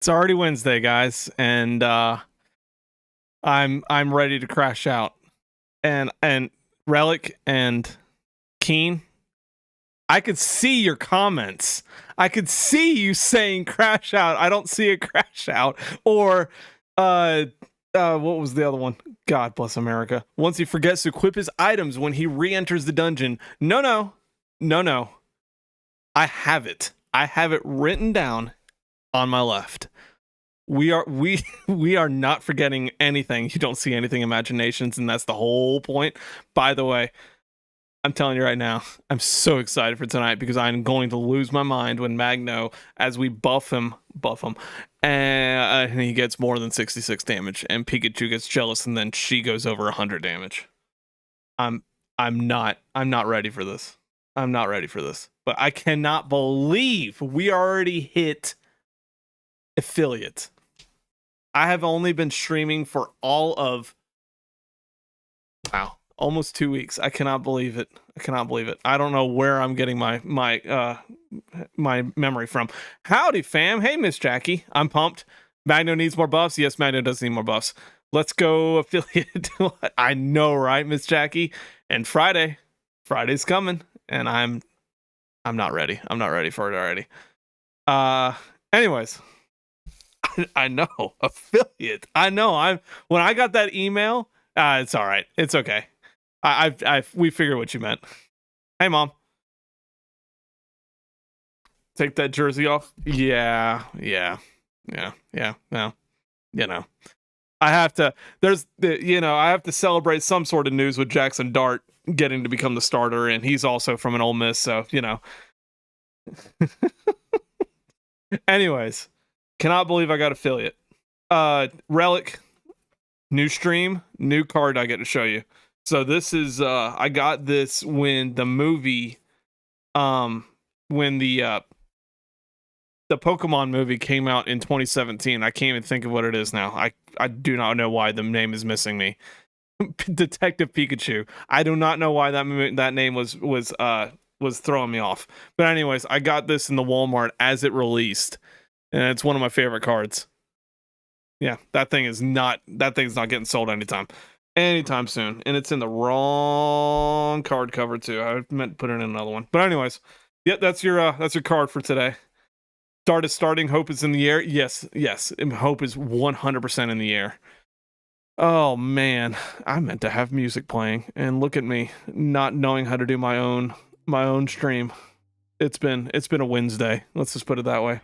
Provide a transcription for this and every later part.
It's already Wednesday, guys, and I'm ready to crash out. And Relic and Keen, I could see your comments. I could see you saying crash out. I don't see a crash out. Or what was the other one? God bless America. Once he forgets to equip his items when he re-enters the dungeon. No. I have it. I have it written down on my left. We are not forgetting anything. You don't see anything imaginations, and that's the whole point. By the way, I'm telling you right now, I'm so excited for tonight because I'm going to lose my mind when Magno, as we buff him, and he gets more than 66 damage, and Pikachu gets jealous, and then she goes over 100 damage. I'm not ready for this. I'm not ready for this. But I cannot believe we already hit affiliate. I have only been streaming for all of almost 2 weeks. I cannot believe it. I don't know where I'm getting my memory from. Howdy, fam. Hey, Miss Jackie. I'm pumped. Magno needs more buffs. Yes, Magno does need more buffs. Let's go affiliate. I know, right, Miss Jackie? And Friday's coming, and I'm not ready. I'm not ready for it already. Anyways, I know, affiliate. I know. When I got that email, it's all right. It's okay. We figured what you meant. Hey, Mom. Take that jersey off. Yeah. No, I have to. I have to celebrate some sort of news with Jackson Dart getting to become the starter, and he's also from an Ole Miss, so Anyways, cannot believe I got affiliate. Relic, new stream, new card I get to show you. So this is I got this when the movie, when the Pokemon movie came out in 2017. I can't even think of what it is now. I do not know why the name is missing me. Detective Pikachu. I do not know why that name was throwing me off. But anyways, I got this in the Walmart as it released, and it's one of my favorite cards. Yeah, that thing's not getting sold anytime soon, and it's in the wrong card cover too. I meant to put it in another one. But anyways, yeah, that's your card for today. Start is starting. Hope is in the air. Yes. Hope is 100% in the air. Oh man, I meant to have music playing, and look at me not knowing how to do my own stream. It's been a Wednesday. Let's just put it that way.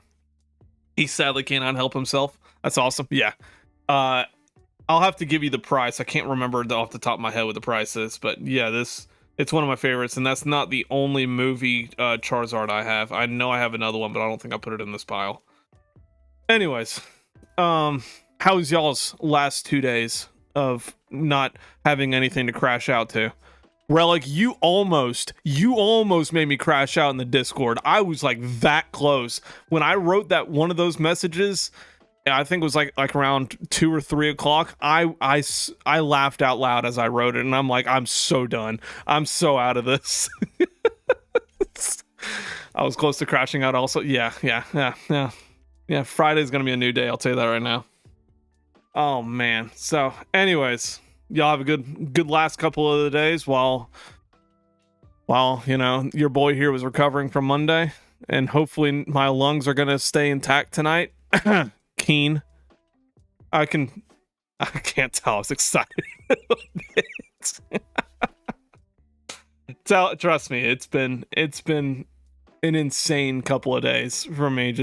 He sadly cannot help himself. That's awesome. Yeah. I'll have to give you the price. I can't remember off the top of my head what the price is, but yeah, it's one of my favorites, and that's not the only movie Charizard I have. I know I have another one, but I don't think I put it in this pile. Anyways, how's y'all's last 2 days of not having anything to crash out to? Relic, you almost made me crash out in the Discord. I was like that close when I wrote that one of those messages, I think it was like around 2 or 3 o'clock. I laughed out loud as I wrote it, and I'm like, I'm so done. I'm so out of this. I was close to crashing out also. Yeah. Friday's gonna be a new day, I'll tell you that right now. Oh man. So anyways, y'all have a good last couple of the days while your boy here was recovering from Monday, and hopefully my lungs are gonna stay intact tonight. Keen. I can't tell. I was excited. Trust me, it's been an insane couple of days for me.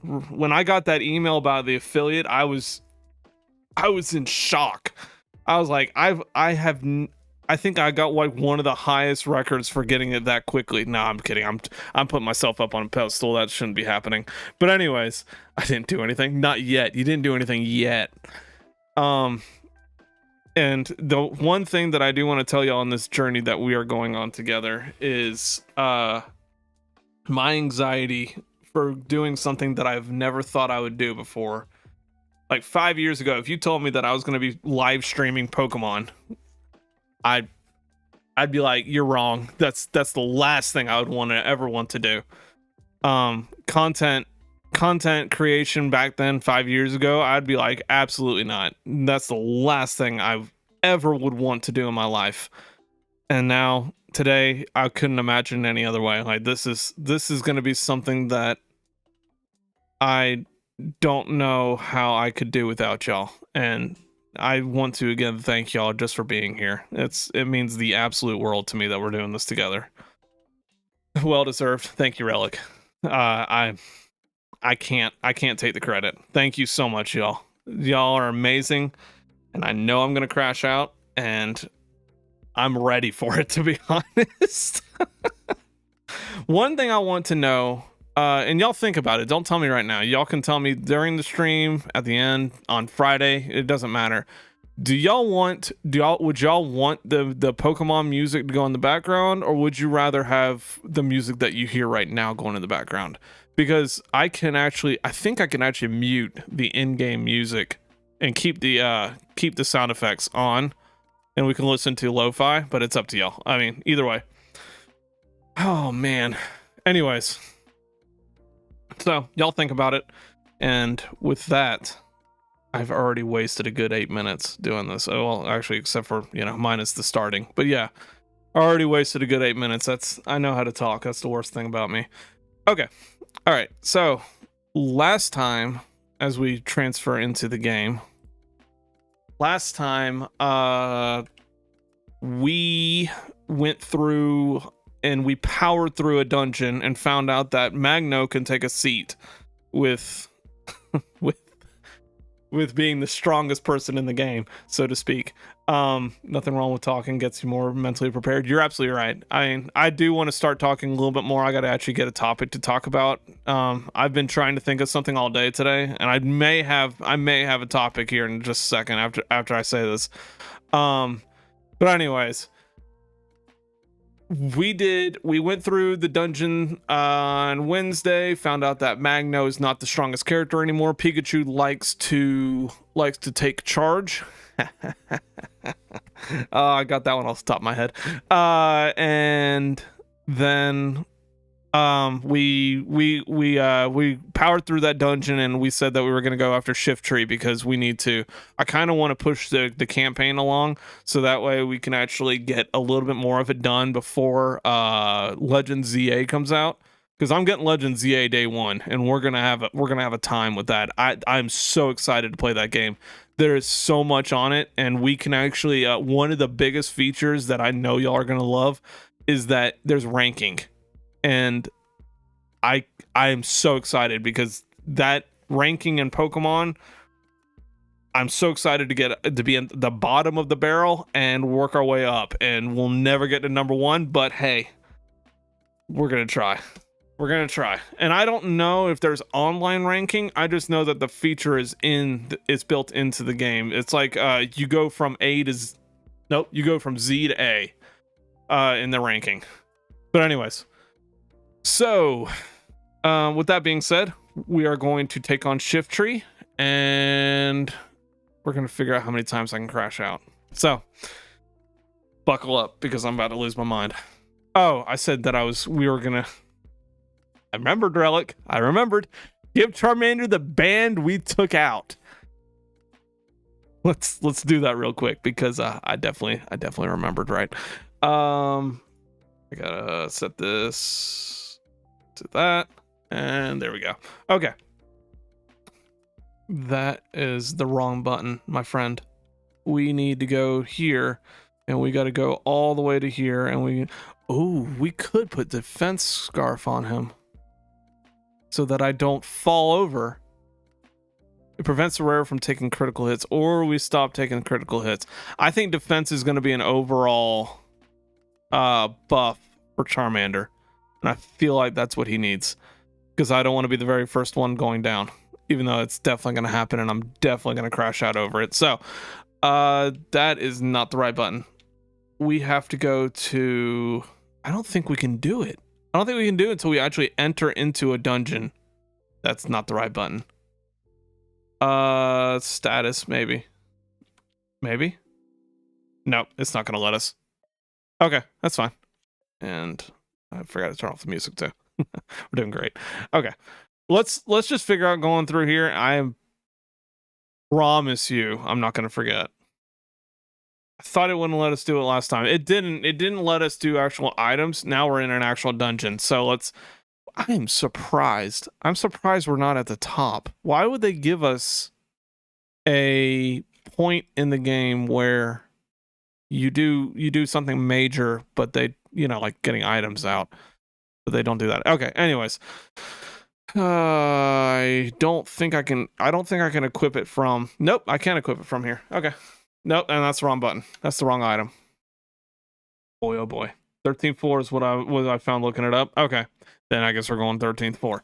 When I got that email about the affiliate, I was in shock. I was like, I think I got like one of the highest records for getting it that quickly. No, I'm kidding. I'm putting myself up on a pedestal. That shouldn't be happening. But anyways, I didn't do anything. Not yet. You didn't do anything yet. And the one thing that I do want to tell y'all on this journey that we are going on together is my anxiety for doing something that I've never thought I would do before. Like 5 years ago, if you told me that I was going to be live streaming Pokemon, I'd be like, you're wrong. That's the last thing I would ever want to do. Content creation back then 5 years ago, I'd be like, absolutely not. That's the last thing I ever would want to do in my life. And now today, I couldn't imagine any other way. Like this is going to be something that I don't know how I could do without y'all. And I want to again thank y'all just for being here. It means the absolute world to me that we're doing this together. Well deserved. Thank you, Relic. I can't take the credit. Thank you so much, y'all. Y'all are amazing, and I know I'm gonna crash out, and I'm ready for it, to be honest. One thing I want to know, and y'all think about it. Don't tell me right now. Y'all can tell me during the stream, at the end, on Friday. It doesn't matter. Would y'all want the Pokemon music to go in the background, or would you rather have the music that you hear right now going in the background? Because I think I can actually mute the in-game music and keep the sound effects on, and we can listen to lo-fi, but it's up to y'all. I mean, either way. Oh man. Anyways, so y'all think about it, and with that, I've already wasted a good 8 minutes doing this. Oh, well, actually, except for, minus the starting. But yeah, I already wasted a good 8 minutes. I know how to talk. That's the worst thing about me. Okay. All right. So last time, as we transfer into the game, we went through and we powered through a dungeon and found out that Magno can take a seat with being the strongest person in the game, so to speak. Nothing wrong with talking, gets you more mentally prepared. You're absolutely right. I do want to start talking a little bit more. I got to actually get a topic to talk about. I've been trying to think of something all day today, and I may have a topic here in just a second after I say this. But anyways, we went through the dungeon on Wednesday, found out that Magno is not the strongest character anymore. Pikachu likes to take charge. I got that one off the top of my head. And then we powered through that dungeon, and we said that we were going to go after Shiftry because I kind of want to push the campaign along, so that way we can actually get a little bit more of it done before Legend ZA comes out, because I'm getting Legend ZA day one, and we're gonna have a time with that. I'm so excited to play that game. There is so much on it, and we can actually one of the biggest features that I know y'all are gonna love is that there's ranking. And I am so excited because that ranking in Pokemon, I'm so excited to be in the bottom of the barrel and work our way up, and we'll never get to number one, but hey, we're gonna try. And I don't know if there's online ranking. I just know that the feature is built into the game. It's like you go from Z to A in the ranking. But anyways, so with that being said, we are going to take on Shiftry, and we're going to figure out how many times I can crash out. So, buckle up, because I'm about to lose my mind. Oh, I said that we were going to... I remembered, Relic. I remembered. Give Charmander the band we took out. Let's do that real quick, because I definitely remembered, right? I gotta set this to that, and there we go. Okay. That is the wrong button, my friend. We need to go here, and we got to go all the way to here, and we could put defense scarf on him so that I don't fall over. It prevents the rare from taking critical hits, or we stop taking critical hits. I think defense is going to be an overall buff for Charmander, and I feel like that's what he needs, because I don't want to be the very first one going down, even though it's definitely going to happen, and I'm definitely going to crash out over it. So that is not the right button. We have to go to... I don't think we can do it. I don't think we can do it until we actually enter into a dungeon. That's not the right button. Status, maybe. Nope, it's not gonna let us. Okay, that's fine. And I forgot to turn off the music too. We're doing great. Okay, let's just figure out going through here. I promise you, I'm not gonna forget. I thought it wouldn't let us do it last time. It didn't let us do actual items. Now we're in an actual dungeon. So I'm surprised. I'm surprised we're not at the top. Why would they give us a point in the game where you do something major, but they, like getting items out, but they don't do that. Okay, anyways. I don't think I can equip it from... Nope, I can't equip it from here. Okay. Nope, and that's the wrong button. That's the wrong item. Boy, oh boy. 13th floor is what I found looking it up. Okay. Then I guess we're going 13th floor.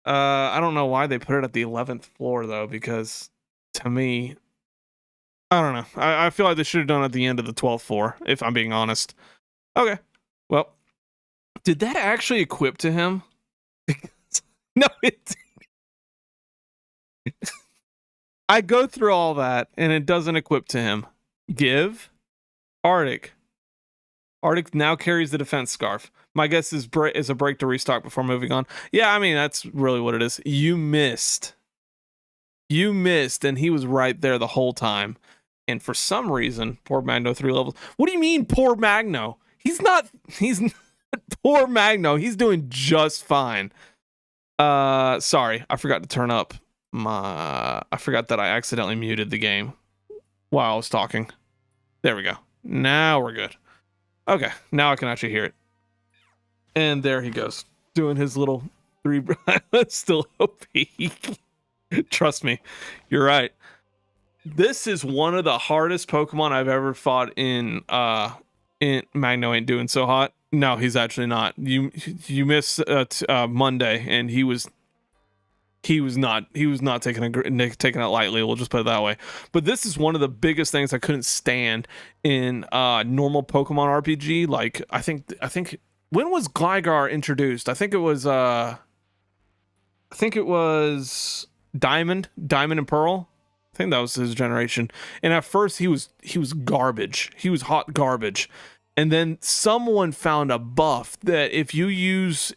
I don't know why they put it at the 11th floor, though, because to me, I don't know. I feel like they should have done it at the end of the 12th floor, if I'm being honest. Okay. Well, did that actually equip to him? No, it didn't. I go through all that, and it doesn't equip to him. Give. Arctic. Arctic now carries the defense scarf. My guess is a break to restock before moving on. Yeah, I mean, that's really what it is. You missed, and he was right there the whole time. And for some reason, poor Magno 3 levels. What do you mean, poor Magno? He's not poor Magno. He's doing just fine. Sorry, I forgot to turn up I forgot that I accidentally muted the game while I was talking. There we go. Now we're good. Okay, now I can actually hear it. And there he goes, doing his little 3. Still OP. Trust me, you're right. This is one of the hardest Pokemon I've ever fought in Magno ain't doing so hot. No, he's actually not. You missed Monday, and he was not taking it lightly. We'll just put it that way. But this is one of the biggest things I couldn't stand in normal Pokemon RPG. Like I think when was Gligar introduced? I think it was Diamond and Pearl. I think that was his generation. And at first he was garbage. He was hot garbage. And then someone found a buff that if you use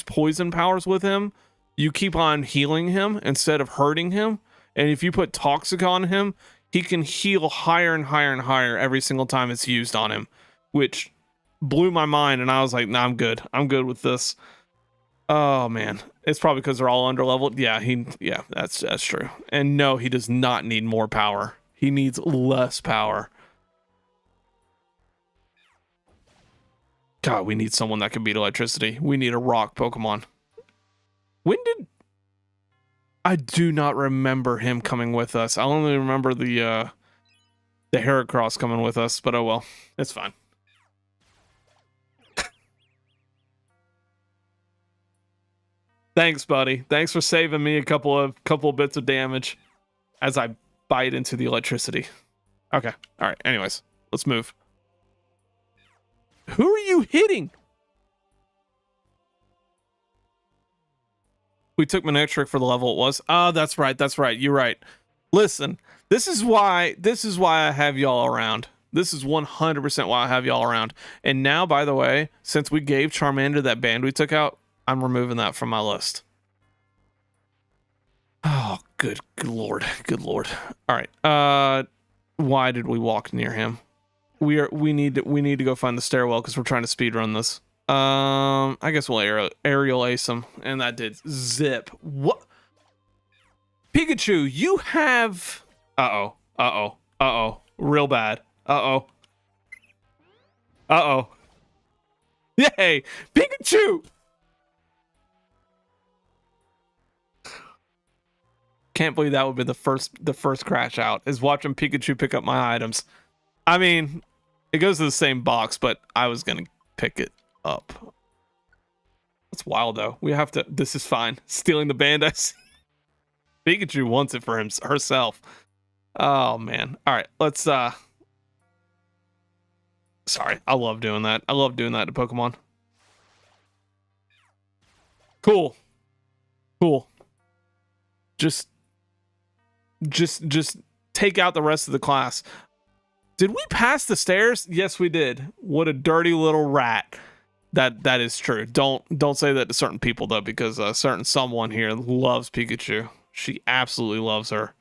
poison powers with him, you keep on healing him instead of hurting him. And if you put Toxic on him, he can heal higher and higher and higher every single time it's used on him, which blew my mind. And I was like, nah, I'm good. I'm good with this. Oh man, it's probably because they're all underleveled. Yeah, that's true. And no, he does not need more power. He needs less power. God, we need someone that can beat electricity. We need a rock Pokemon. I do not remember him coming with us. I only remember the Heracross coming with us, but oh well, it's fine. Thanks, buddy. Thanks for saving me a couple of bits of damage as I bite into the electricity. Okay. All right. Anyways, let's move. Who are you hitting? We took Manectric for the level it was. Oh, that's right. That's right. You're right. Listen, this is why I have y'all around. This is 100% why I have y'all around. And now, by the way, since we gave Charmander that band we took out, I'm removing that from my list. Oh, good lord. Good lord. All right. Why did we walk near him? We need to go find the stairwell because we're trying to speed run this. I guess we'll aerial ace him, and that did zip. What? Pikachu, you have. Real bad. Yay, Pikachu. Can't believe that would be the first crash out is watching Pikachu pick up my items. I mean, it goes to the same box, but I was gonna pick it up. That's wild though. We have to. This is fine. Stealing the Bandai. Pikachu wants it for herself. Oh man. All right. Let's. Sorry. I love doing that. I love doing that to Pokemon. Cool. Just take out the rest of the class. Did we pass the stairs? Yes, we did. What a dirty little rat. That is true. Don't say that to certain people though, because certain someone here loves Pikachu. She absolutely loves her.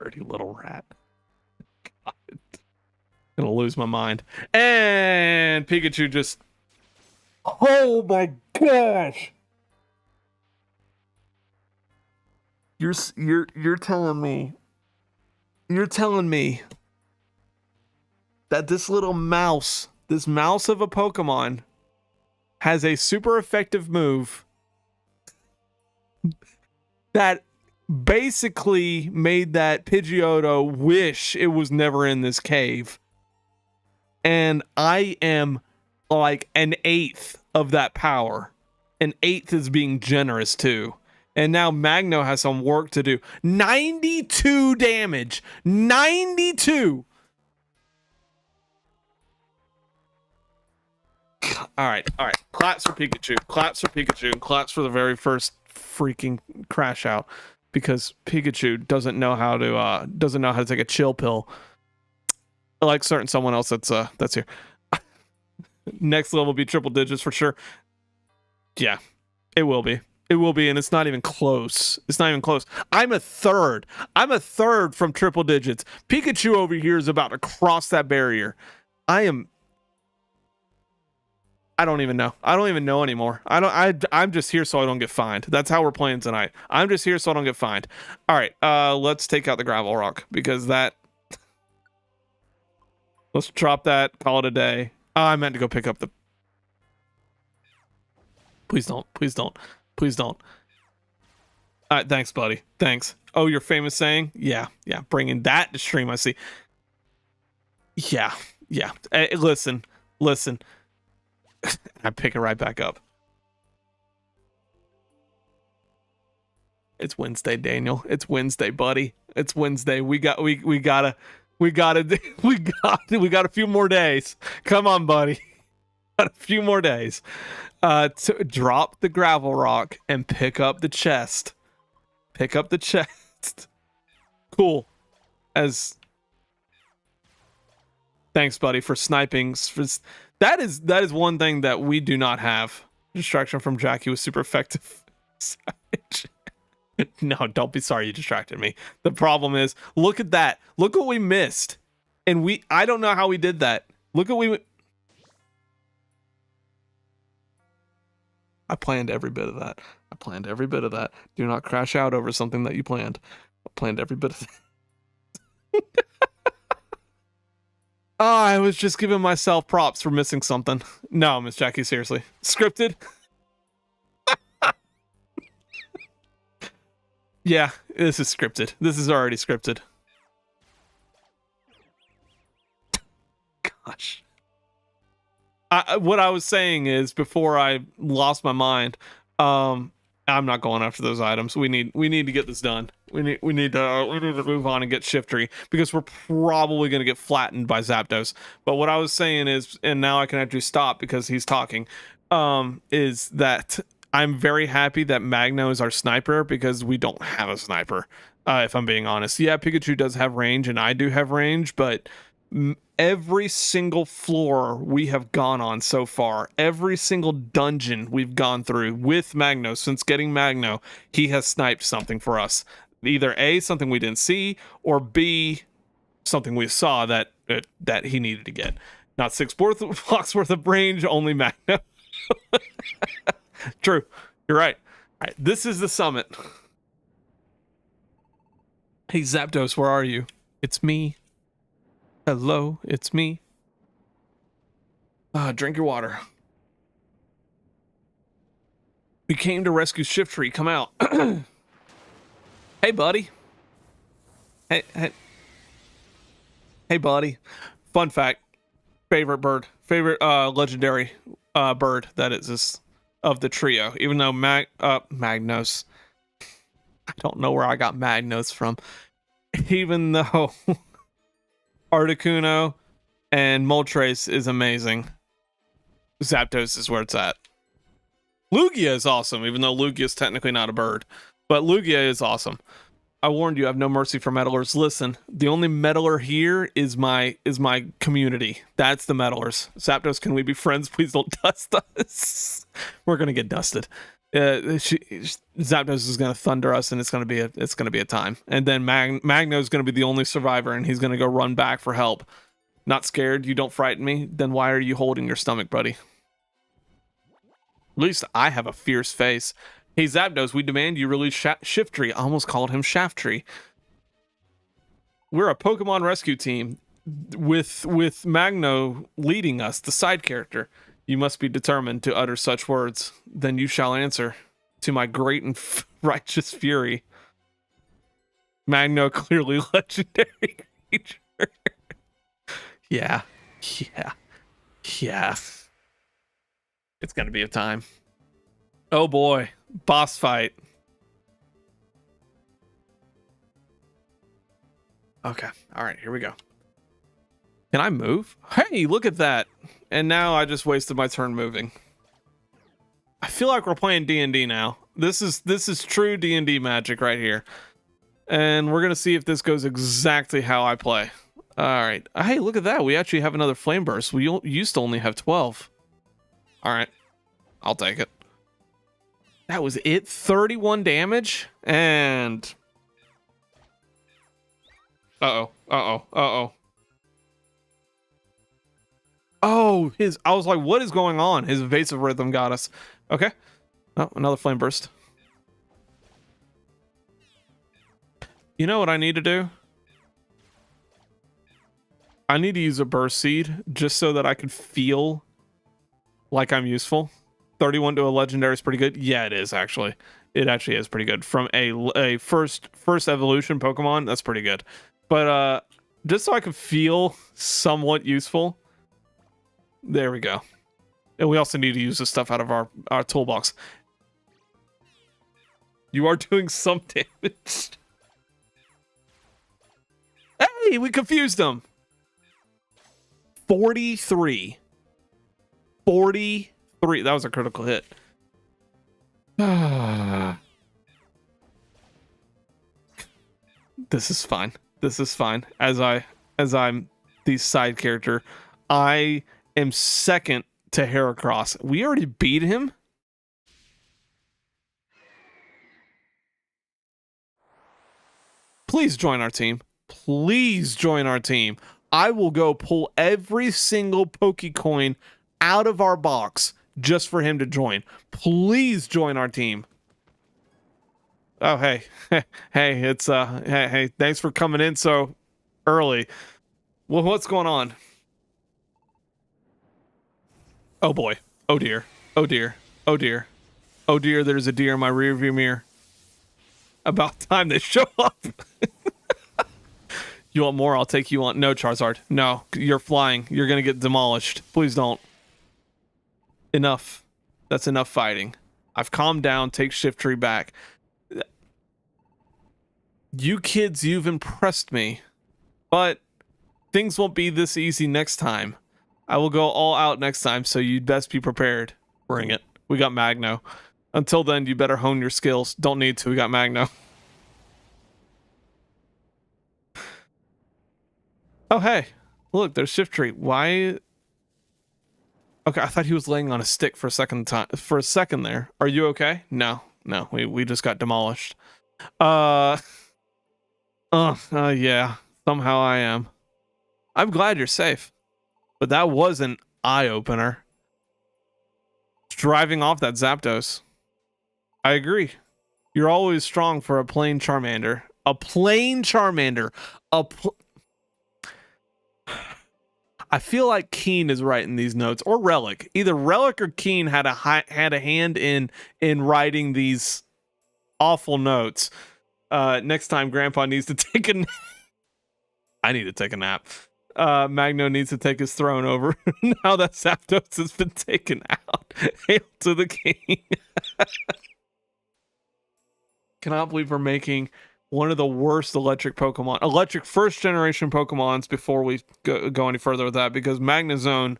Dirty little rat. God. I'm gonna lose my mind. And Pikachu just. Oh my gosh. You're telling me. You're telling me that this little mouse, this mouse of a Pokemon, has a super effective move that basically made that Pidgeotto wish it was never in this cave. And I am like an eighth of that power. An eighth is being generous too. And now Magno has some work to do. 92 damage. 92. All right. Claps for Pikachu. Claps for Pikachu. And claps for the very first freaking crash out, because Pikachu doesn't know how to take a chill pill, like certain someone else that's here. Next level will be triple digits for sure. Yeah, it will be. It will be, and it's not even close. It's not even close. I'm a third from triple digits. Pikachu over here is about to cross that barrier. I don't even know. I don't even know anymore. I'm just here so I don't get fined. That's how we're playing tonight. I'm just here so I don't get fined. All right, let's take out the gravel rock, because that. Let's drop that. Call it a day. Oh, I meant to go pick up the. Please don't. Please don't. Please don't. All right, thanks, buddy. Thanks. Oh, your famous saying? Yeah. Bringing that to stream, I see. Yeah. Listen. I pick it right back up. It's Wednesday, Daniel. It's Wednesday, buddy. It's Wednesday. We got a few more days. Come on, buddy. Got a few more days. To drop the gravel rock and pick up the chest. Pick up the chest. Cool. Thanks, buddy, for sniping. That is one thing that we do not have. Distraction from Jackie was super effective. No, don't be sorry you distracted me. The problem is, look at that. Look what we missed. And I don't know how we did that. Look at I planned every bit of that. Do not crash out over something that you planned. I planned every bit of that. Oh, I was just giving myself props for missing something. No, Miss Jackie, seriously. Scripted? Yeah, this is scripted. This is already scripted. Gosh. What I was saying is, before I lost my mind, I'm not going after those items. We need to get this done. We need to move on and get Shiftry, because we're probably going to get flattened by Zapdos. But what I was saying is, and now I can actually stop because he's talking. is that I'm very happy that Magno is our sniper because we don't have a sniper. If I'm being honest, yeah, Pikachu does have range and I do have range, but every single floor we have gone on so far, every single dungeon we've gone through with Magno since getting Magno, he has sniped something for us. Either A, something we didn't see, or B, something we saw that he needed to get. Not 6 blocks worth of range, only Magno. True. You're right. All right. This is the summit. Hey, Zapdos, where are you? It's me. Hello, it's me. Drink your water. We came to rescue Shiftry. Come out. Hey, buddy. Hey, buddy. Fun fact. Favorite bird. Favorite legendary bird that is of the trio. Even though Magnos. I don't know where I got Magnos from. Even though Articuno and Moltres is amazing, Zapdos is where it's at. Lugia is awesome, even though Lugia is technically not a bird. But Lugia is awesome. I warned you, I have no mercy for meddlers. Listen, the only meddler here is my community. That's the meddlers. Zapdos, can we be friends? Please don't dust us. We're gonna get dusted. Zapdos is gonna thunder us, and it's gonna be a time. And then Magno is gonna be the only survivor, and he's gonna go run back for help. Not scared? You don't frighten me? Then why are you holding your stomach, buddy? At least I have a fierce face. Hey, Zapdos, we demand you release Shiftry. I almost called him Shaftry. We're a Pokemon rescue team with Magno leading us, the side character. You must be determined to utter such words. Then you shall answer to my great and righteous fury. Magno, clearly legendary creature. Yeah. It's gonna be a time. Oh boy. Boss fight. Okay. All right, here we go. Can I move? Hey, look at that. And now I just wasted my turn moving. I feel like we're playing D&D now. This is true D&D magic right here. And we're going to see if this goes exactly how I play. All right. Hey, look at that. We actually have another flame burst. We used to only have 12. All right. I'll take it. That was it. 31 damage. And Uh-oh. Oh, I was like, what is going on? His evasive rhythm got us. Okay. Oh, another flame burst. You know what I need to do? I need to use a burst seed just so that I can feel like I'm useful. 31 to a legendary is pretty good. Yeah, it is actually. It actually is pretty good. From a first evolution Pokemon, that's pretty good. But just so I can feel somewhat useful. There we go. And we also need to use this stuff out of our toolbox. You are doing some damage. Hey, we confused them. 43. That was a critical hit. This is fine. As I'm the side character, I am second to Heracross. We already beat him. Please join our team. I will go pull every single Pokecoin out of our box just for him to join. Please join our team. Oh, hey. Hey, it's hey, thanks for coming in so early. Well, what's going on? Oh boy. Oh dear. There's a deer in my rearview mirror. About time they show up. You want more? I'll take you on. No, Charizard. No, you're flying. You're gonna get demolished. Please don't. Enough. That's enough fighting. I've calmed down. Take Shiftry back. You kids, you've impressed me. But things won't be this easy next time. I will go all out next time, so you'd best be prepared. Bring it. We got Magno. Until then, you better hone your skills. Don't need to. We got Magno. Oh, hey. Look, there's Shiftry. Why? Okay, I thought he was laying on a stick for a second there. Are you okay? No. We just got demolished. Yeah. Somehow I am. I'm glad you're safe. But that was an eye-opener. Driving off that Zapdos. I agree. You're always strong for a plain Charmander. A plain Charmander. I feel like Keen is writing these notes, or Relic. Either Relic or Keen had a hand in writing these awful notes. Next time, Grandpa needs to take a nap. I need to take a nap. Magno needs to take his throne over now that Zapdos has been taken out. Hail to the king. Cannot believe we're making one of the worst electric first generation Pokemons before we go any further with that, because Magnezone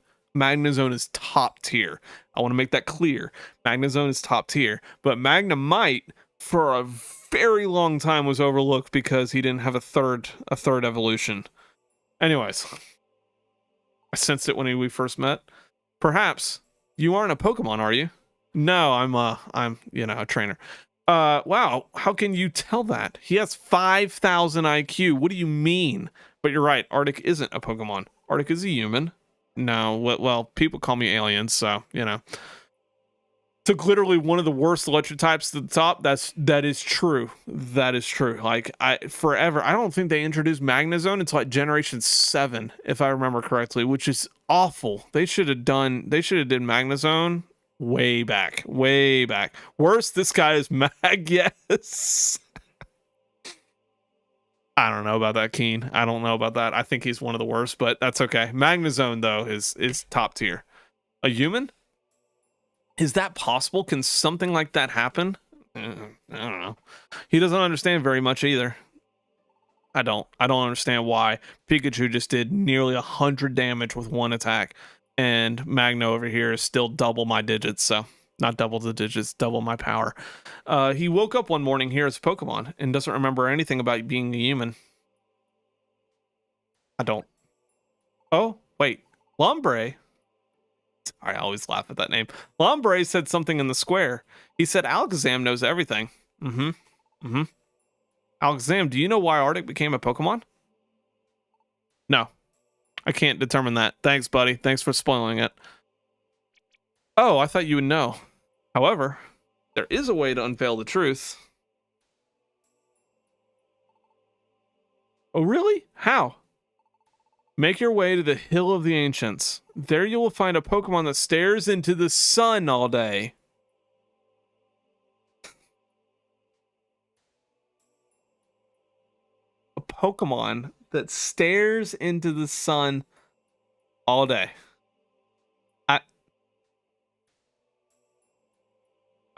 is top tier. I want to make that clear. Magnezone is top tier, but Magnemite for a very long time was overlooked because he didn't have a third evolution. Anyways, I sensed it when we first met. Perhaps you aren't a Pokemon, are you? No, I'm a trainer. Wow, how can you tell that? He has 5,000 IQ. What do you mean? But you're right, Arctic isn't a Pokemon. Arctic is a human. No, well, people call me aliens, so, Took literally one of the worst electric types to the top. That is true. That is true. Like, I don't think they introduced Magnezone until like Generation 7, if I remember correctly, which is awful. They should have did Magnezone way back. Worse, this guy is Mag, yes. I don't know about that, Keen. I don't know about that. I think he's one of the worst, but that's okay. Magnezone, though, is top tier. A human? Is that possible? Can something like that happen? I don't know. He doesn't understand very much either. I don't understand why Pikachu just did nearly 100 damage with one attack, and Magno over here is still double my digits, so not double the digits, double my power. He woke up one morning here as a Pokemon and doesn't remember anything about being a human. I don't. Oh, wait. Lombre? I always laugh at that name. Lombre said something in the square. He said Alakazam knows everything. Alakazam, do you know why Arctic became a Pokemon? No. I can't determine that. Thanks, buddy. Thanks for spoiling it. Oh, I thought you would know. However, there is a way to unveil the truth. Oh, really? How? Make your way to the Hill of the Ancients. There you will find a Pokemon that stares into the sun all day. A Pokemon that stares into the sun all day.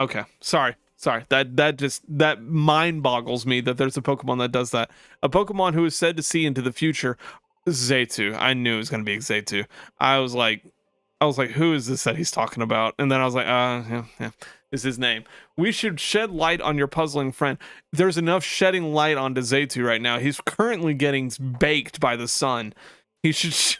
Okay, sorry. That mind boggles me that there's a Pokemon that does that. A Pokemon who is said to see into the future. Zaytu. I knew it was gonna be Zaytu. I was like, who is this that he's talking about? And then I was like, yeah, is his name. We should shed light on your puzzling friend. There's enough shedding light onto Zaytu right now. He's currently getting baked by the sun. He should.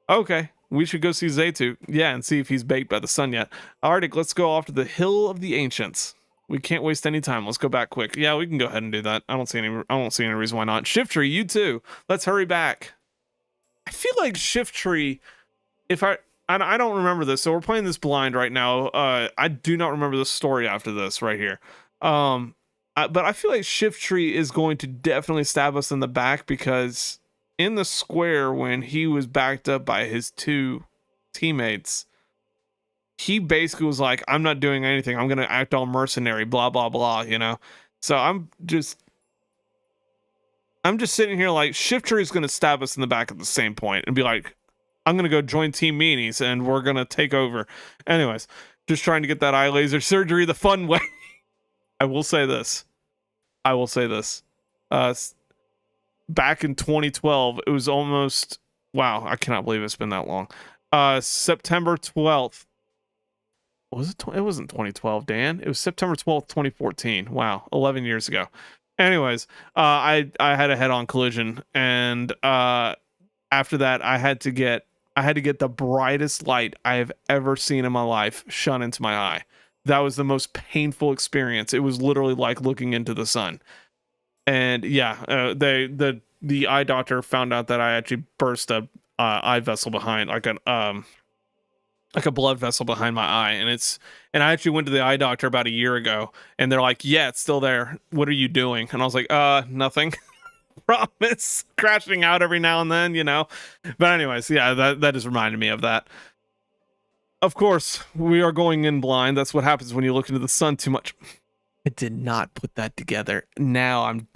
Okay, we should go see Zaytu. Yeah, and see if he's baked by the sun yet. Arctic, let's go off to the Hill of the Ancients. We can't waste any time. Let's go back quick. Yeah, we can go ahead and do that. I don't see any reason why not. Shiftry, you too. Let's hurry back. I feel like Shiftry, I don't remember this, so we're playing this blind right now. I do not remember the story after this right here. But I feel like Shiftry is going to definitely stab us in the back, because in the square when he was backed up by his two teammates, he basically was like, I'm not doing anything. I'm going to act all mercenary, blah, blah, blah, So I'm just sitting here like, Shiftry is going to stab us in the back at the same point and be like, I'm going to go join Team Meanies and we're going to take over. Anyways, just trying to get that eye laser surgery the fun way. I will say this. Back in 2012, it was almost, wow, I cannot believe it's been that long. September 12th. Was it? It wasn't 2012, Dan. It was September 12th, 2014. Wow, 11 years ago. Anyways, I had a head-on collision, and after that, I had to get the brightest light I have ever seen in my life shone into my eye. That was the most painful experience. It was literally like looking into the sun. And yeah, the eye doctor found out that I actually burst a eye vessel behind, like a blood vessel behind my eye, and I actually went to the eye doctor about a year ago, and they're like, yeah, it's still there. What are you doing? And I was like, nothing. Promise. Crashing out every now and then, but anyways, yeah, that just reminded me of that. Of course, we are going in blind. That's what happens when you look into the sun too much. I did not put that together. Now I'm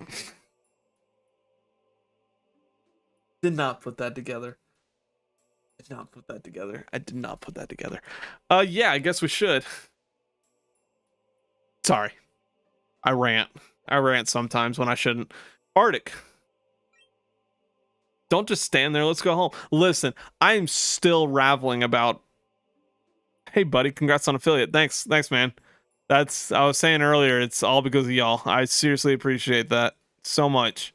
did not put that together. I did not put that together. Yeah, I guess we should. Sorry. I rant sometimes when I shouldn't. Arctic. Don't just stand there. Let's go home. Listen, I am still raveling about. Hey, buddy, congrats on affiliate. Thanks, man. I was saying earlier, it's all because of y'all. I seriously appreciate that so much.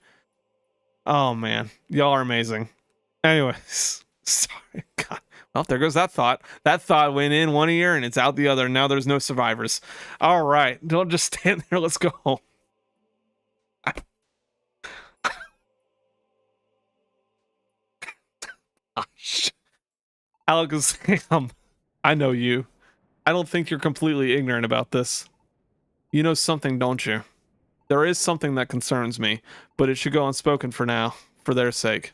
Oh man, y'all are amazing. Anyways, sorry. God. Well, there goes that thought. That thought went in one ear and it's out the other. Now there's no survivors. All right, don't just stand there. Let's go home. Gosh. Alex, I know you. I don't think you're completely ignorant about this. You know something, don't you? There is something that concerns me, but it should go unspoken for now, for their sake.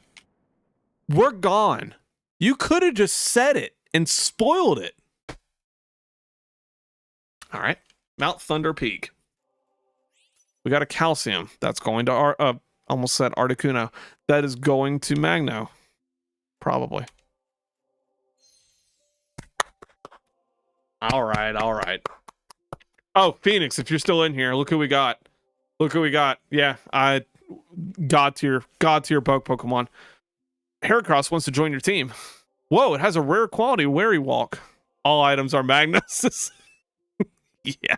We're gone. You could have just said it and spoiled it. All right. Mount Thunder Peak. We got a calcium. That's going to almost said Articuno. That is going to Magno. Probably. All right. Oh, Phoenix, if you're still in here, look who we got. Yeah, I God tier Pokemon. Heracross wants to join your team. Whoa, it has a rare quality Wary Walk. All items are Magnus. Yeah.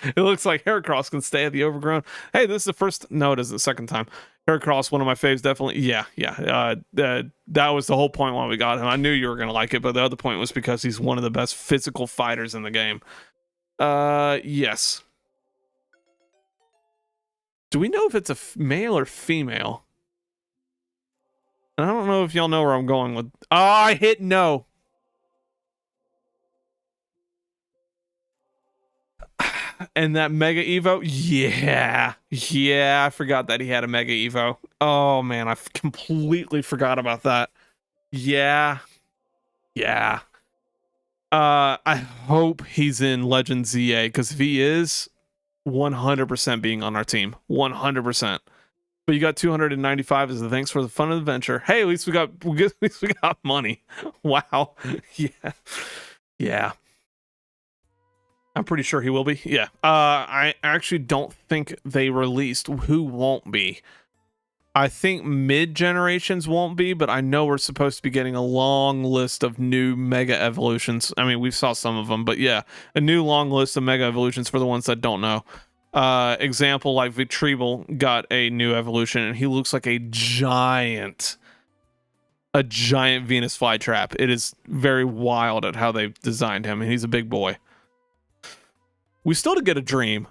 It looks like Heracross can stay at the Overgrown. Hey, this is the first. No, it is the second time. Heracross, one of my faves, definitely. Yeah. That was the whole point why we got him. I knew you were going to like it, but the other point was because he's one of the best physical fighters in the game. Yes. Do we know if it's a male or female? I don't know if y'all know where I'm going with. Oh, I hit no. And that Mega Evo, yeah, I forgot that he had a Mega Evo. Oh man, I completely forgot about that. Yeah. I hope he's in Legend ZA, because if he is, 100% being on our team, 100%. But you got 295 as the thanks for the fun of the adventure. Hey, at least we got money. Wow. Yeah. I'm pretty sure he will be. Yeah. I actually don't think they released who won't be. I think mid-generations won't be, but I know we're supposed to be getting a long list of new Mega Evolutions. I mean, we saw some of them, but yeah, a new long list of Mega Evolutions for the ones that don't know. Example, like Victreebel got a new evolution, and he looks like a giant Venus flytrap. It is very wild at how they've designed him, and he's a big boy. We still did get a dream.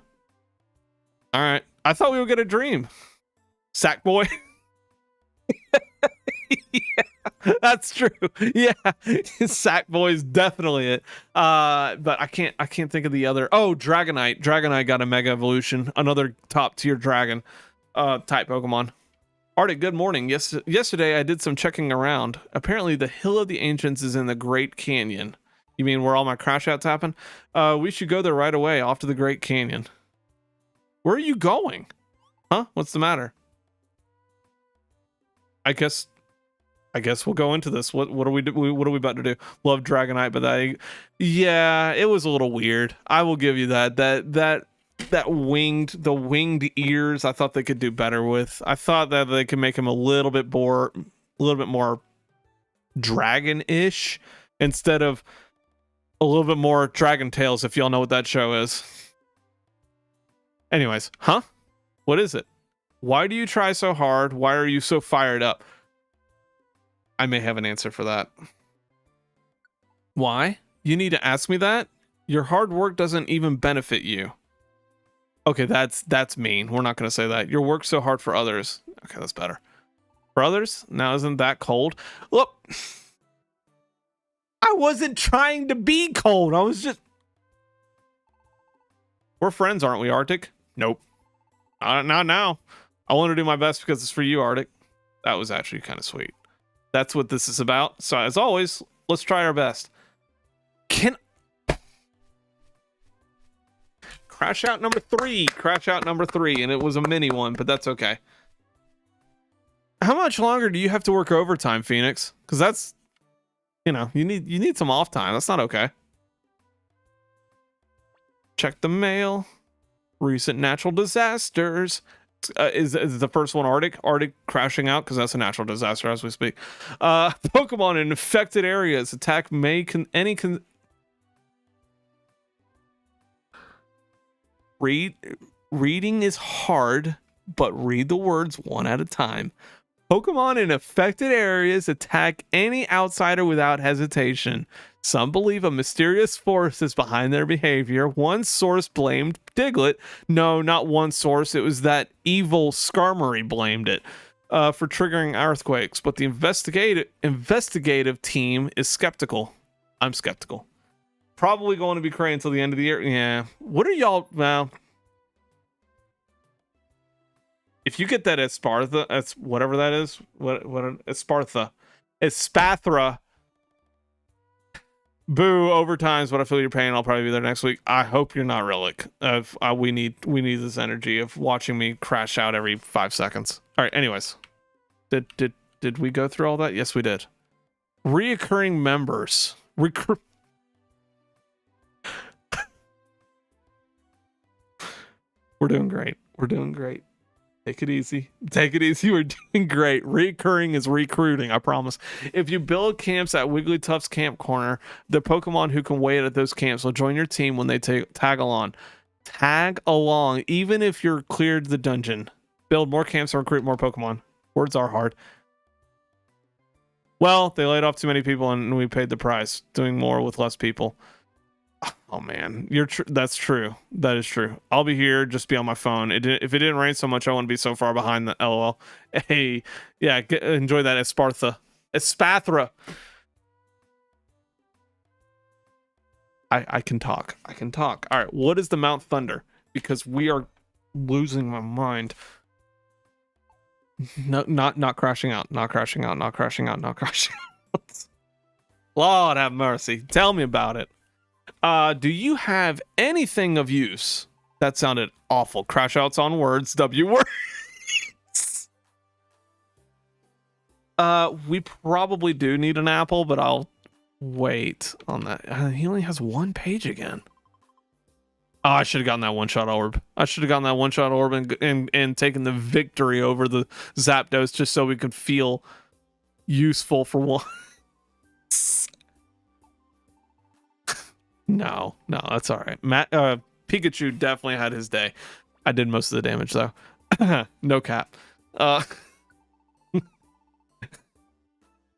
All right. I thought we would get a dream. Sackboy. Yeah, that's true. Yeah. Sackboy is definitely it. But I can't think of the other. Oh, Dragonite. Dragonite got a Mega Evolution. Another top tier dragon type Pokemon. Arctic, good morning. Yesterday I did some checking around. Apparently the Hill of the Ancients is in the Great Canyon. You mean where all my crash outs happen? We should go there right away, off to the Great Canyon. Where are you going? Huh? What's the matter? I guess we'll go into this. What are we about to do? Love Dragonite, but yeah, it was a little weird. I will give you that. The winged ears, I thought they could do better with. I thought that they could make him a little bit more dragon-ish instead of a little bit more Dragon Tales if y'all know what that show is. Anyways, huh? What is it? Why do you try so hard? Why are you so fired up? I may have an answer for that. Why? You need to ask me that? Your hard work doesn't even benefit you. Okay, that's mean. We're not going to say that. Your work's so hard for others. Okay, that's better. For others? Now, isn't that cold? Look, I wasn't trying to be cold. I was just... We're friends, aren't we, Arctic? Nope. Not now. I want to do my best because it's for you, Arctic. That was actually kind of sweet. That's what this is about. So, as always, let's try our best. Crash out number 3. Crash out number 3. And it was a mini one, but that's okay. How much longer do you have to work overtime, Phoenix? Because that's, you know, you need some off time. That's not okay. Check the mail. Recent natural disasters. Is the first one Arctic? Arctic crashing out because that's a natural disaster as we speak. Pokemon in infected areas attack reading is hard, but read the words one at a time. Pokemon in affected areas attack any outsider without hesitation. Some believe a mysterious force is behind their behavior. One source blamed Diglett. No, not one source. It was that evil Skarmory blamed it for triggering earthquakes. But the investigative team is skeptical. I'm skeptical. Probably going to be cray until the end of the year. Yeah. What are y'all... Well... If you get that Espartha, that's whatever that is. What Espartha. Espathra. Boo, overtime is what I feel you're paying. I'll probably be there next week. I hope you're not Relic. We need this energy of watching me crash out every 5 seconds. All right, anyways. Did we go through all that? Yes, we did. Reoccurring members. We're doing great. We're doing great. Take it easy. Take it easy. We're doing great. Recurring is recruiting, I promise. If you build camps at Wigglytuff's Camp Corner, the Pokemon who can wait at those camps will join your team when they tag along. Tag along, even if you're cleared the dungeon. Build more camps and recruit more Pokemon. Words are hard. Well, they laid off too many people and we paid the price. Doing more with less people. Oh man, that's true. That is true. I'll be here, just be on my phone. If it didn't rain so much, I wouldn't be so far behind the LOL. Hey, yeah, enjoy that Espathra. I can talk. I can talk. All right, what is the Mount Thunder? Because we are losing my mind. No, not crashing out. Not crashing out. Not crashing out. Not crashing out. Lord have mercy. Tell me about it. Do you have anything of use? That sounded awful. Crash outs on words. W words. We probably do need an apple, but I'll wait on that. He only has 1 page again. Oh, I should have gotten that one-shot orb. I should have gotten that one-shot orb and taken the victory over the Zapdos just so we could feel useful for once. No, that's all right. Pikachu definitely had his day. I did most of the damage though. No cap.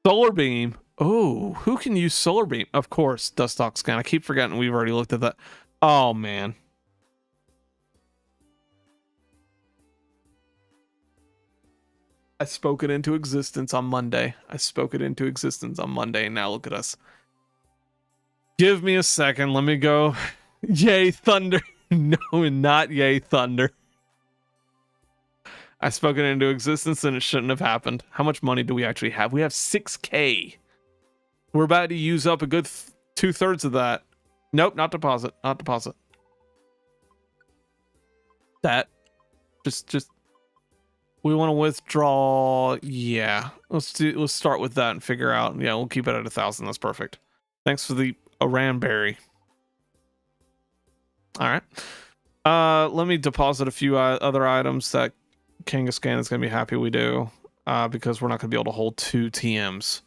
Solar Beam. Oh, who can use Solar Beam? Of course, Dustox Scan. I keep forgetting we've already looked at that. Oh man. I spoke it into existence on Monday. And now look at us. Give me a second. Let me go. Yay, Thunder. No, not yay, Thunder. I spoke it into existence and it shouldn't have happened. How much money do we actually have? We have 6K. We're about to use up a good 2/3 of that. Nope, not deposit. Not deposit. That. Just. We want to withdraw. Yeah. Let's start with that and figure out. Yeah, we'll keep it at 1,000. That's perfect. Thanks for the Aranberry. All right. Let me deposit a few other items that Kangaskhan is going to be happy we do. Because we're not going to be able to hold 2 TMs.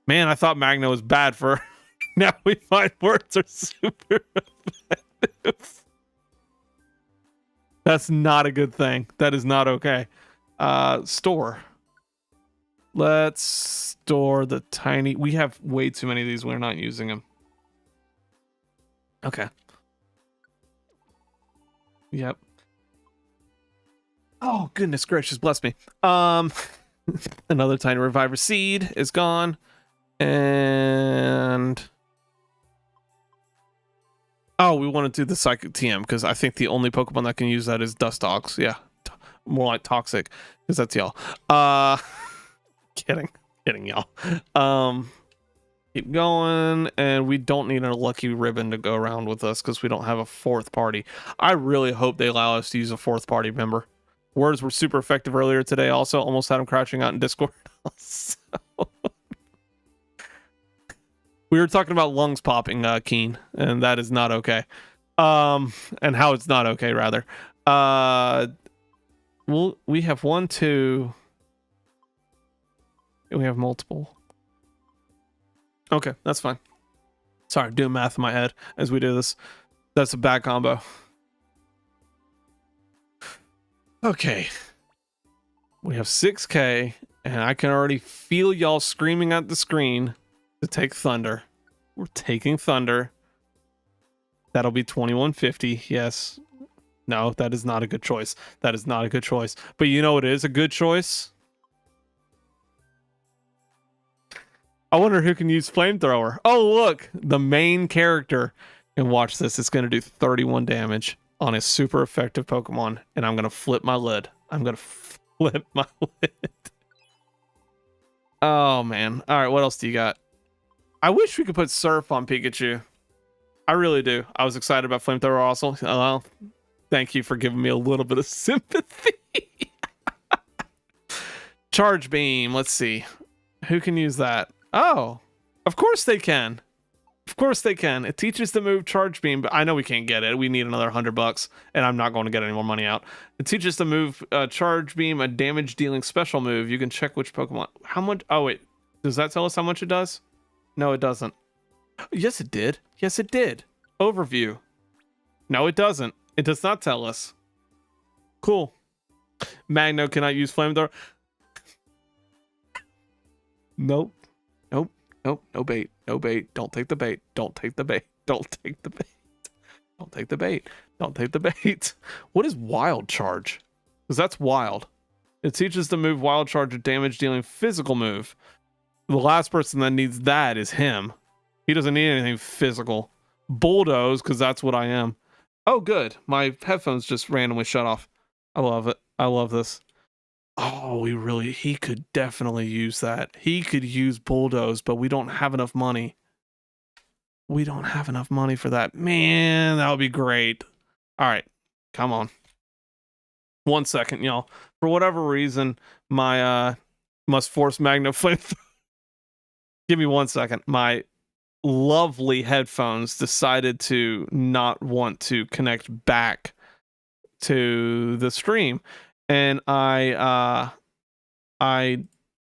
Man, I thought Magno was bad for Now we find words are super effective. That's not a good thing. That is not okay. Store. Let's store the tiny. We have way too many of these. We're not using them. Okay. Yep. Oh, goodness gracious, bless me. Another tiny reviver seed is gone. And oh, we want to do the psychic TM because I think the only Pokemon that can use that is Dustox. Yeah. More like toxic because that's y'all. Kidding y'all. Keep going, and we don't need a lucky ribbon to go around with us because we don't have a fourth party. I really hope they allow us to use a fourth party member. Words were super effective earlier today. Also, almost had them crashing out in Discord. So, we were talking about lungs popping, Keen, and that is not okay. And how it's not okay, rather. Well, we have 1, 2. We have multiple. Okay, that's fine. Sorry, I'm doing math in my head as we do this. That's a bad combo. Okay. We have 6K, and I can already feel y'all screaming at the screen to take Thunder. We're taking Thunder. That'll be 2150. Yes. No, that is not a good choice. That is not a good choice. But you know what is a good choice? I wonder who can use Flamethrower. Oh, look, the main character. And watch this. It's going to do 31 damage on a super effective Pokemon. And I'm going to flip my lid. I'm going to flip my lid. Oh, man. All right, what else do you got? I wish we could put Surf on Pikachu. I really do. I was excited about Flamethrower also. Well, thank you for giving me a little bit of sympathy. Charge Beam. Let's see. Who can use that? Oh, of course they can. Of course they can. It teaches the move Charge Beam, but I know we can't get it. We need another $100, and I'm not going to get any more money out. It teaches the move Charge Beam, a damage-dealing special move. You can check which Pokemon. How much? Oh, wait. Does that tell us how much it does? No, it doesn't. Yes, it did. Yes, it did. Overview. No, it doesn't. It does not tell us. Cool. Magno cannot use Flamethrower. Nope. Nope, no bait, no bait. Don't take the bait. Don't take the bait. Don't take the bait. Don't take the bait. Don't take the bait. What is Wild Charge? Because that's wild. It teaches the move Wild Charge, a damage dealing physical move. The last person that needs that is him. He doesn't need anything physical. Bulldoze, because that's what I am. Oh, good. My headphones just randomly shut off. I love it. I love this. Oh, he could definitely use that. He could use Bulldoze, but we don't have enough money. We don't have enough money for that. Man, that would be great. All right, come on. 1 second, y'all. For whatever reason, my must force Magno Flamethrower. Give me 1 second. My lovely headphones decided to not want to connect back to the stream. And I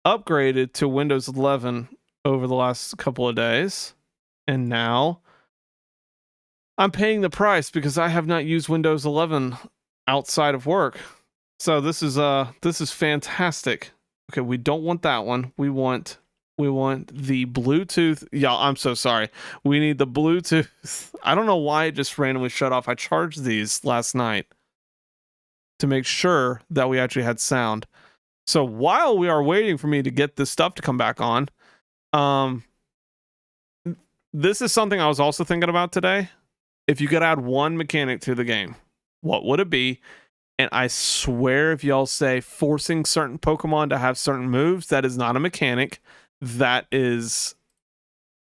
upgraded to Windows 11 over the last couple of days, and now I'm paying the price because I have not used Windows 11 outside of work. So this is fantastic. Okay, we don't want that one. We want the Bluetooth. Y'all, I'm so sorry. We need the Bluetooth. I don't know why it just randomly shut off. I charged these last night to make sure that we actually had sound. So while we are waiting for me to get this stuff to come back on, this is something I was also thinking about today. If you could add one mechanic to the game, what would it be? And I swear if y'all say forcing certain Pokemon to have certain moves, that is not a mechanic. That is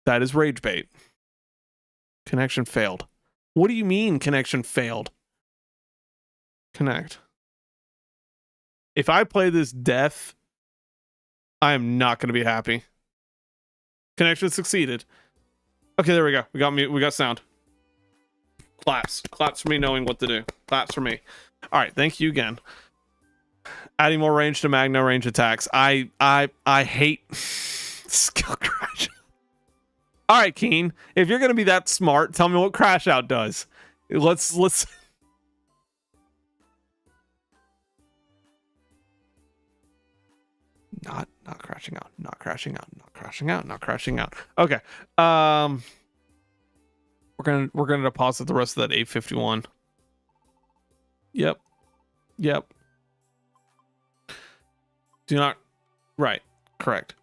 rage bait. Connection failed. What do you mean connection failed? Connect. If I play this deaf, I am not going to be happy. Connection succeeded. Okay, there we go. We got sound. Claps for me knowing what to do. Claps for me. All right, thank you again. Adding more range to Magno range attacks. I hate skill crash. All right, Keen. If you're gonna be that smart, tell me what Crash Out does. Let's. Not crashing out. Not crashing out. Not crashing out. Not crashing out. Okay. We're gonna deposit the rest of that 851. Yep. Yep. Do not. Right. Correct.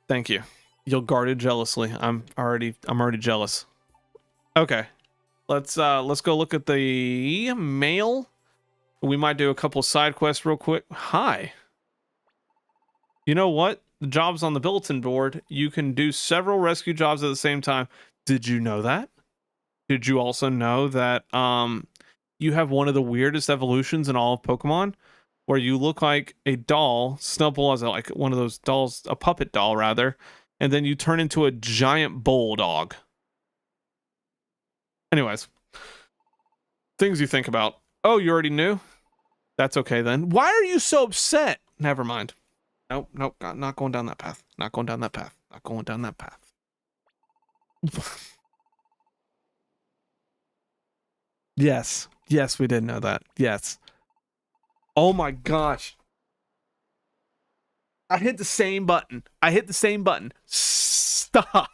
Thank you. You'll guard it jealously. I'm already jealous. Okay. Let's go look at the mail. We might do a couple side quests real quick. Hi. You know what? The jobs on the bulletin board, you can do several rescue jobs at the same time. Did you know that? Did you also know that you have one of the weirdest evolutions in all of Pokemon, where you look like a doll, Snubbull as like one of those dolls, a puppet doll rather, and then you turn into a giant bulldog. Anyways, things you think about. Oh, you already knew? That's okay then. Why are you so upset? Never mind. Nope, not going down that path. Not going down that path. Not going down that path. Yes, we did know that. Yes. Oh my gosh. I hit the same button. Stop.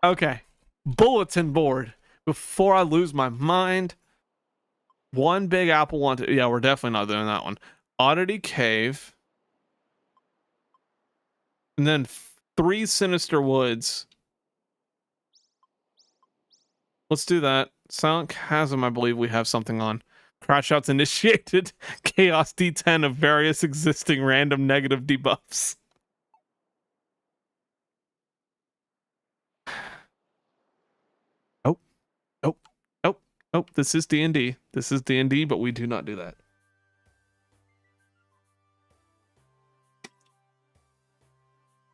Okay. Bulletin board. Before I lose my mind. One Big Apple, one. Yeah, we're definitely not doing that one. Oddity Cave. And then 3 Sinister Woods. Let's do that. Silent Chasm, I believe we have something on. Crash Outs initiated. Chaos D10 of various existing random negative debuffs. Oh, this is D&D. This is D&D, but we do not do that.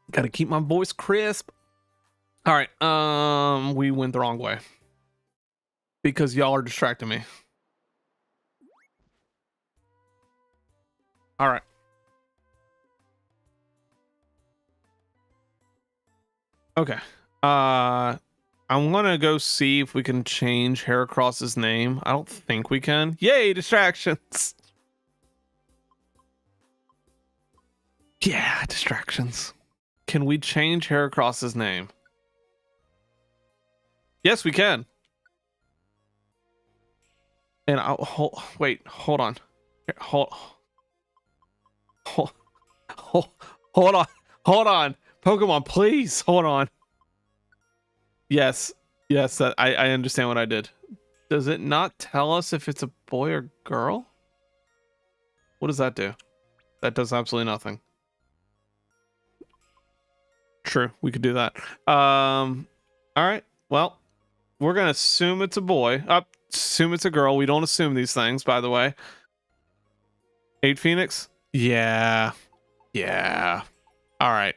Gotta keep my voice crisp. All right, we went the wrong way. Because y'all are distracting me. All right. Okay. I'm gonna go see if we can change Heracross's name. I don't think we can. Yay, distractions. Yeah, distractions. Can we change Heracross's name? Yes, we can. And I'll hold on. Hold on. Pokemon, please hold on. Yes, that I understand what I did. Does it not tell us if it's a boy or girl? What does that do? That does absolutely nothing. True, we could do that. All right. Well, we're gonna assume it's a boy. Assume it's a girl. We don't assume these things, by the way. 8 Phoenix? Yeah. All right.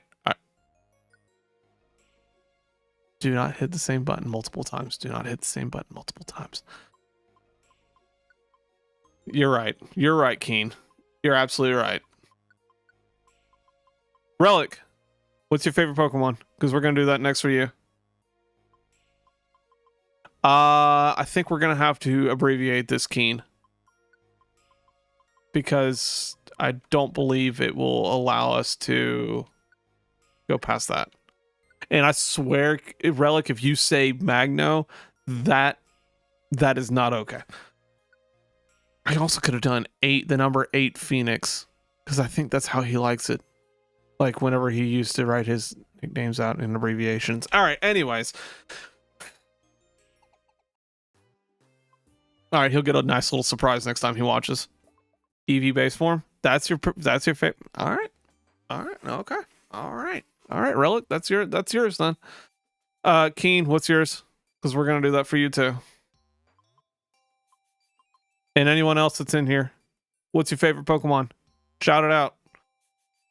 Do not hit the same button multiple times. Do not hit the same button multiple times. You're right. You're right, Keen. You're absolutely right. Relic, what's your favorite Pokemon? Because we're going to do that next for you. I think we're going to have to abbreviate this, Keen. Because I don't believe it will allow us to go past that. And I swear, Relic, if you say Magno, that is not okay. I also could have done the number 8 Phoenix, because I think that's how he likes it. Like whenever he used to write his nicknames out in abbreviations. All right, anyways. All right, he'll get a nice little surprise next time he watches. EV base form. That's your favorite. All right. Okay. All right, Relic, that's yours then. Keen, what's yours? Because we're gonna do that for you too. And anyone else that's in here, what's your favorite Pokemon? Shout it out.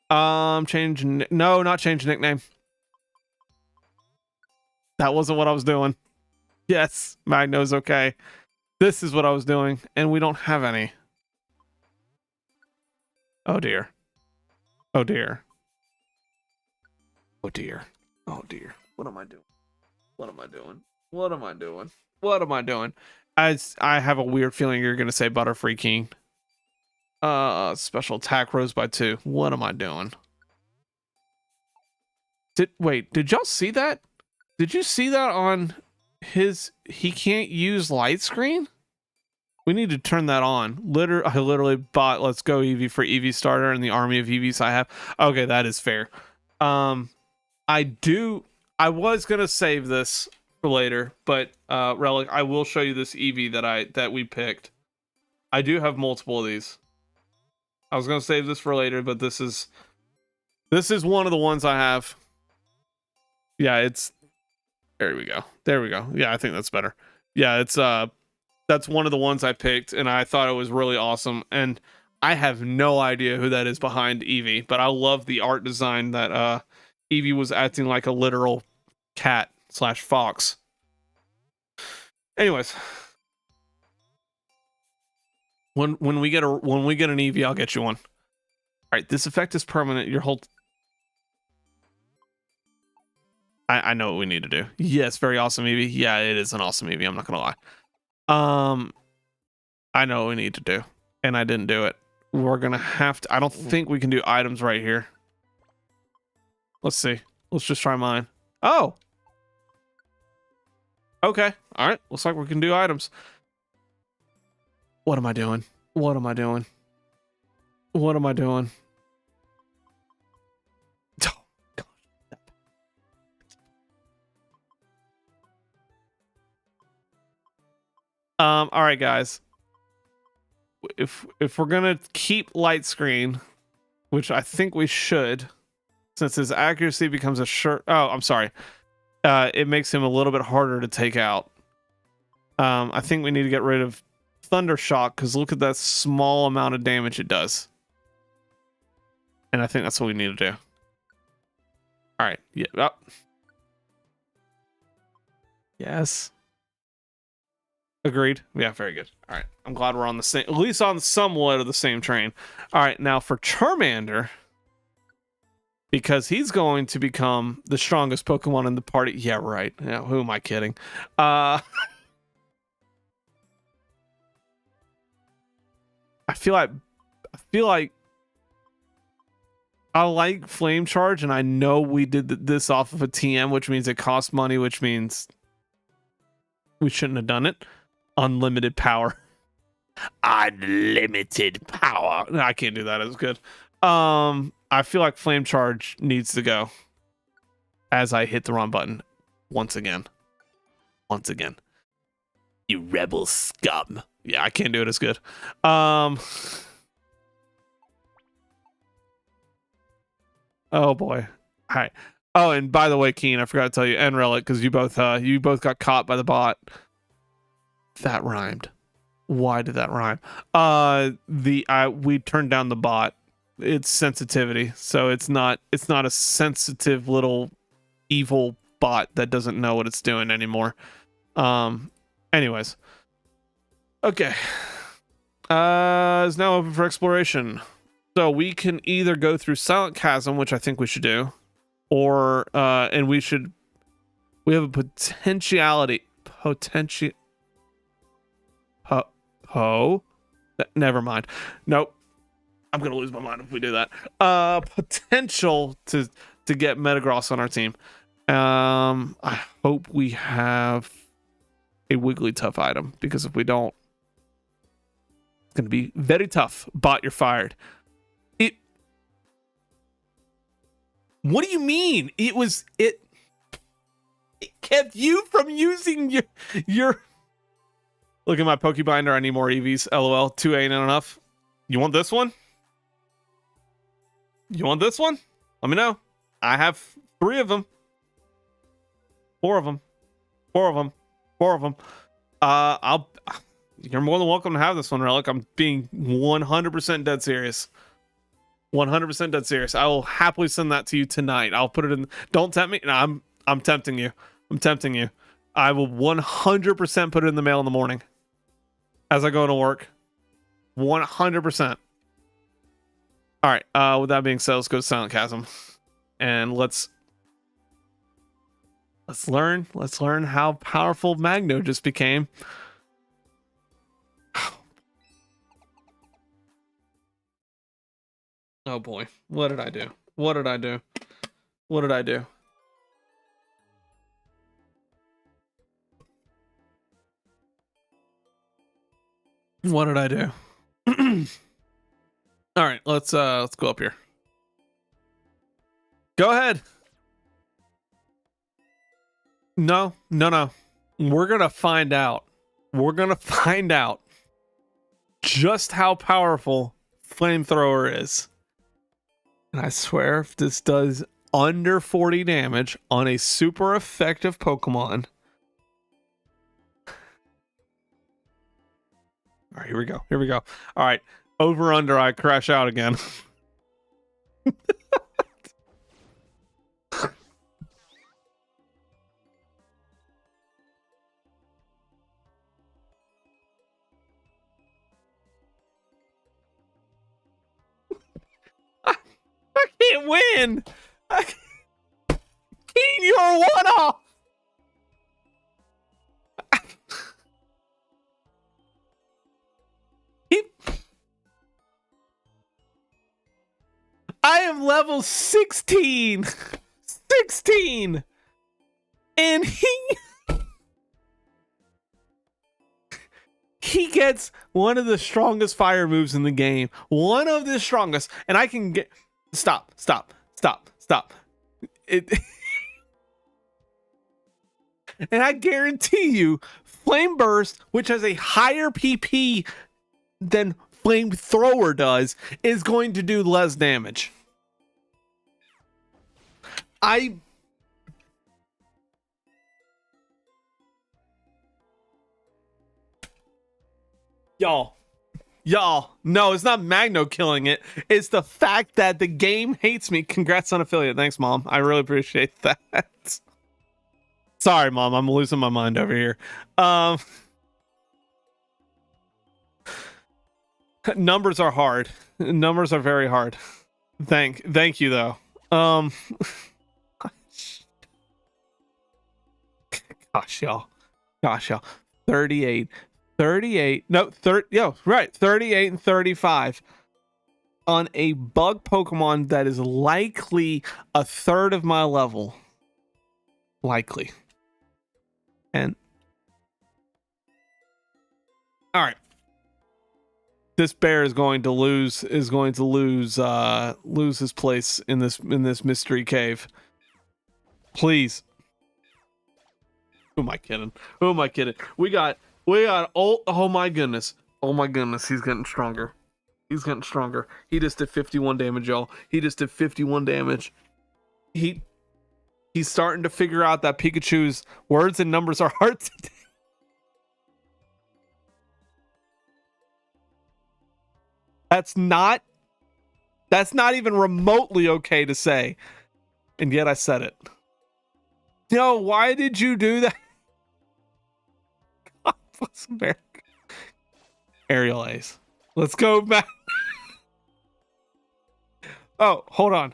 Not change nickname. That wasn't what I was doing. Yes, Magno's okay. This is what I was doing, and we don't have any. Oh dear. Oh dear. Oh dear. What am I doing? What am I doing? What am I doing? What am I doing? I have a weird feeling you're gonna say Butterfree King. Special attack rose by 2. What am I doing? Did y'all see that? Did you see that on his? He can't use light screen. We need to turn that on. I literally bought Let's Go Eevee for Eevee starter and the army of Eevees I have. Okay, that is fair. I was gonna save this for later, but Relic, I will show you this Eevee that we picked. I do have multiple of these. I was gonna save this for later, but this is one of the ones I have. Yeah, there we go. There we go. Yeah, I think that's better. Yeah, that's one of the ones I picked, and I thought it was really awesome. And I have no idea who that is behind Eevee, but I love the art design that Eevee was acting like a literal cat/fox. Anyways, when we get an Eevee, I'll get you one. All right, this effect is permanent. Your whole I know what we need to do. Yes, very awesome Eevee. Yeah, it is an awesome Eevee. I'm not gonna lie. I know what we need to do, and I didn't do it. We're gonna have to. I don't think we can do items right here. Let's see. Let's just try mine. Oh. Okay. All right. Looks like we can do items. What am I doing? What am I doing? What am I doing? All right, guys. If we're gonna keep light screen, which I think we should, since his accuracy becomes a shirt. Oh, I'm sorry. It makes him a little bit harder to take out. I think we need to get rid of Thunder Shock because look at that small amount of damage it does. And I think that's what we need to do. All right. Yeah. Oh. Yes. Agreed. Yeah, very good. All right. I'm glad we're on the same, at least on somewhat of the same train. All right. Now for Charmander, because he's going to become the strongest Pokemon in the party. Yeah, right. Yeah, who am I kidding? I feel like I like Flame Charge, and I know we did this off of a TM, which means it costs money, which means we shouldn't have done it. Unlimited power. Unlimited power. No, I can't do that as good. I feel like Flame Charge needs to go as I hit the wrong button once again. Once again. You rebel scum. Yeah, I can't do it as good. Oh boy. All right. Oh, and by the way, Keen, I forgot to tell you, and Relic, because you both got caught by the bot. That rhymed. Why did that rhyme? We turned down the bot. It's sensitivity, so it's not a sensitive little evil bot that doesn't know what it's doing anymore. Anyways. Okay. Is now open for exploration. So we can either go through Silent Chasm, which I think we should do, or and we have a potentiality. Never mind. Nope. I'm gonna lose my mind if we do that. Potential to get Metagross on our team. I hope we have a Wigglytuff item, because if we don't, it's gonna be very tough. Bot, you're fired. What do you mean? It kept you from using your Look at my Pokebinder. I need more EVs. LOL. 2 ain't enough. You want this one? You want this one? Let me know. I have 3 of them. 4 of them. 4 of them. 4 of them. You're more than welcome to have this one, Relic. I'm being 100% dead serious. 100% dead serious. I will happily send that to you tonight. I'll put it in. Don't tempt me. No, I'm tempting you. I'm tempting you. I will 100% put it in the mail in the morning as I go to work. 100%. All right. With that being said, let's go to Silent Chasm, and let's Let's learn how powerful Magno just became. Oh boy, what did I do? What did I do? What did I do? What did I do? All right, let's go up here. Go ahead. No. We're gonna find out. We're gonna find out just how powerful Flamethrower is. And I swear, if this does under 40 damage on a super effective Pokemon. All right, here we go. All right, over under, I crash out again. I can't win. Keen, you're one off. I am level 16. 16. And he gets one of the strongest fire moves in the game. One of the strongest. And I can get... Stop. It... And I guarantee you, Flame Burst, which has a higher PP than Flamethrower does, is going to do less damage. Y'all, no, it's not Magno killing it. It's the fact that the game hates me. Congrats on affiliate. Thanks, Mom. I really appreciate that. Sorry, Mom. I'm losing my mind over here. Numbers are hard. Numbers are very hard. Thank you, though. Gosh, y'all. 38. No, 38 and 35 on a bug Pokemon that is likely a third of my level. Likely. And all right. This bear is going to lose his place in this mystery cave. Please. Who am I kidding? We got oh my goodness, he's getting stronger. He just did 51 damage, y'all. He just did 51 damage. He's starting to figure out that Pikachu's words and numbers are hard to do. That's not even remotely okay to say. And yet I said it. No, why did you do that? God bless America. Aerial Ace. Let's go back. Oh, hold on.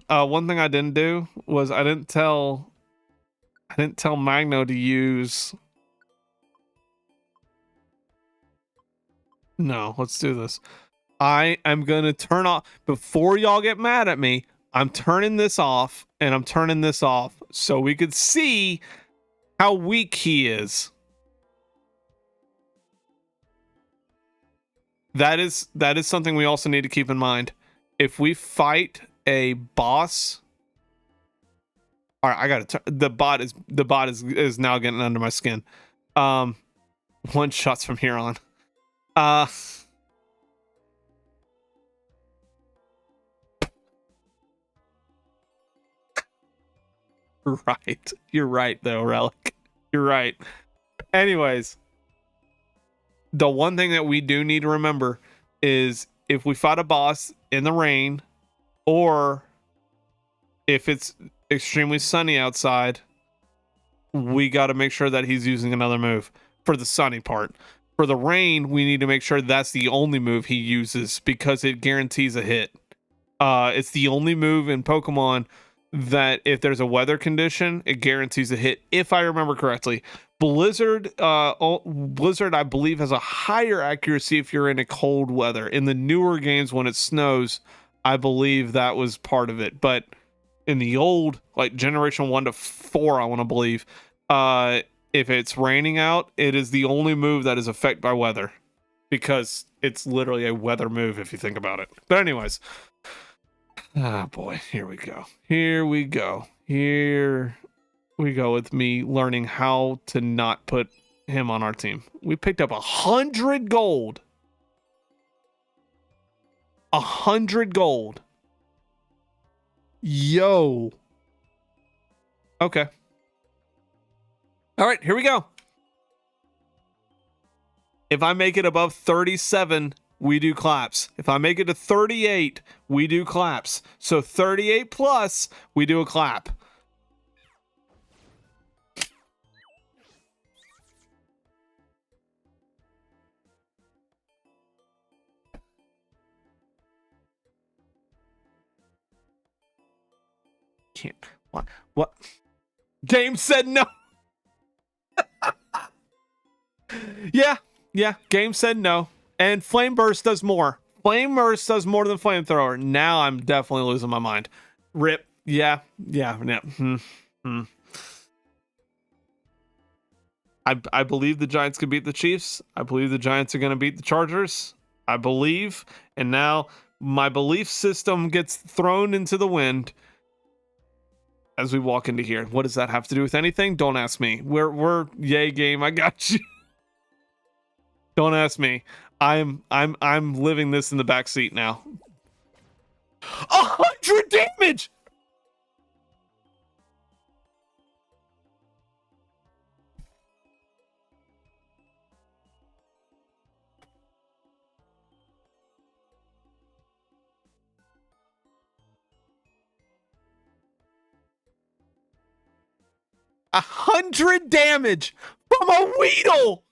One thing I didn't do was I didn't tell Magno to use. No, let's do this. I am gonna turn off before y'all get mad at me. I'm turning this off and I'm turning this off so we could see how weak he is. That is something we also need to keep in mind. If we fight a boss, all right, I gotta turn. The bot is now getting under my skin. One shots from here on. Right. You're right, though, Relic. You're right. Anyways, the one thing that we do need to remember is if we fight a boss in the rain, or if it's extremely sunny outside, we got to make sure that he's using another move for the sunny part. For the rain, we need to make sure that's the only move he uses because it guarantees a hit. It's the only move in Pokemon that if there's a weather condition, it guarantees a hit, if I remember correctly. Blizzard, Blizzard, I believe, has a higher accuracy if you're in a cold weather. In the newer games, when it snows, I believe that was part of it. But in the old, like Generation 1 to 4, I want to believe, if it's raining out, it is the only move that is affected by weather, because it's literally a weather move if you think about it. But anyways, ah, boy, here we go. Here we go. Here we go with me learning how to not put him on our team. We picked up 100 gold. 100 gold. Yo. Okay. All right, here we go. If I make it above 37, we do claps. If I make it to 38, we do claps. So 38 plus, we do a clap. Can't. What? Game said no. Yeah. Game said no. And Flame Burst does more. Flame Burst does more than Flamethrower. Now I'm definitely losing my mind. Rip. Yeah. I believe the Giants can beat the Chiefs. I believe the Giants are going to beat the Chargers. I believe. And now my belief system gets thrown into the wind as we walk into here. What does that have to do with anything? Don't ask me. We're yay game. I got you. Don't ask me. I'm living this in the back seat now. 100 damage. A 100 damage from a Weedle.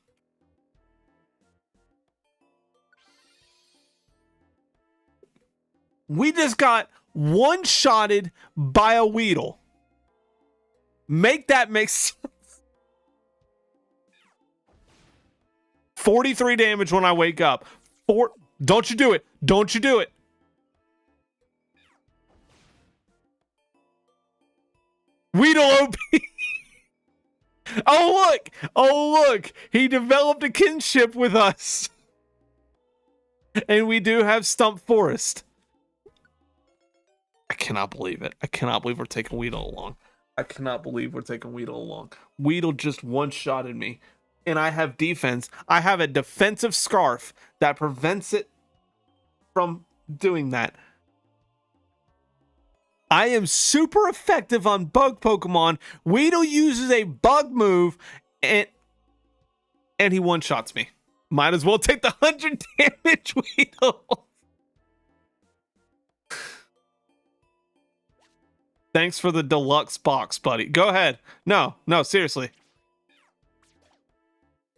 We just got one-shotted by a Weedle. Make that make sense. 43 damage when I wake up. Don't you do it. Don't you do it. Weedle OP. Oh, look. He developed a kinship with us. And we do have Stump Forest. I cannot believe it. I cannot believe we're taking Weedle along. I cannot believe we're taking Weedle along. Weedle just one-shotted me. And I have defense. I have a defensive scarf that prevents it from doing that. I am super effective on bug Pokemon. Weedle uses a bug move and he one-shots me. Might as well take the 100 damage, Weedle. Thanks for the deluxe box, buddy. Go ahead. No, seriously.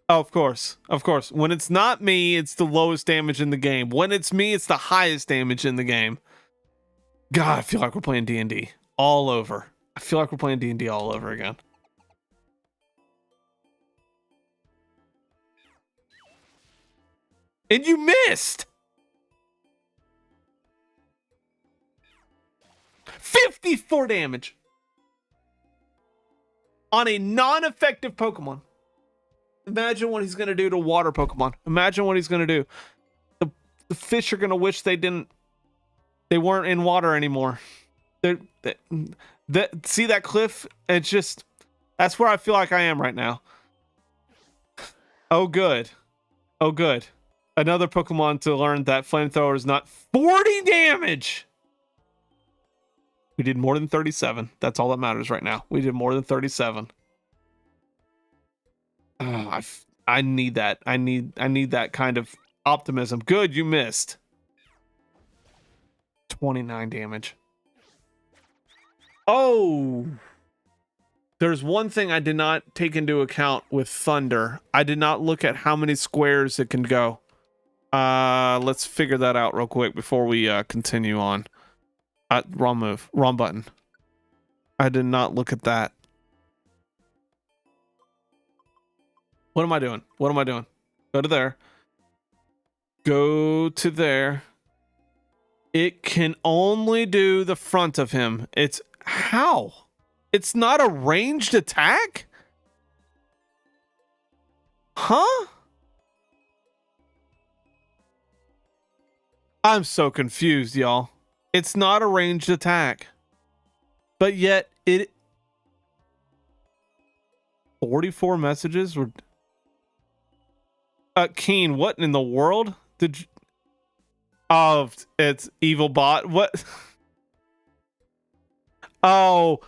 Oh, of course. When it's not me, it's the lowest damage in the game. When it's me, it's the highest damage in the game. God, I feel like we're playing D&D all over. I feel like we're playing D&D all over again. And you missed! 54 damage on a non-effective Pokemon. Imagine what he's going to do to water Pokemon. Imagine what he's going to do. The fish are going to wish they weren't in water anymore. See that cliff? It's just, that's where I feel like I am right now. Oh, good. Another Pokemon to learn that Flamethrower is not 40 damage. We did more than 37. That's all that matters right now. We did more than 37. I need that. I need that kind of optimism. Good, you missed. 29 damage. Oh. There's one thing I did not take into account with Thunder. I did not look at how many squares it can go. Let's figure that out real quick before we continue on. Wrong move. Wrong button. I did not look at that. What am I doing? What am I doing? Go to there. Go to there. It can only do the front of him. It's how? It's not a ranged attack? Huh? I'm so confused, y'all. It's not a ranged attack. But yet it 44 messages were Keen, what in the world did you... Oh, it's evil bot. What? Oh,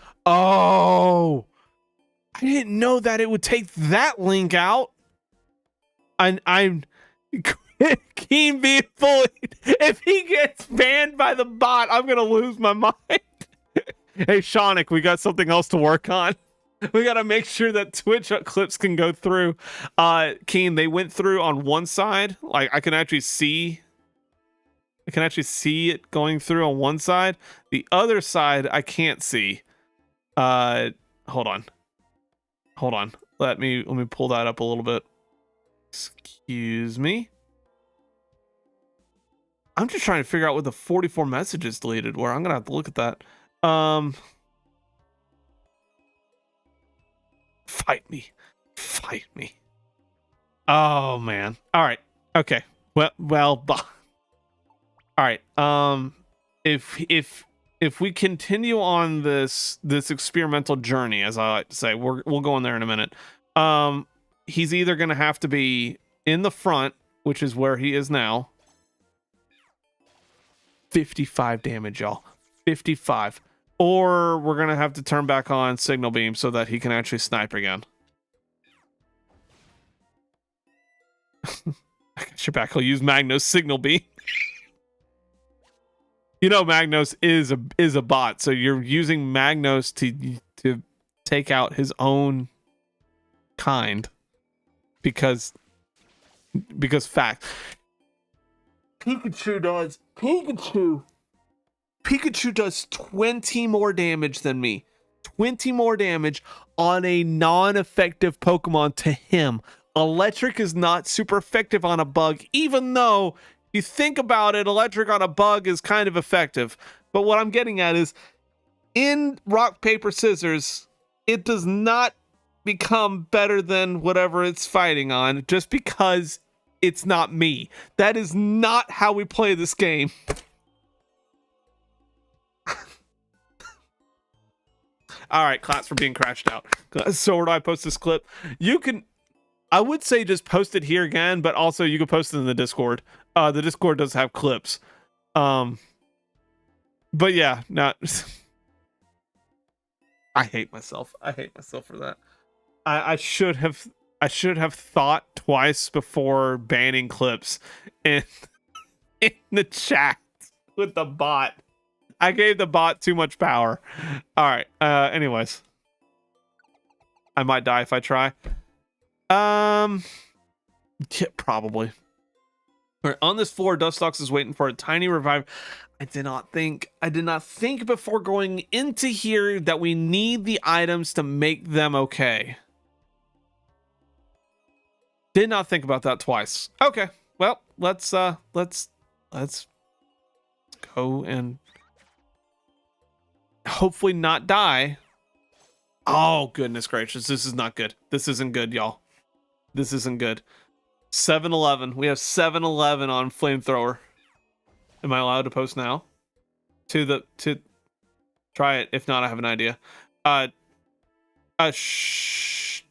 I didn't know that it would take that link out. I'm Keen being bullied. If he gets banned by the bot, I'm gonna lose my mind. Hey, Shonic, we got something else to work on. We gotta make sure that Twitch clips can go through. Keen, they went through on one side. Like I can actually see it going through on one side. The other side I can't see. Hold on. Let me pull that up a little bit. Excuse me. I'm just trying to figure out what the 44 messages deleted were. I'm gonna have to look at that. Fight me. Oh man. All right. Okay. Well. All right. If we continue on this experimental journey, as I like to say, we'll go in there in a minute. He's either gonna have to be in the front, which is where he is now. 55 damage, y'all. 55. Or we're gonna have to turn back on signal beam so that he can actually snipe again. I got your back. He'll use Magnos signal beam. You know Magnos is a bot, so you're using Magnos to take out his own kind because fact. Pikachu does 20 more damage than me. 20 more damage on a non-effective Pokemon to him. Electric is not super effective on a bug, even though you think about it, electric on a bug is kind of effective. But what I'm getting at is, in rock, paper, scissors, it does not become better than whatever it's fighting on just because it's not me. That is not how we play this game. All right, claps for being crashed out. So where do I post this clip? You can, I would say just post it here again, but also you can post it in the Discord. The Discord does have clips. But yeah, not. I hate myself. I hate myself for that. I should have thought twice before banning clips in the chat with the bot. I gave the bot too much power. All right. Anyways, I might die if I try. Yeah, probably. All right, on this floor, Dustox is waiting for a tiny revive. I did not think before going into here that we need the items to make them okay. Did not think about that twice. Okay, well, let's go and hopefully not die. Oh, goodness gracious. This is not good. This isn't good, y'all. This isn't good. 7-Eleven. We have 7-Eleven on Flamethrower. Am I allowed to post now? To try it. If not, I have an idea. Shh.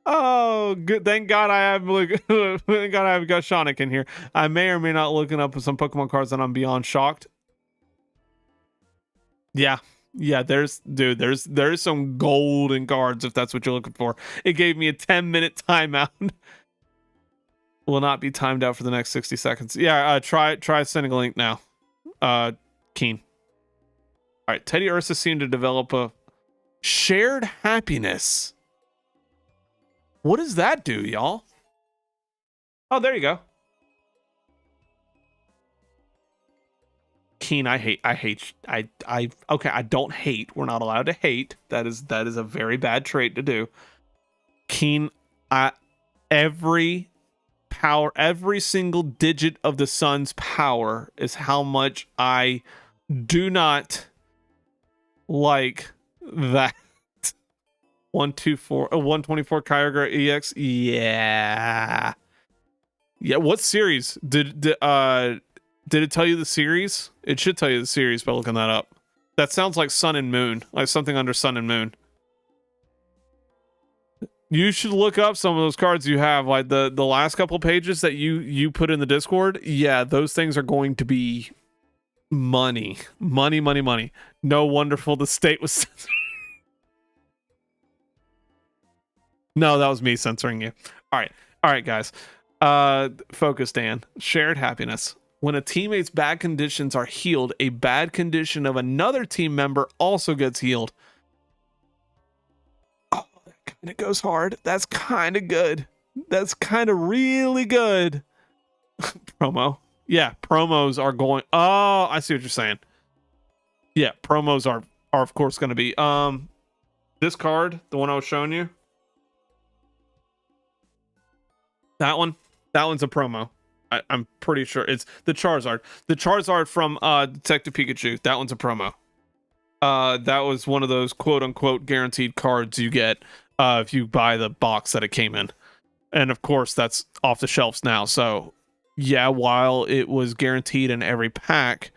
Oh, good. Thank God I have thank God I have got Shonic in here. I may or may not looking up some Pokemon cards that I'm beyond shocked. Yeah, there's some golden cards if that's what you're looking for. It gave me a 10-minute timeout. Will not be timed out for the next 60 seconds. Yeah, try sending a link now. Keen. All right, Teddy Ursa seemed to develop a shared happiness. What does that do, y'all? Oh, there you go. Keen, okay, I don't hate. We're not allowed to hate. That is a very bad trait to do. Keen, every single digit of the sun's power is how much I do not like that. 124 Kyogre EX. Yeah. What series did it tell you the series? It should tell you the series by looking that up. That sounds like Sun and Moon, like something under Sun and Moon. You should look up some of those cards you have, like the last couple pages that you put in the Discord. Yeah, those things are going to be money. No wonderful the state was censored. No, that was me censoring you. All right, guys. Focus, Dan. Shared happiness. When a teammate's bad conditions are healed, a bad condition of another team member also gets healed. Oh, that kind of goes hard. That's kind of good. That's kind of really good. Promo. Yeah, promos are going. Oh, I see what you're saying. Yeah, promos are of course going to be this card, the one I was showing you. That one's a promo. I'm pretty sure it's the Charizard. The Charizard from Detective Pikachu. That one's a promo. That was one of those quote unquote guaranteed cards you get if you buy the box that it came in. And of course that's off the shelves now. So yeah, while it was guaranteed in every pack,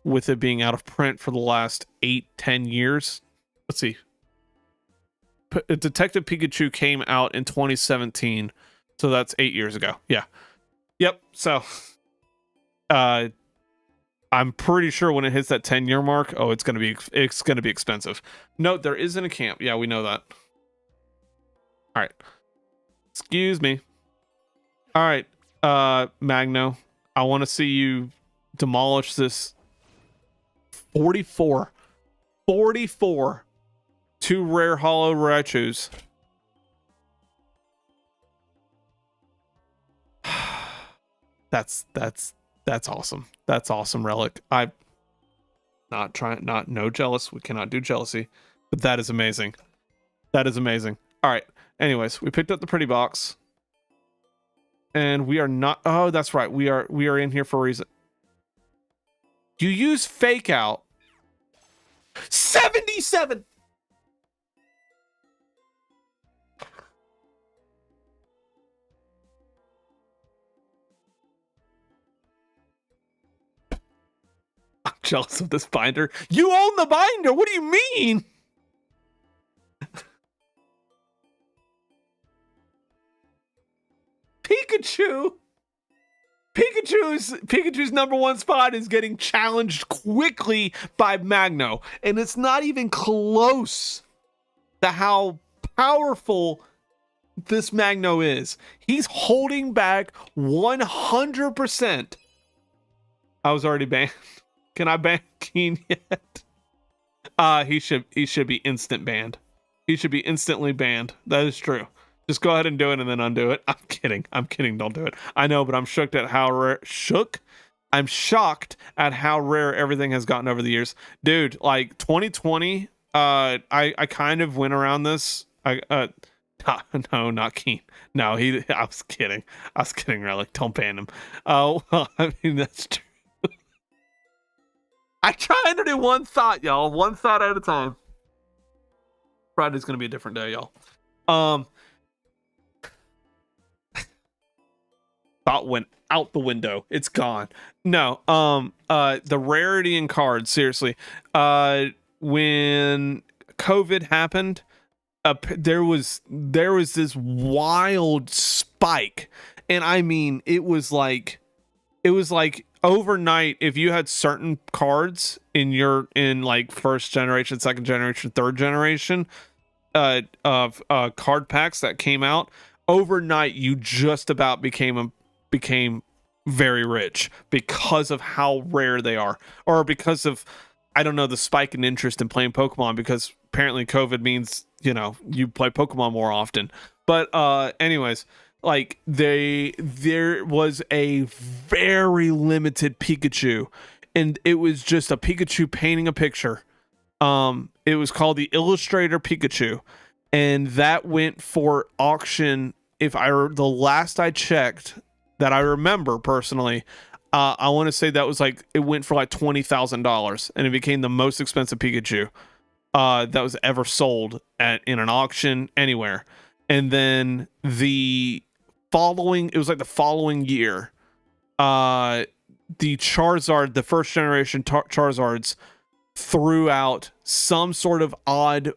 with it being out of print for the last 8-10 years. Let's see. Detective Pikachu came out in 2017. So that's 8 years ago. Yeah. Yep. So I'm pretty sure when it hits that 10-year mark, it's gonna be expensive. Note there isn't a camp. Yeah, we know that. All right. Excuse me. All right, Magno. I want to see you demolish this 44 2 rare hollow Raichus. That's awesome. That's awesome, Relic. No jealous. We cannot do jealousy, but that is amazing. All right. Anyways, we picked up the pretty box, and we are not. Oh, that's right. We are in here for a reason. You use fake out. 77. I'm jealous of this binder. You own the binder. What do you mean? Pikachu's number one spot is getting challenged quickly by Magno, and it's not even close to how powerful this Magno is. He's holding back 100%. I was already banned. Can I ban Keen yet? He should be instant banned. He should be instantly banned. That is true. Just go ahead and do it and then undo it. I'm kidding. Don't do it. I know, but I'm shocked at how rare. I'm shocked at how rare everything has gotten over the years, dude. Like 2020. I kind of went around this. No, not Keen. No, I was kidding. Relic. Don't ban him. Oh, well, I mean that's true. I try to do one thought, y'all. One thought at a time. Friday's gonna be a different day, y'all. Thought went out the window. It's gone. No. The rarity in cards, seriously. When COVID happened, there was this wild spike, and I mean, it was like overnight. If you had certain cards in like first generation, second generation, third generation of card packs that came out, overnight you just about became very rich because of how rare they are, or because of, I don't know, the spike in interest in playing Pokemon, because apparently COVID means, you play Pokemon more often. But anyways, like there was a very limited Pikachu, and it was just a Pikachu painting a picture. It was called the Illustrator Pikachu, and that went for auction. The last I checked, that I remember personally, I want to say that was like, it went for like $20,000, and it became the most expensive Pikachu that was ever sold in an auction anywhere. And then it was like the following year, the Charizard, the first generation Charizards, threw out some sort of odd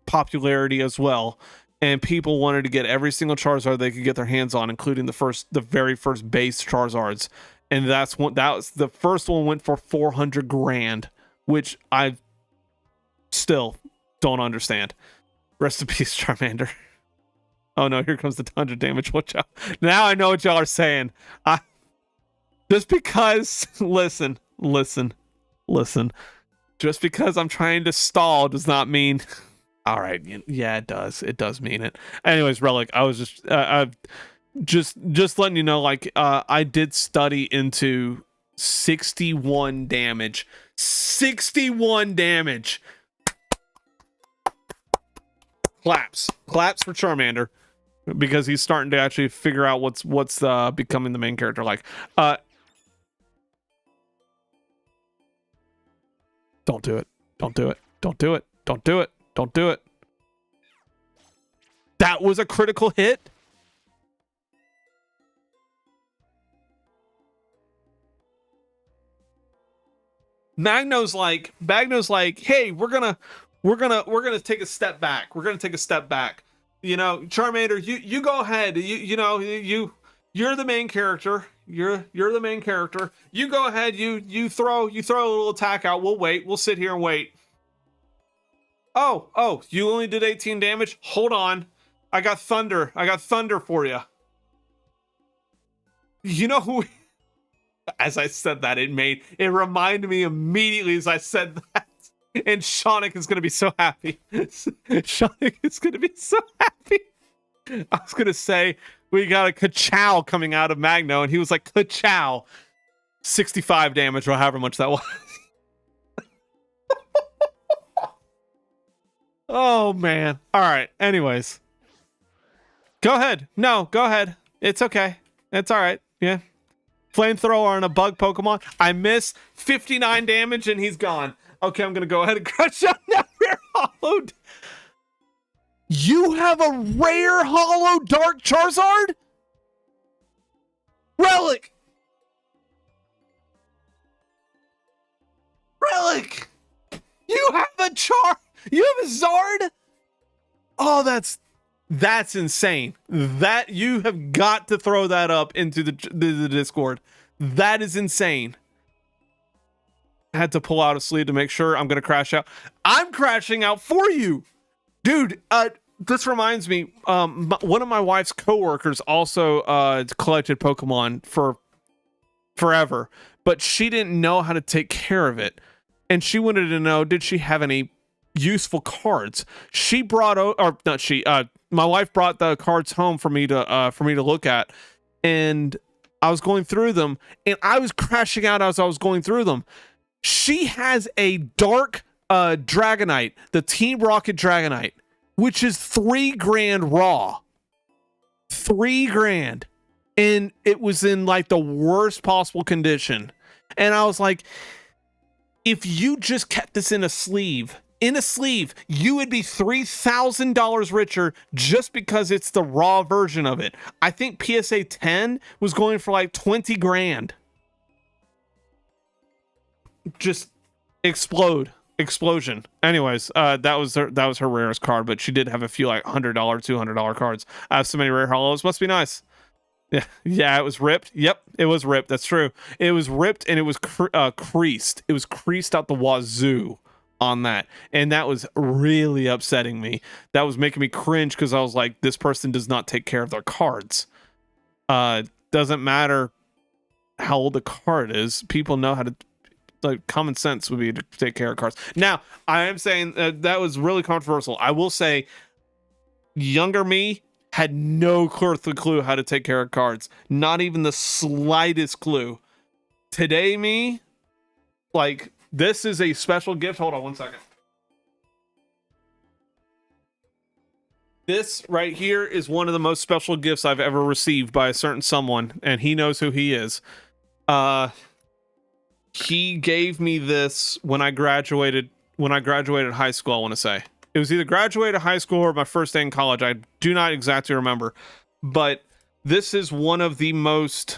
popularity as well, and people wanted to get every single Charizard they could get their hands on, including the very first base Charizards. And that was the first one, went for 400 grand, which I still don't understand. Rest in peace, Charmander. Oh no, here comes the 100 damage. Watch out. Now I know what y'all are saying. Just because, listen. Just because I'm trying to stall does not mean. All right, yeah, it does. It does mean it. Anyways, Relic, I was just letting you know, like, I did study into 61 damage. 61 damage. Claps for Charmander, because he's starting to actually figure out what's becoming the main character like. Don't do it. Don't do it. Don't do it. Don't do it. Don't do it. That was a critical hit. Magno's like, hey, we're gonna take a step back. We're gonna take a step back. You know, Charmander, you go ahead. You're the main character. You're the main character. You go ahead. You throw a little attack out. We'll wait. We'll sit here and wait. Oh, you only did 18 damage? Hold on. I got thunder. I got thunder for you. You know who? As I said that, it reminded me immediately as I said that. And Sonic is going to be so happy. Sonic is going to be so happy. I was going to say, we got a ka-chow coming out of Magno, and he was like, ka-chow. 65 damage, or however much that was. Oh, man. All right. Anyways. Go ahead. No, go ahead. It's okay. It's all right. Yeah. Flamethrower on a bug Pokemon. I miss 59 damage, and he's gone. Okay, I'm going to go ahead and crush out now. Rare Hollow. You have a rare Hollow Dark Charizard? Relic! You have a You have a Zard? Oh, that's insane. That you have got to throw that up into the Discord. That is insane. I had to pull out a sleeve to make sure. I'm gonna crash out. I'm crashing out for you, dude. This reminds me. One of my wife's coworkers also collected Pokemon for forever, but she didn't know how to take care of it, and she wanted to know, did she have any useful cards? She brought my wife brought the cards home for me to look at, and I was going through them, and I was crashing out as I was going through them. She has a dark Dragonite, the Team Rocket Dragonite, which is $3 grand raw. $3 grand. And it was in like the worst possible condition. And I was like, if you just kept this in a sleeve, you would be $3,000 richer just because it's the raw version of it. I think PSA 10 was going for like 20 grand. Just explosion. Anyways, that was her rarest card, but she did have a few like $100, $200 cards. I have so many rare hollows. Must be nice. Yeah, it was ripped. Yep, it was ripped. That's true. It was ripped, and it was creased. It was creased out the wazoo on that, and that was really upsetting me. That was making me cringe because I was like, this person does not take care of their cards. Doesn't matter how old the card is. People know how to. Like, common sense would be to take care of cards. Now, I am saying that was really controversial. I will say, younger me had no clue how to take care of cards. Not even the slightest clue. Today me, like, this is a special gift. Hold on one second. This right here is one of the most special gifts I've ever received by a certain someone, and he knows who he is. He gave me this when I graduated high school, I want to say. It was either graduated high school or my first day in college. I do not exactly remember. But this is one of the most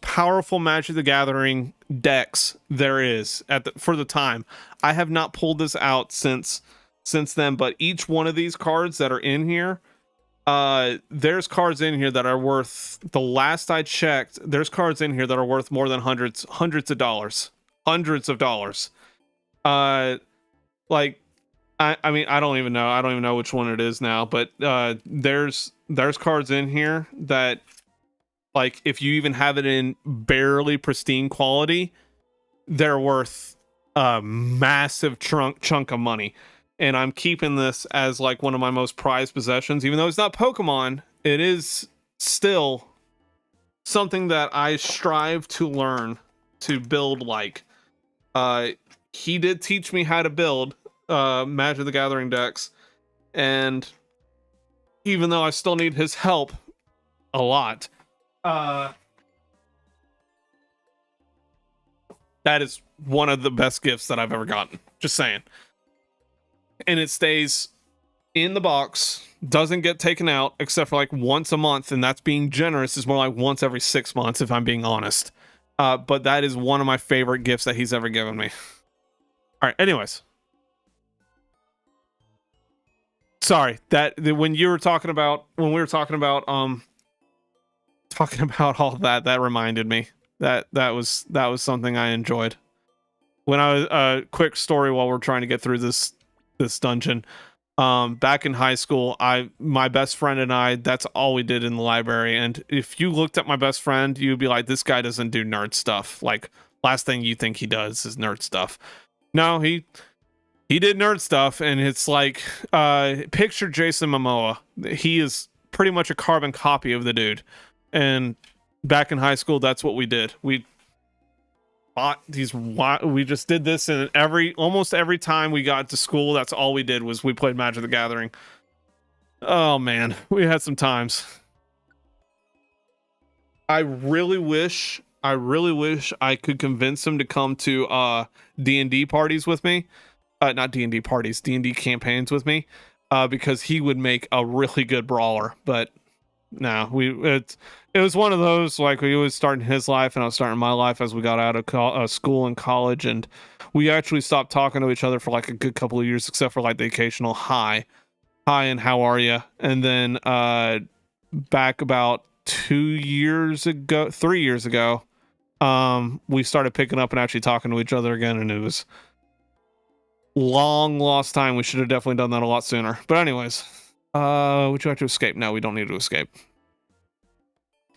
powerful Magic the Gathering decks there is for the time. I have not pulled this out since then, but each one of these cards that are in here, there's cards in here that are worth, the last I checked, there's cards in here that are worth more than hundreds of dollars. Like, I mean, I don't even know which one it is now, but there's cards in here that, like, if you even have it in barely pristine quality, they're worth a massive chunk of money. And I'm keeping this as like one of my most prized possessions. Even though it's not Pokemon, it is still something that I strive to learn to build like. He did teach me how to build Magic the Gathering decks, and even though I still need his help a lot, that is one of the best gifts that I've ever gotten. Just saying. And it stays in the box, doesn't get taken out except for like once a month, and that's being generous. Is more like once every 6 months, if I'm being honest. But that is one of my favorite gifts that he's ever given me. All right, anyways. Sorry, that when we were talking about all that reminded me that was something I enjoyed. When I was quick story while we're trying to get through this dungeon. Back in high school, my best friend and I, that's all we did in the library. And if you looked at my best friend, you'd be like, this guy doesn't do nerd stuff. Like, last thing you think he does is nerd stuff. No, he did nerd stuff, and it's like, picture Jason Momoa. He is pretty much a carbon copy of the dude. And back in high school, that's what we did. We just did this, and almost every time we got to school, that's all we did was we played Magic the Gathering. Oh man, we had some times. I really wish I could convince him to come to D&D parties with me. Not D&D parties, D&D campaigns with me, because he would make a really good brawler. But no, it was one of those, like, he was starting his life and I was starting my life as we got out of school and college, and we actually stopped talking to each other for like a good couple of years, except for like the occasional hi and how are you. And then back about 3 years ago, we started picking up and actually talking to each other again, and it was long lost time. We should have definitely done that a lot sooner. But anyways, would you like to escape? No, we don't need to escape.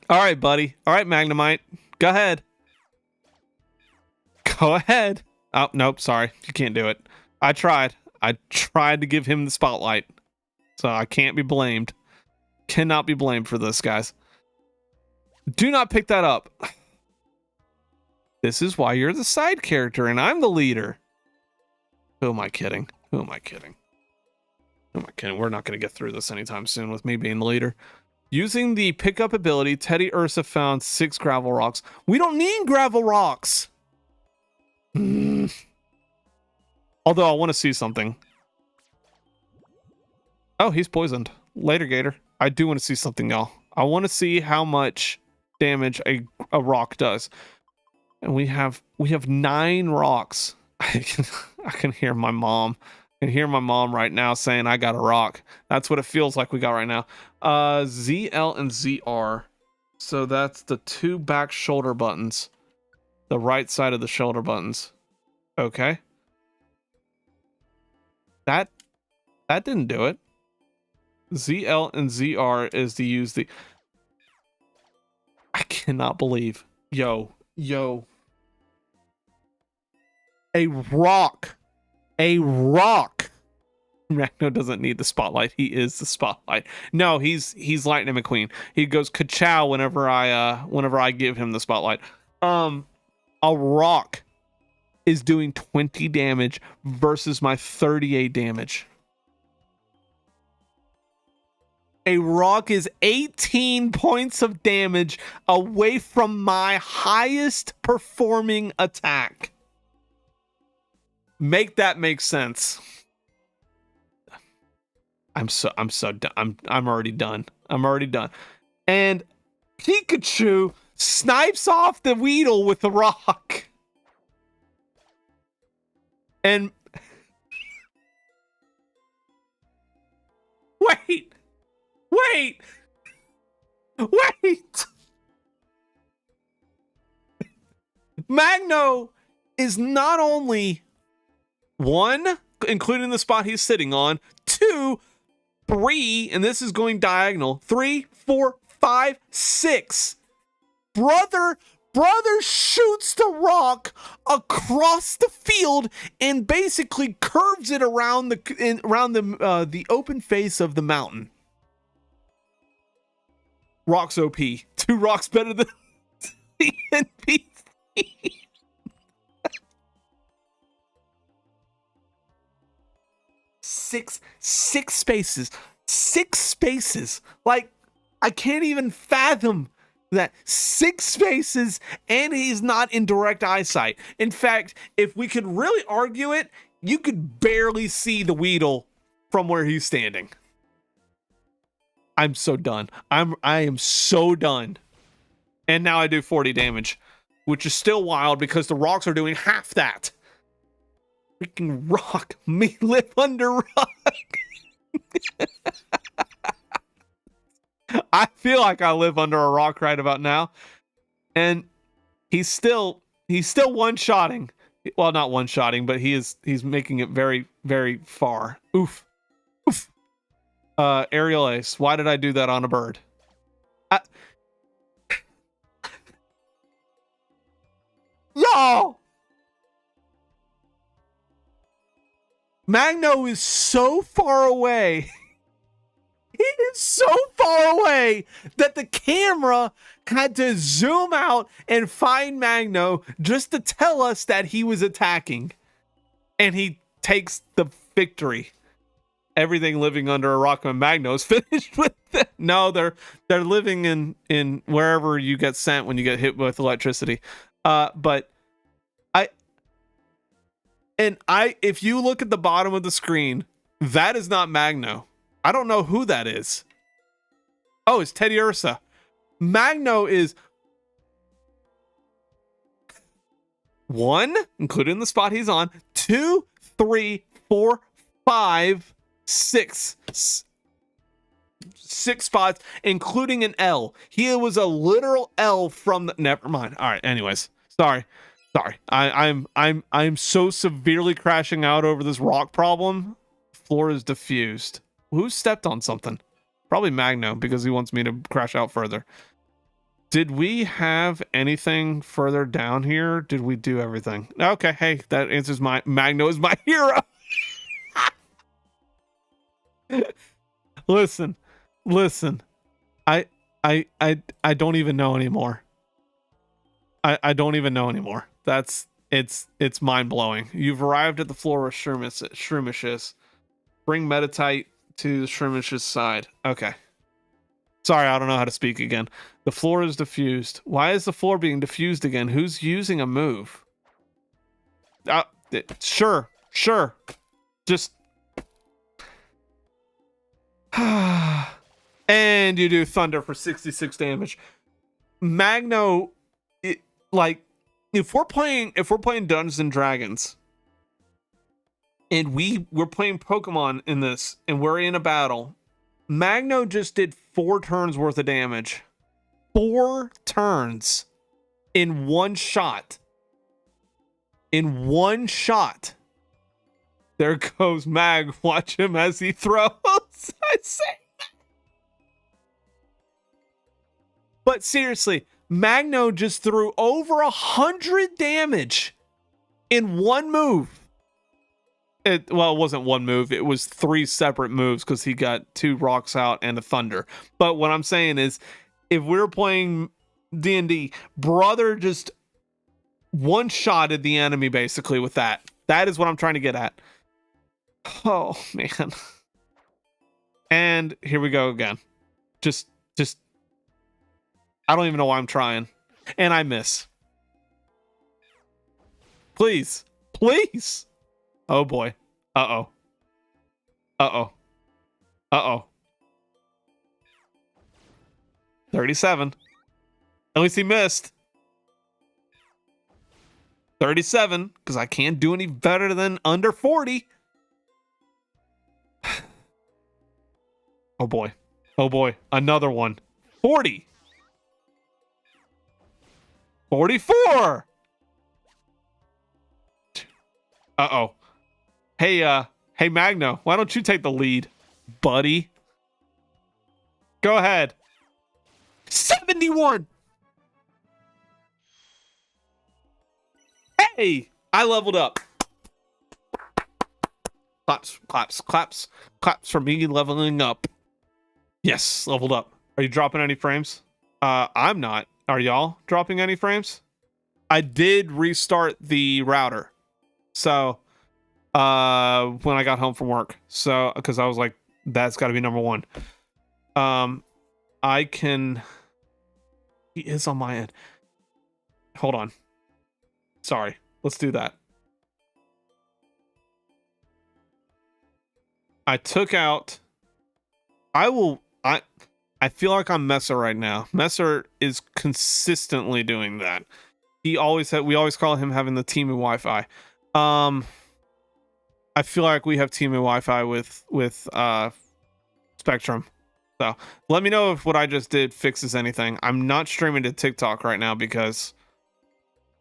All right, buddy. All right, Magnemite. Go ahead. Go ahead. Oh, nope. Sorry. You can't do it. I tried to give him the spotlight. So I can't be blamed. Cannot be blamed for this, guys. Do not pick that up. This is why you're the side character and I'm the leader. Who am I kidding? We're not going to get through this anytime soon with me being the leader. Using the pickup ability, Teddy Ursa found 6 gravel rocks. We don't need gravel rocks. Although I want to see something. Oh, he's poisoned. Later, Gator. I do want to see something, y'all. I want to see how much damage a rock does. And we have 9 rocks. I can hear my mom. I can hear my mom right now saying I got a rock. That's what it feels like we got right now. ZL and ZR. So that's the 2 back shoulder buttons. The right side of the shoulder buttons. Okay. That didn't do it. ZL and ZR is to use the... I cannot believe. Yo. A rock. Magno doesn't need the spotlight. He is the spotlight. No, he's Lightning McQueen. He goes ka-chow whenever I give him the spotlight. A rock is doing 20 damage versus my 38 damage. A rock is 18 points of damage away from my highest performing attack. Make that make sense. I'm so done. I'm already done. I'm already done. And Pikachu snipes off the Weedle with the rock. And wait. Magno is not only 1, including the spot he's sitting on, 2, 3, and this is going diagonal, 3, 4, 5, 6. Brother shoots the rock across the field and basically curves it around the open face of the mountain. Rock's OP. 2 rocks better than the NPC. Six spaces. 6 spaces. Like, I can't even fathom that. 6 spaces, and he's not in direct eyesight. In fact, if we could really argue it, you could barely see the Weedle from where he's standing. I'm so done. I am so done. And now I do 40 damage, which is still wild because the rocks are doing half that. Freaking rock. Me live under rock. I feel like I live under a rock right about now. And he's still one-shotting. Well, not one-shotting, but he's making it very, very far. Oof. Aerial Ace. Why did I do that on a bird? Y'all! Magno is so far away. He is so far away that the camera had to zoom out and find Magno just to tell us that he was attacking. And he takes the victory. Everything living under a rock and Magno's finished with it. No, they're living in wherever you get sent when you get hit with electricity. But if you look at the bottom of the screen, that is not Magno. I don't know who that is. Oh, it's Teddiursa. Magno is 1, including the spot he's on, 2, 3, 4, 5, 6 spots, including an L. He was a literal L from the. Never mind. All right. Anyways, sorry. I'm so severely crashing out over this rock problem. Floor is diffused. Who stepped on something? Probably Magno, because he wants me to crash out further. Did we have anything further down here? Did we do everything? Okay. Hey, that answers my. Magno is my hero. Listen. I don't even know anymore. I don't even know anymore. It's mind blowing. You've arrived at the floor of Shroomishes. Bring Metatite to the Shroomish's side. Okay. Sorry, I don't know how to speak again. The floor is diffused. Why is the floor being diffused again? Who's using a move? Sure. Just. And you do Thunder for 66 damage. Magno, if we're playing Dungeons and Dragons, and we're playing Pokemon in this, and we're in a battle, Magno just did 4 turns worth of damage. 4 turns in one shot. There goes Mag. Watch him as he throws. I say that. But seriously, Magno just threw over 100 damage in one move. It wasn't one move. It was 3 separate moves because he got 2 rocks out and a thunder. But what I'm saying is, if we're playing D&D, brother just one-shotted the enemy basically with that. That is what I'm trying to get at. Oh man. And here we go again. Just I don't even know why I'm trying. And I miss. Please. Please. Oh boy. Uh-oh. Uh-oh. Uh-oh. 37. At least he missed. 37, because I can't do any better than under 40. Oh boy. Oh boy. Another one. 40. 44. Uh-oh. Hey Magno, why don't you take the lead, buddy? Go ahead. 71. Hey, I leveled up. Claps, claps, claps, claps for me leveling up. Yes, leveled up. Are you dropping any frames? I'm not. Are y'all dropping any frames? I did restart the router. So, when I got home from work. So, because I was like, that's got to be number one. I can... He is on my end. Hold on. Sorry. Let's do that. I took out... I feel like I'm Messer right now. Messer is consistently doing that. We always call him having the team of Wi-Fi. I feel like we have team of Wi-Fi with Spectrum. So let me know if what I just did fixes anything. I'm not streaming to TikTok right now because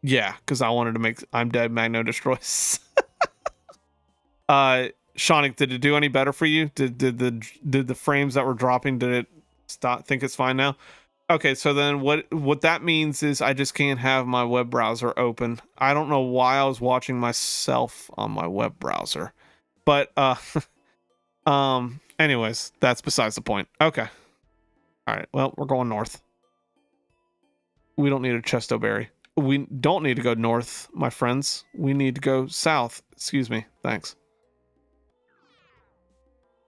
I wanted to make I'm Dead Magno Destroys. Shonic, did it do any better for you? Did the frames that were dropping, did it think it's fine now? Okay, so then what that means is I just can't have my web browser open. I don't know why I was watching myself on my web browser. But anyways, that's besides the point. Okay. All right. Well, we're going north. We don't need a Chesto Berry. We don't need to go north, my friends. We need to go south. Excuse me. Thanks.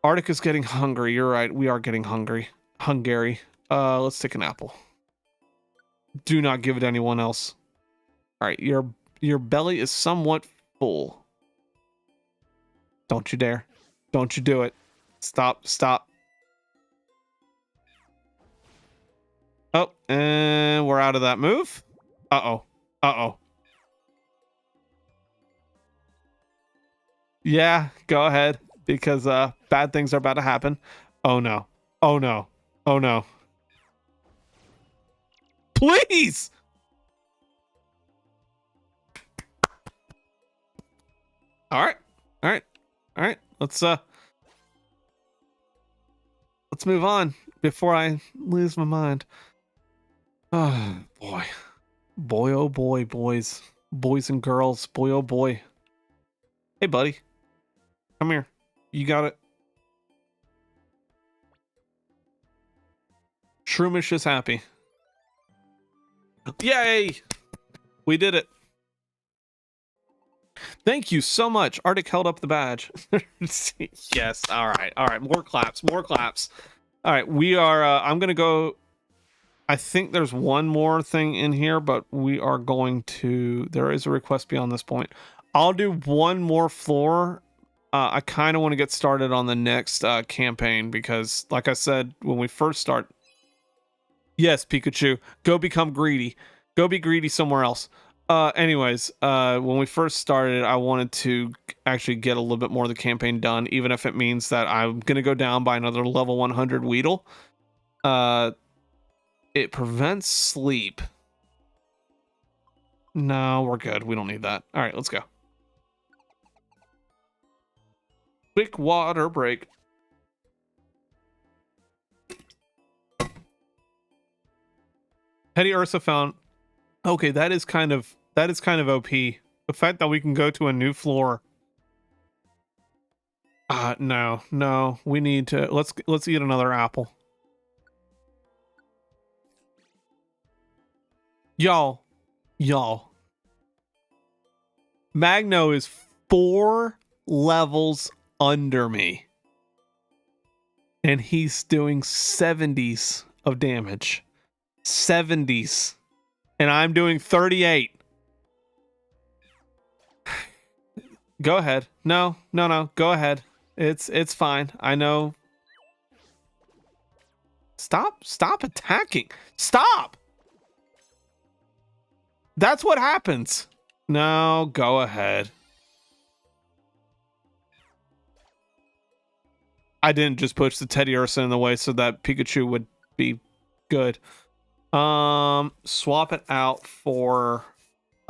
Arctic is getting hungry. You're right. We are getting hungry. Hungary. Let's take an apple. Do not give it to anyone else. All right. Your belly is somewhat full. Don't you dare. Don't you do it. Stop. Oh, and we're out of that move. Uh-oh. Yeah, go ahead. Because bad things are about to happen. Oh no. Please! All right. Let's move on before I lose my mind. Oh boy. Boy, oh boy, boys. Boys and girls. Boy, oh boy. Hey, buddy. Come here. You got it. Shroomish is happy. Yay! We did it. Thank you so much. Arctic held up the badge. Yes. All right. More claps. All right. We are, I'm going to go. I think there's one more thing in here, but we are going to, there is a request beyond this point. I'll do one more floor. I kind of want to get started on the next campaign because, like I said, when we first start, yes, Pikachu, go become greedy. Go be greedy somewhere else. Anyways, when we first started, I wanted to actually get a little bit more of the campaign done, even if it means that I'm going to go down by another level 100 Weedle. It prevents sleep. No, we're good. We don't need that. All right, let's go. Quick water break. Petty Ursa found. Okay, that is kind of OP. The fact that we can go to a new floor. No. We need to let's eat another apple. Y'all. Magno is 4 levels under me. And he's doing 70s of damage. 70s. And I'm doing 38. Go ahead. No. Go ahead. It's fine. I know. Stop attacking. Stop. That's what happens. No, go ahead. I didn't just push the Teddiursa in the way so that Pikachu would be good. Swap it out for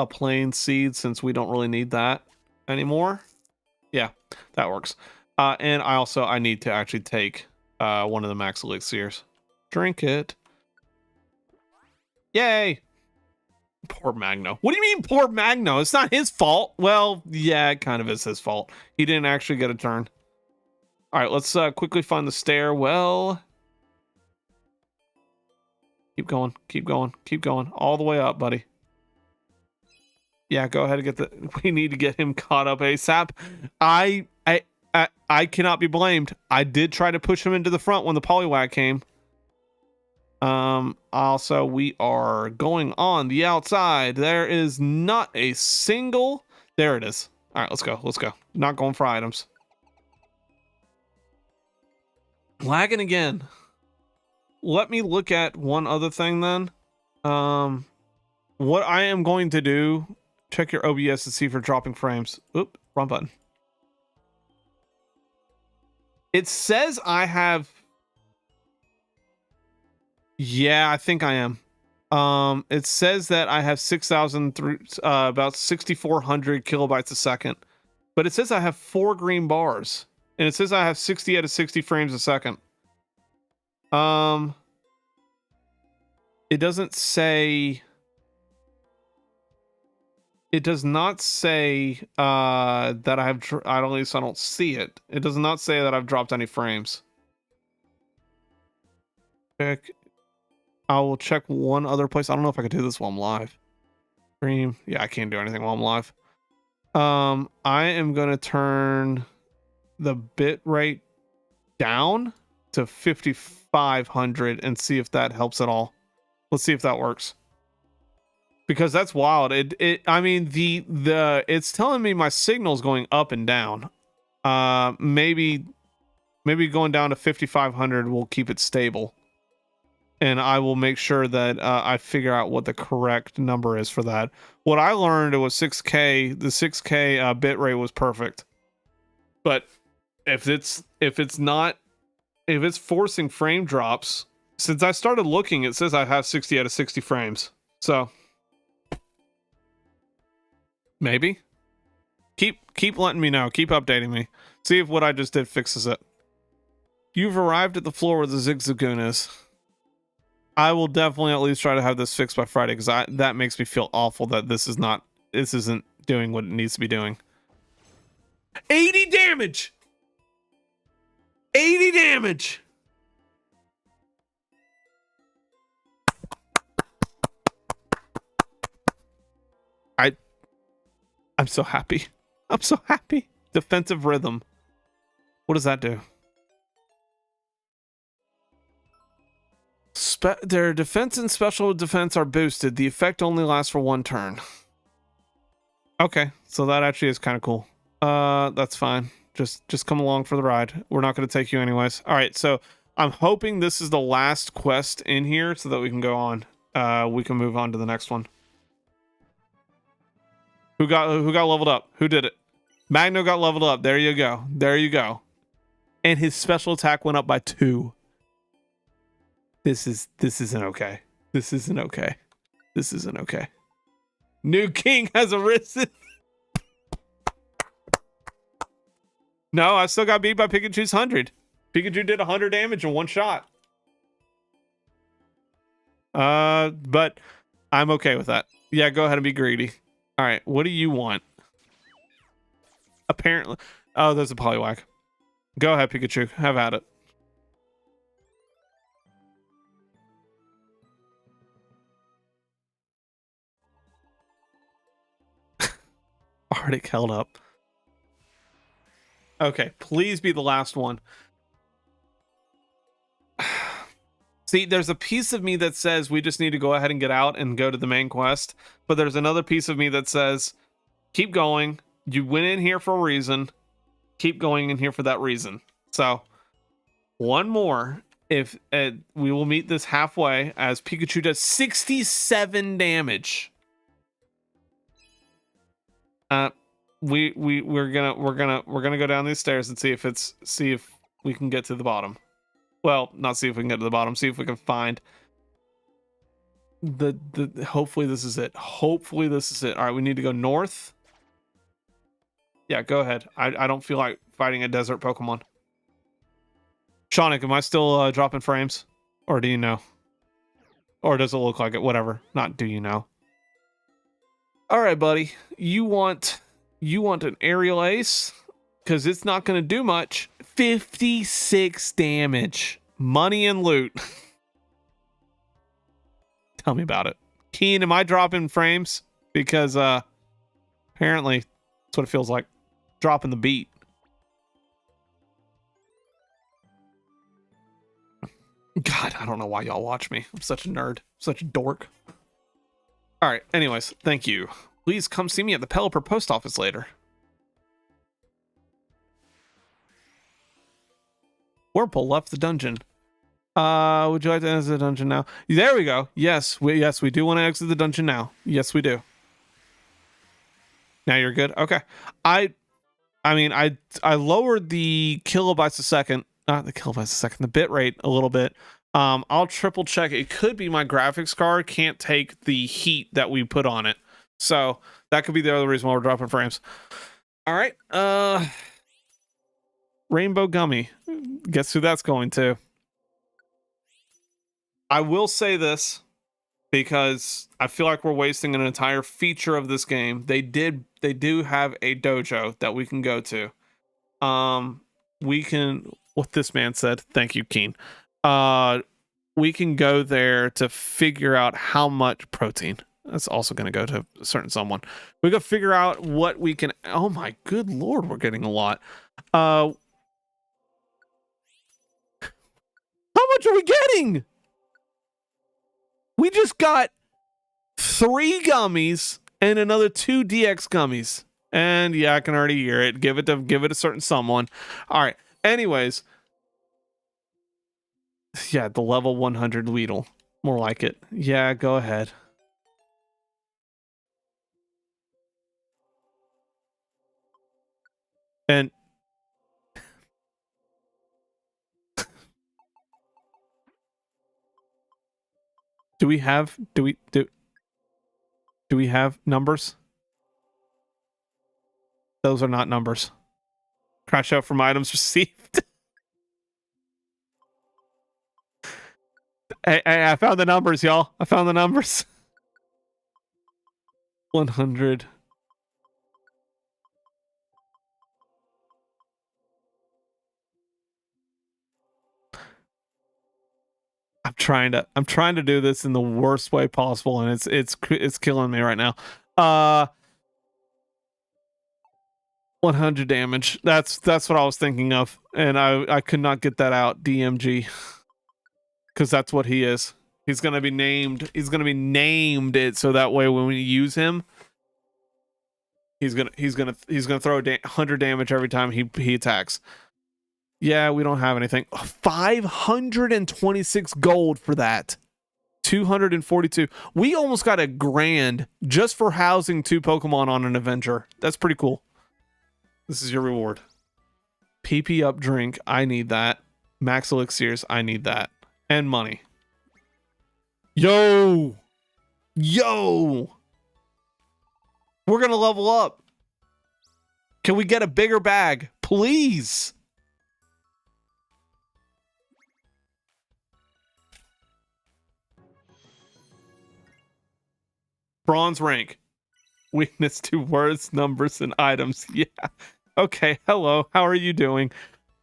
a plain seed since we don't really need that anymore. Yeah, that works. And I need to actually take one of the max elixirs. Drink it. Yay! Poor Magno. What do you mean, poor Magno? It's not his fault. Well, yeah, it kind of is his fault. He didn't actually get a turn. All right, let's quickly find the stairwell. Keep going, keep going, keep going. All the way up, buddy. Yeah, go ahead and get the... We need to get him caught up ASAP. I cannot be blamed. I did try to push him into the front when the Poliwag came. Also, we are going on the outside. There is not a single... There it is. All right, let's go. Let's go. Not going for items. Lagging again. Let me look at one other thing then. What I am going to do, check your OBS to see for dropping frames. Oop, wrong button. It says I have... Yeah, I think I am. It says that I have 6,000 through about 6,400 kilobytes a second, but it says I have 4 green bars, and it says I have 60 out of 60 frames a second. It doesn't say. It does not say that I have. At least I don't see it. It does not say that I've dropped any frames. Check. I will check one other place. I don't know if I could do this while I'm live. Stream. Yeah, I can't do anything while I'm live. I am gonna turn the bit rate down to 5,500 and see if that helps at all. Let's see if that works. Because that's wild. I mean, it's telling me my signal's going up and down. Maybe going down to 5,500 will keep it stable. And I will make sure that I figure out what the correct number is for that. What I learned, it was 6K. The 6K bit rate was perfect. But if it's forcing frame drops, since I started looking, it says I have 60 out of 60 frames. So maybe keep letting me know. Keep updating me. See if what I just did fixes it. You've arrived at the floor where the Zigzagoon is. I will definitely at least try to have this fixed by Friday, because that makes me feel awful that this isn't doing what it needs to be doing. 80 damage. 80 damage. I'm so happy. I'm so happy. Defensive rhythm. What does that do? Their defense and special defense are boosted. The effect only lasts for 1 turn. Okay, so that actually is kind of cool. That's fine. Just come along for the ride. We're not going to take you anyways. All right, so I'm hoping this is the last quest in here so that we can go on. We can move on to the next one. Who got leveled up? Who did it? Magno got leveled up. There you go. There you go. And his special attack went up by 2. This isn't okay. This isn't okay. This isn't okay. New king has arisen. No, I still got beat by Pikachu's 100. Pikachu did 100 damage in 1 shot. But I'm okay with that. Yeah, go ahead and be greedy. All right, what do you want? Apparently, oh, there's a Poliwag. Go ahead, Pikachu. Have at it. Arctic held up. Okay, please be the last one. See, there's a piece of me that says we just need to go ahead and get out and go to the main quest. But there's another piece of me that says, keep going. You went in here for a reason. Keep going in here for that reason. So, one more. If we will meet this halfway as Pikachu does 67 damage. We're gonna go down these stairs and see if we can get to the bottom. Well, not see if we can get to the bottom, see if we can find the hopefully this is it. Hopefully this is it. All right, we need to go north. Yeah, go ahead. I don't feel like fighting a desert Pokemon. Shonic, am I still dropping frames? Or do you know? Or does it look like it? Whatever. Not do you know. All right, buddy. You want an aerial ace? Because it's not going to do much. 56 damage. Money and loot. Tell me about it. Keen, am I dropping frames? Because apparently that's what it feels like. Dropping the beat. God, I don't know why y'all watch me. I'm such a nerd. Such a dork. All right. Anyways, thank you. Please come see me at the Pelipper post office later. Whirlpool left the dungeon. Would you like to exit the dungeon now? There we go. Yes, we do want to exit the dungeon now. Yes, we do. Now you're good. Okay. I mean, I lowered the kilobytes a second, not the kilobytes a second, the bit rate a little bit. I'll triple check. It could be my graphics card can't take the heat that we put on it. So that could be the other reason why we're dropping frames. All right. Rainbow Gummy. Guess who that's going to? I will say this because I feel like we're wasting an entire feature of this game. They do have a dojo that we can go to. We can, what this man said. Thank you, Keen. We can go there to figure out how much protein. That's also going to go to a certain someone. We go figure out what we can. Oh my good lord, we're getting a lot. How much are we getting? We just got 3 gummies and another 2 DX gummies. And yeah, I can already hear it. Give it a certain someone. All right. Anyways. Yeah, the level 100 Weedle. More like it. Yeah, go ahead. And do we have numbers? Those are not numbers. Crash out from items received. Hey, I found the numbers, y'all. I found the numbers. 100. I'm trying to do this in the worst way possible, and it's killing me right now. 100 damage. That's what I was thinking of, and I could not get that out. DMG, because that's what he is. He's gonna be named. He's gonna be named it so that way when we use him, he's gonna throw 100 damage every time he attacks. Yeah, we don't have anything. 526 gold for that. 242. We almost got $1,000 just for housing 2 Pokemon on an Avenger. That's pretty cool. This is your reward. PP up drink. I need that. Max elixirs. I need that. And money. Yo! We're gonna level up. Can we get a bigger bag? Please! Bronze rank. Weakness to words, numbers, and items. Yeah. Okay. Hello. How are you doing?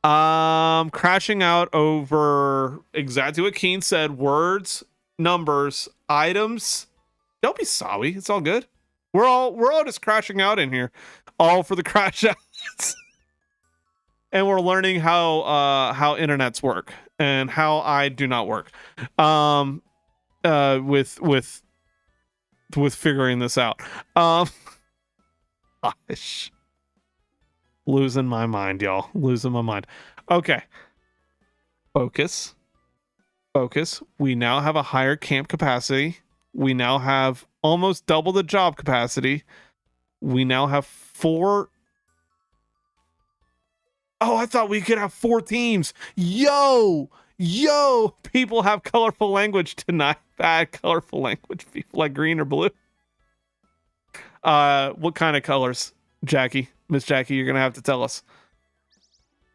Crashing out over exactly what Keen said. Words, numbers, items. Don't be sorry. It's all good. We're all just crashing out in here, all for the crash outs. And we're learning how internets work and how I do not work. With figuring this out. Gosh. Losing my mind, y'all. Losing my mind. Okay. Focus. We now have a higher camp capacity. We now have almost double the job capacity. We now have 4. Oh, I thought we could have 4 teams. Yo, people have colorful language tonight. Bad colorful language. People like green or blue. What kind of colors, Jackie? Miss Jackie, you're gonna have to tell us.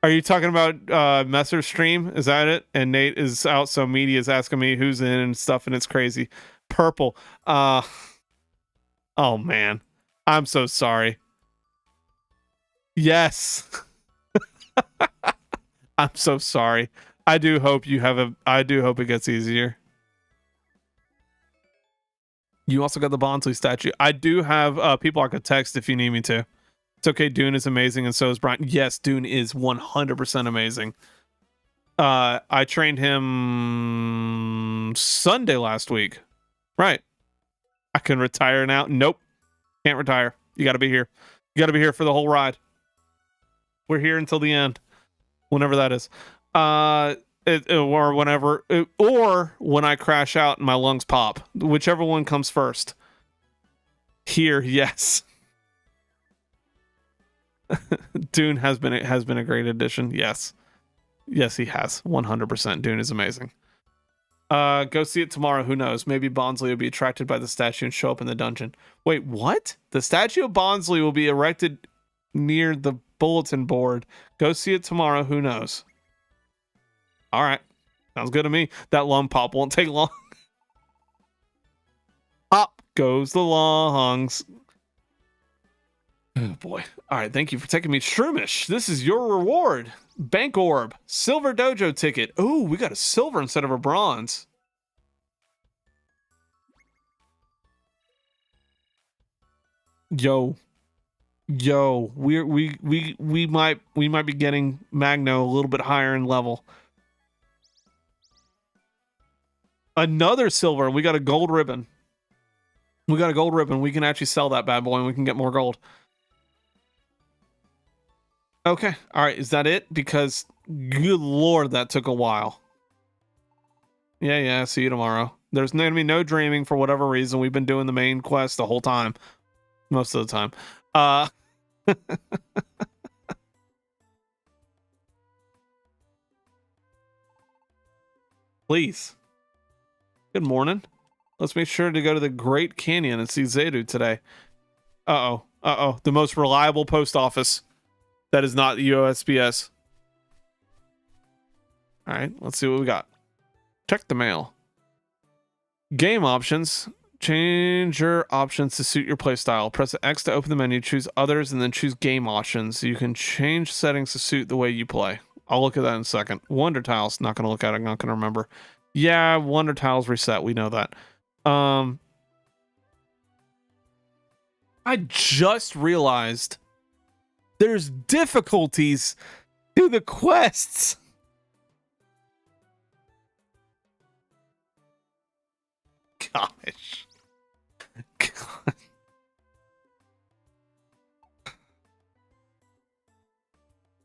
Are you talking about Messer's stream? Is that it? And Nate is out, so media is asking me who's in and stuff, and it's crazy. Purple. Oh man, I'm so sorry. Yes. I'm so sorry. I do hope it gets easier. You also got the Bonsly statue. I do have people I could text if you need me to. It's okay. Dune is amazing, and so is Brian. Yes, Dune is 100% amazing. I trained him Sunday last week. Right. I can retire now. Nope. Can't retire. You got to be here. You got to be here for the whole ride. We're here until the end. Whenever that is. Or when I crash out and my lungs pop. Whichever one comes first. Here, yes. Dune has been a great addition. Yes. Yes, he has. 100%. Dune is amazing. Go see it tomorrow. Who knows? Maybe Bonsly will be attracted by the statue and show up in the dungeon. Wait, what? The statue of Bonsly will be erected near the bulletin board. Go see it tomorrow. Who knows? All right. Sounds good to me. That lung pop won't take long. Up goes the lungs. Oh boy. All right. Thank you for taking me. Shroomish, this is your reward. Bank orb. Silver dojo ticket. Oh, we got a silver instead of a bronze. Yo, we might be getting Magno a little bit higher in level. Another silver. We got a gold ribbon. We can actually sell that bad boy and we can get more gold. Okay. All right. Is that it? Because good Lord, that took a while. Yeah. See you tomorrow. There's going to be no dreaming for whatever reason. We've been doing the main quest the whole time. Most of the time. Please. Good morning. Let's make sure to go to the Great Canyon and see Zedu today. Uh-oh. The most reliable post office that is not the USPS. All right, let's see what we got. Check the mail. Game options. Change your options to suit your playstyle. Press X to open the menu, choose others, and then choose game options. You can change settings to suit the way you play. I'll look at that in a second. Wonder Tiles, not going to look at it. I'm not going to remember. Yeah, Wonder Tiles reset. We know that. I just realized there's difficulties to the quests. Gosh. God.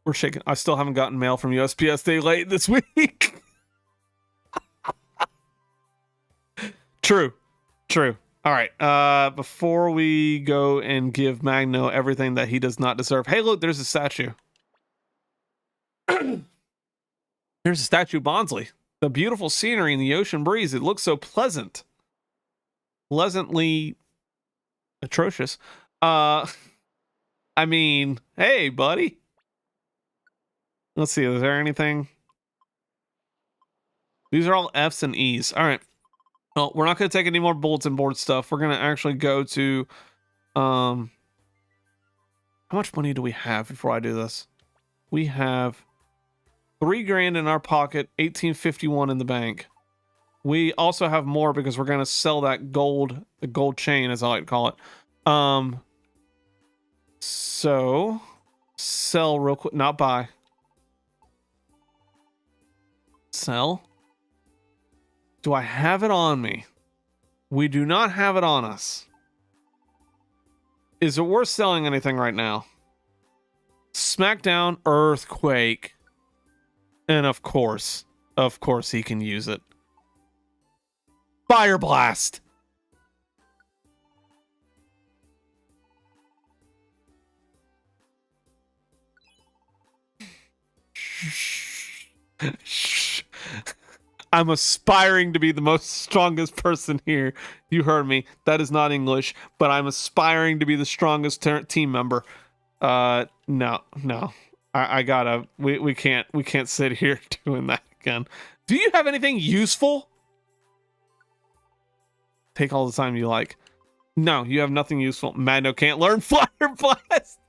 We're shaking. I still haven't gotten mail from USPS. Day late this week. True. All right. Before we go and give Magno everything that he does not deserve. Hey, look, there's a statue. There's a statue of Bonsly. The beautiful scenery and the ocean breeze. It looks so pleasant. Pleasantly atrocious. I mean, hey, buddy. Let's see. Is there anything? These are all F's and E's. All right. Well, we're not going to take any more bulletin board stuff. We're going to actually go to, how much money do we have before I do this? We have $3,000 in our pocket, 1851 in the bank. We also have more because we're going to sell that gold, the gold chain, as I like to call it. So sell real quick, not buy. Sell. Do I have it on me? We do not have it on us. Is it worth selling anything right now? Smackdown, Earthquake. And of course he can use it. Fire Blast. I'm aspiring to be the most strongest person here. You heard me. That is not English, but I'm aspiring to be the strongest team member. No. I gotta. We can't sit here doing that again. Do you have anything useful? Take all the time you like. No, you have nothing useful. Magno can't learn Fire Blast.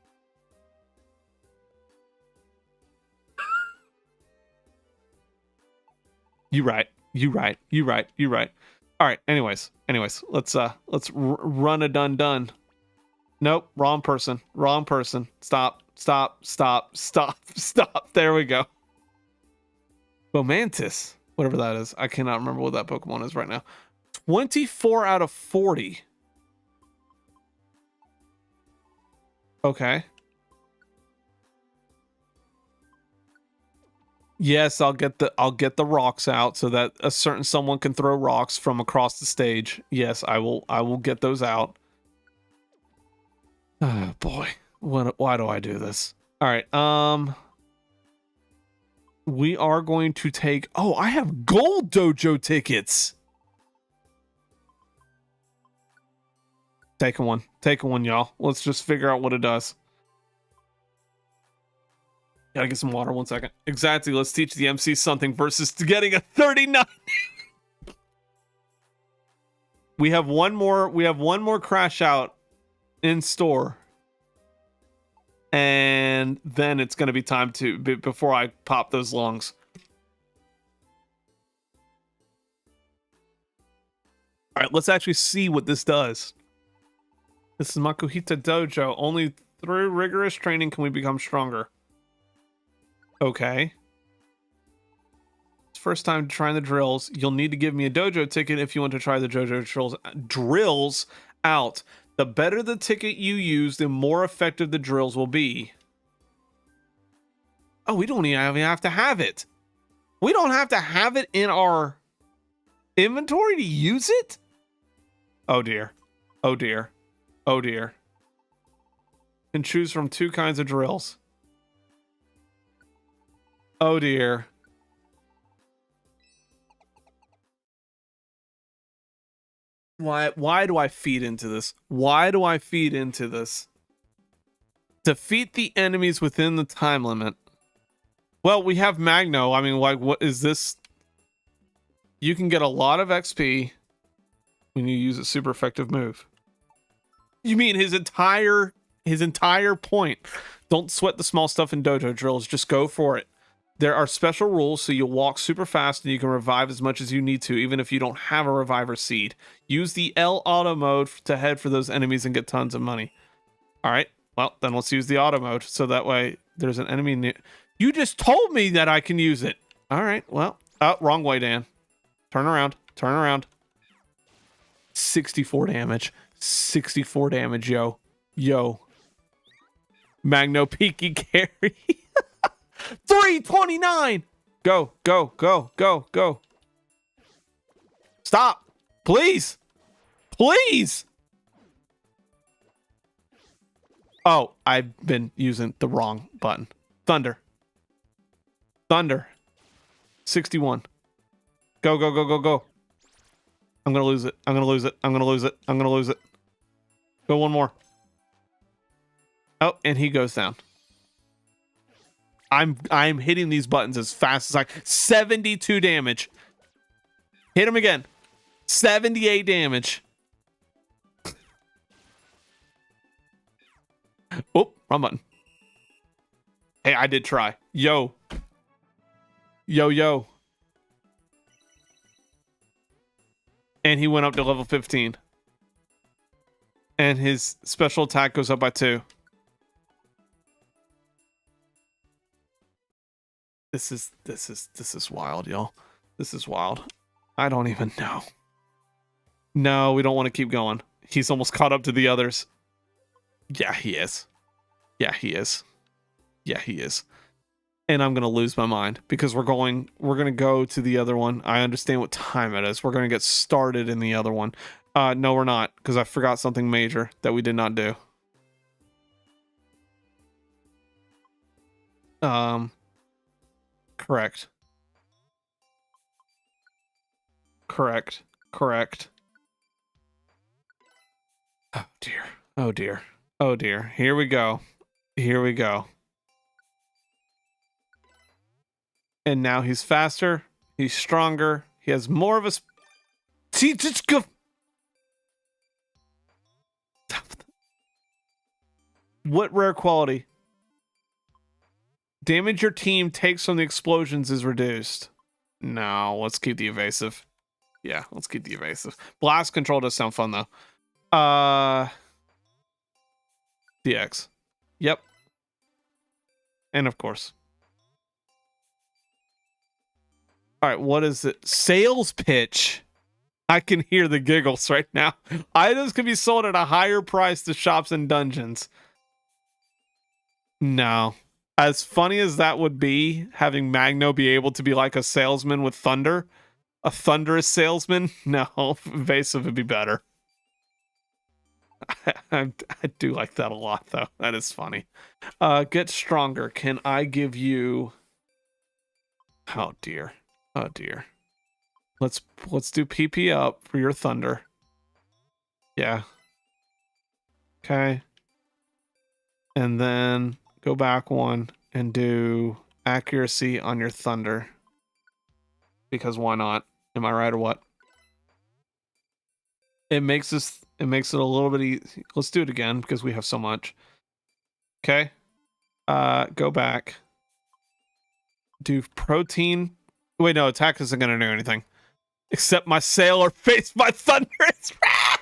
You right. All right. Anyways, let's run a done. Nope, wrong person. Stop. There we go. Fomantis, whatever that is. I cannot remember what that Pokemon is right now. 24 out of 40. Okay. Yes, I'll get the rocks out so that a certain someone can throw rocks from across the stage. Yes, I will get those out. Oh boy. Why do I do this? All right. We are going to take I have gold dojo tickets. Taking one, y'all. Let's just figure out what it does. Gotta get some water 1 second. Exactly. Let's teach the MC something versus getting a 39. We have one more crash out in store. And then it's going to be time to before I pop those lungs. All right, let's actually see what this does. This is Makuhita Dojo. Only through rigorous training can we become stronger. Okay. It's first time trying the drills. You'll need to give me a dojo ticket if you want to try the dojo drills out. The better the ticket you use, the more effective the drills will be. Oh, we don't even have to have it. We don't have to have it in our inventory to use it? Oh dear. Can choose from 2 kinds of drills. Oh dear. Why do I feed into this? Defeat the enemies within the time limit. Well, we have Magno. I mean, like, what is this? You can get a lot of XP when you use a super effective move. You mean his entire point? Don't sweat the small stuff in dojo drills. Just go for it. There are special rules, so you'll walk super fast and you can revive as much as you need to, even if you don't have a reviver seed. Use the L auto mode to head for those enemies and get tons of money. All right, well, then let's use the auto mode, so that way there's an enemy. You just told me that I can use it. All right, well, wrong way, Dan. Turn around. 64 damage. 64 damage, yo. Magno Peaky carry. 329. Go. Stop. Please. Oh, I've been using the wrong button. Thunder. 61. Go. I'm gonna lose it. Go one more. Oh, and he goes down. I'm hitting these buttons as fast as 72 damage. Hit him again. 78 damage. Oh, wrong button. Hey, I did try. Yo. And he went up to level 15. And his special attack goes up by 2. This is wild, y'all. This is wild. I don't even know. No, we don't want to keep going. He's almost caught up to the others. Yeah, he is. Yeah, he is. Yeah, he is. And I'm gonna lose my mind because we're gonna go to the other one. I understand what time it is. We're gonna get started in the other one. No, we're not, because I forgot something major that we did not do. Correct. Oh dear. Oh dear. Oh dear. Here we go. Here we go. And now he's faster. He's stronger. He has more of a... See, just go... What rare quality? Damage your team takes from the explosions is reduced. No, let's keep the evasive. Yeah, let's keep the evasive. Blast control does sound fun, though. DX. Yep. And of course. All right, what is it? Sales pitch. I can hear the giggles right now. Items can be sold at a higher price to shops and dungeons. No. As funny as that would be, having Magno be able to be like a salesman with thunder, a thunderous salesman, no, evasive would be better. I do like that a lot, though. That is funny. Get stronger. Can I give you... Oh, dear. Oh, dear. Let's do PP up for your thunder. Yeah. Okay. And then go back one and do accuracy on your thunder. Because why not? Am I right or what? It makes it a little bit easy. Let's do it again because we have so much. Okay. Go back. Do protein. Wait, no, attack isn't gonna do anything. Except my sail or face my thunderous wrath.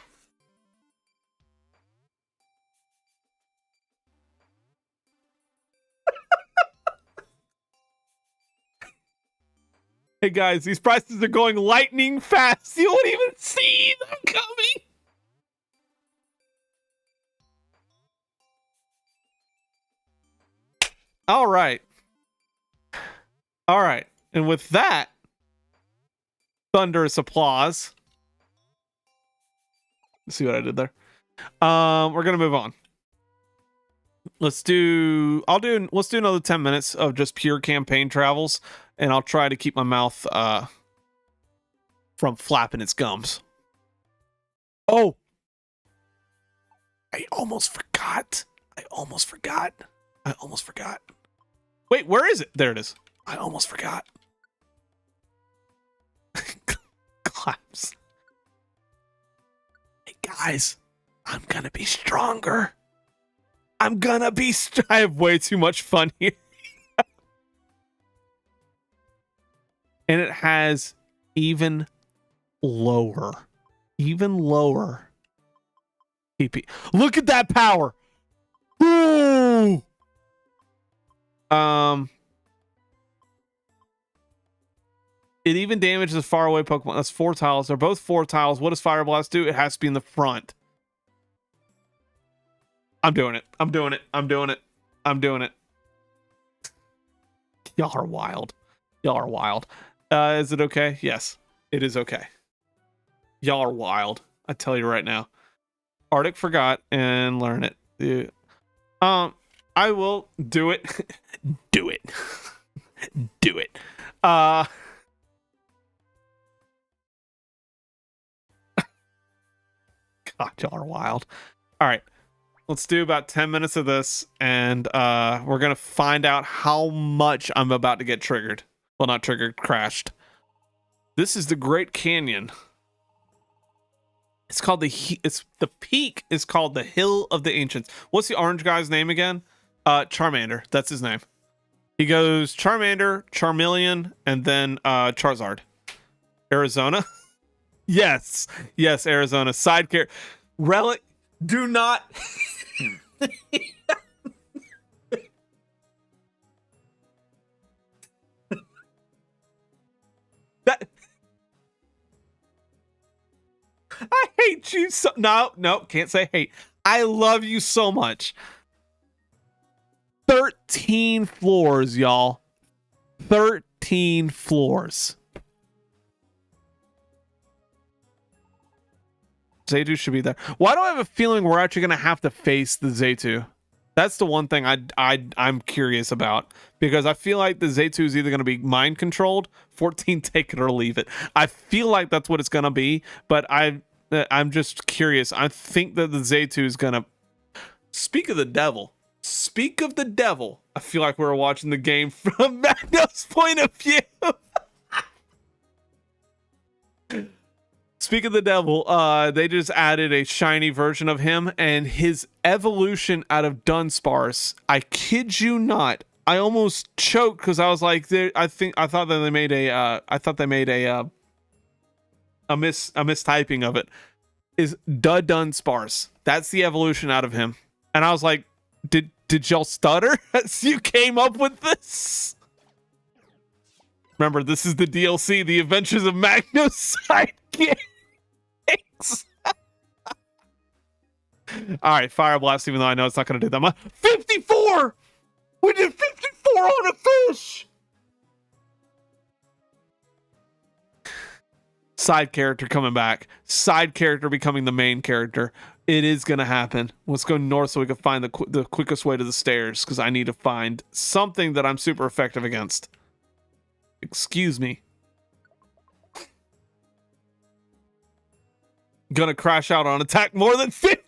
Hey guys, these prices are going lightning fast. You won't even see them coming. All right. All right. And with that, thunderous applause. Let's see what I did there. We're gonna move on. Let's do another 10 minutes of just pure campaign travels, and I'll try to keep my mouth from flapping its gums. Oh, I almost forgot. Wait, where is it? There it is. I almost forgot. Claps. Hey guys, I'm gonna be stronger. I have way too much fun here. And it has even lower PP. Look at that power. Ooh. It even damages far away Pokemon. That's 4 tiles. They're both 4 tiles. What does Fire Blast do? It has to be in the front. I'm doing it. Y'all are wild. Is it okay? Yes, it is okay. Y'all are wild. I tell you right now. Arctic forgot and learn it. Yeah. I will do it. Do it. God, y'all are wild. All right. Let's do about 10 minutes of this, and we're going to find out how much I'm about to get triggered. Well, not triggered, crashed. This is the Great Canyon. It's called the peak is called the Hill of the Ancients. What's the orange guy's name again? Charmander. That's his name. He goes Charmander, Charmeleon, and then Charizard. Arizona? Yes, Arizona. Side character. Relic. Do not. That. I hate you so. No, can't say hate. I love you so much. 13 floors, y'all. 13 floors. Zaytu should be there. Why do I have a feeling we're actually gonna have to face the Zaytu? That's the one thing I'm curious about, because I feel like the Zaytu is either gonna be mind controlled, 14 take it or leave it. I feel like that's what it's gonna be, but I'm just curious. I think that the Zaytu is gonna. Speak of the devil. Speak of the devil. I feel like we're watching the game from Magno's point of view. Speak of the devil, they just added a shiny version of him and his evolution out of Dunsparce. I kid you not. I almost choked because I was like, I thought that they made a mistyping of it. Is Dunsparce. That's the evolution out of him. And I was like, did y'all stutter as you came up with this? Remember, this is the DLC, The Adventures of Magno's Sidekicks. All right, Fire Blast, even though I know it's not going to do that much. 54! We did 54 on a fish! Side character coming back. Side character becoming the main character. It is going to happen. Let's go north so we can find the quickest way to the stairs, because I need to find something that I'm super effective against. Excuse me. Gonna crash out on attack more than 50.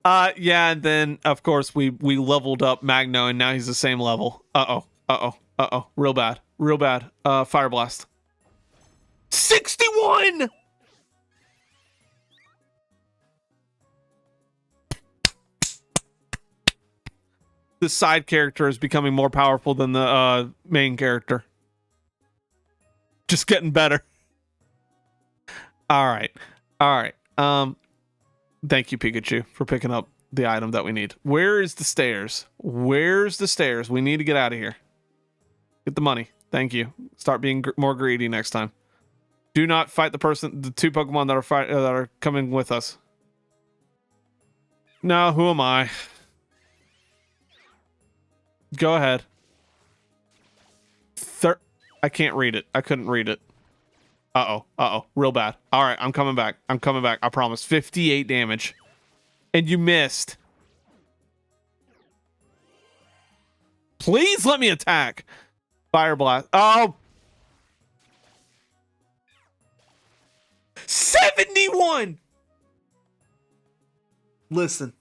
Yeah, and then of course we leveled up Magno, and now he's the same level. Uh-oh. Real bad. Fire Blast. 61. The side character is becoming more powerful than the main character. Just getting better. All right. Thank you, Pikachu, for picking up the item that we need. Where is the stairs? Where's the stairs? We need to get out of here. Get the money. Thank you. Start being more greedy next time. Do not fight the two Pokemon that are coming with us. No, who am I? Go ahead. I can't read it. I couldn't read it. Uh-oh. Real bad. All right, I'm coming back. I promise. 58 damage. And you missed. Please let me attack. Fire Blast. Oh. 71. Listen.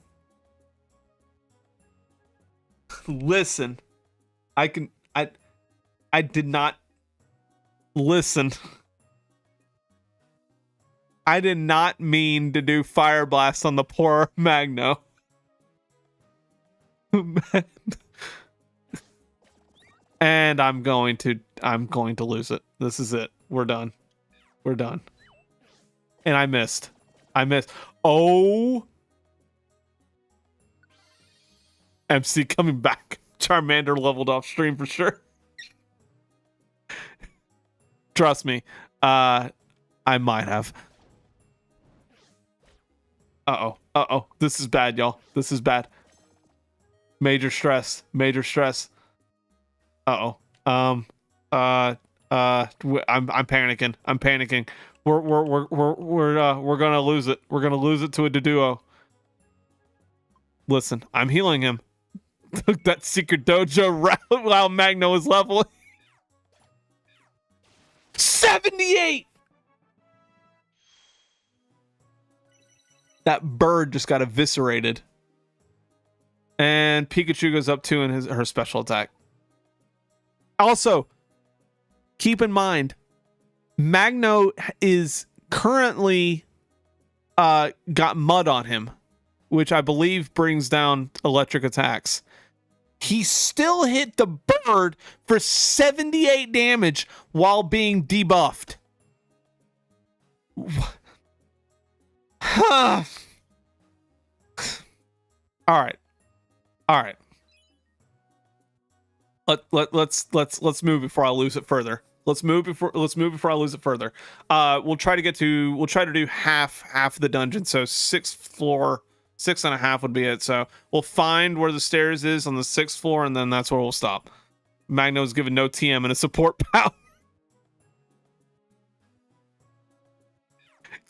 I did not listen. I did not mean to do Fire Blast on the poor Magno. And I'm going to lose it. This is it. We're done. And I missed. Oh. MC coming back. Charmander leveled off stream for sure. Trust me. I might have. Uh-oh. This is bad, y'all. This is bad. Major stress. Uh-oh. I'm panicking. We're gonna lose it. We're gonna lose it to a Doduo. Listen, I'm healing him. That secret dojo while Magno is leveling. 78. That bird just got eviscerated. And Pikachu goes up 2 in her special attack. Also, keep in mind, Magno is currently got mud on him, which I believe brings down electric attacks. He still hit the bird for 78 damage while being debuffed. All right. All right. Let's move before I lose it further. Let's move before I lose it further. We'll try to do half the dungeon. So 6th floor, 6.5 would be it. So we'll find where the stairs is on the 6th floor, and then that's where we'll stop. Magno's given no TM and a support power.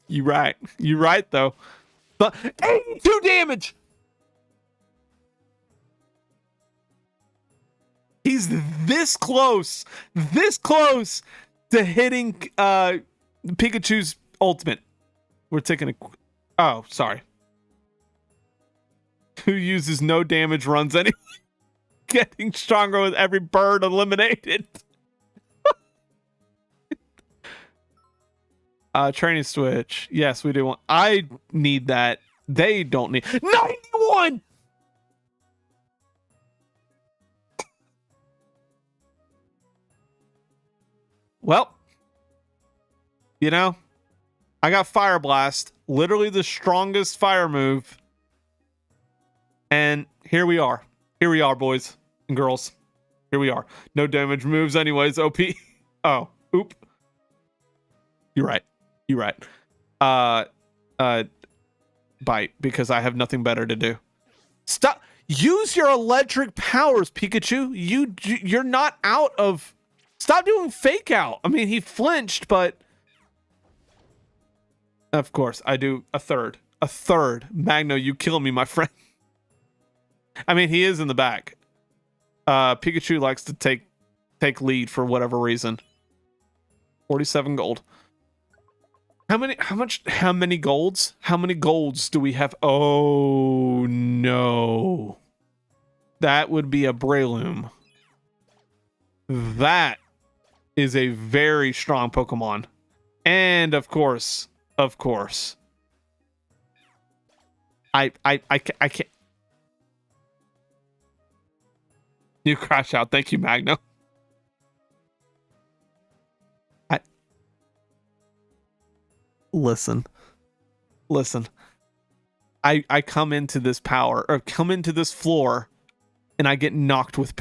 You right though. But 82 damage. He's this close to hitting Pikachu's ultimate. We're taking a... Oh, sorry. Who uses no damage runs anyway. Getting stronger with every bird eliminated. Training switch. Yes, we do want... I need that. They don't need... 91! Well, you know, I got Fire Blast, literally the strongest fire move. And here we are. Here we are, boys and girls. Here we are. No damage moves anyways, OP. Oh, oop. You're right. You're right. Bite, because I have nothing better to do. Stop. Use your electric powers, Pikachu. You're not out of... Stop doing fake out. I mean, he flinched, but... Of course, I do a third. A third. Magno, you kill me, my friend. I mean, he is in the back. Pikachu likes to take lead for whatever reason. 47 gold. How many golds? How many golds do we have? Oh, no. That would be a Breloom. That is a very strong Pokemon. And of course, I can't. You crash out. Thank you, Magno. Listen. I come into this power, or come into this floor, and I get knocked with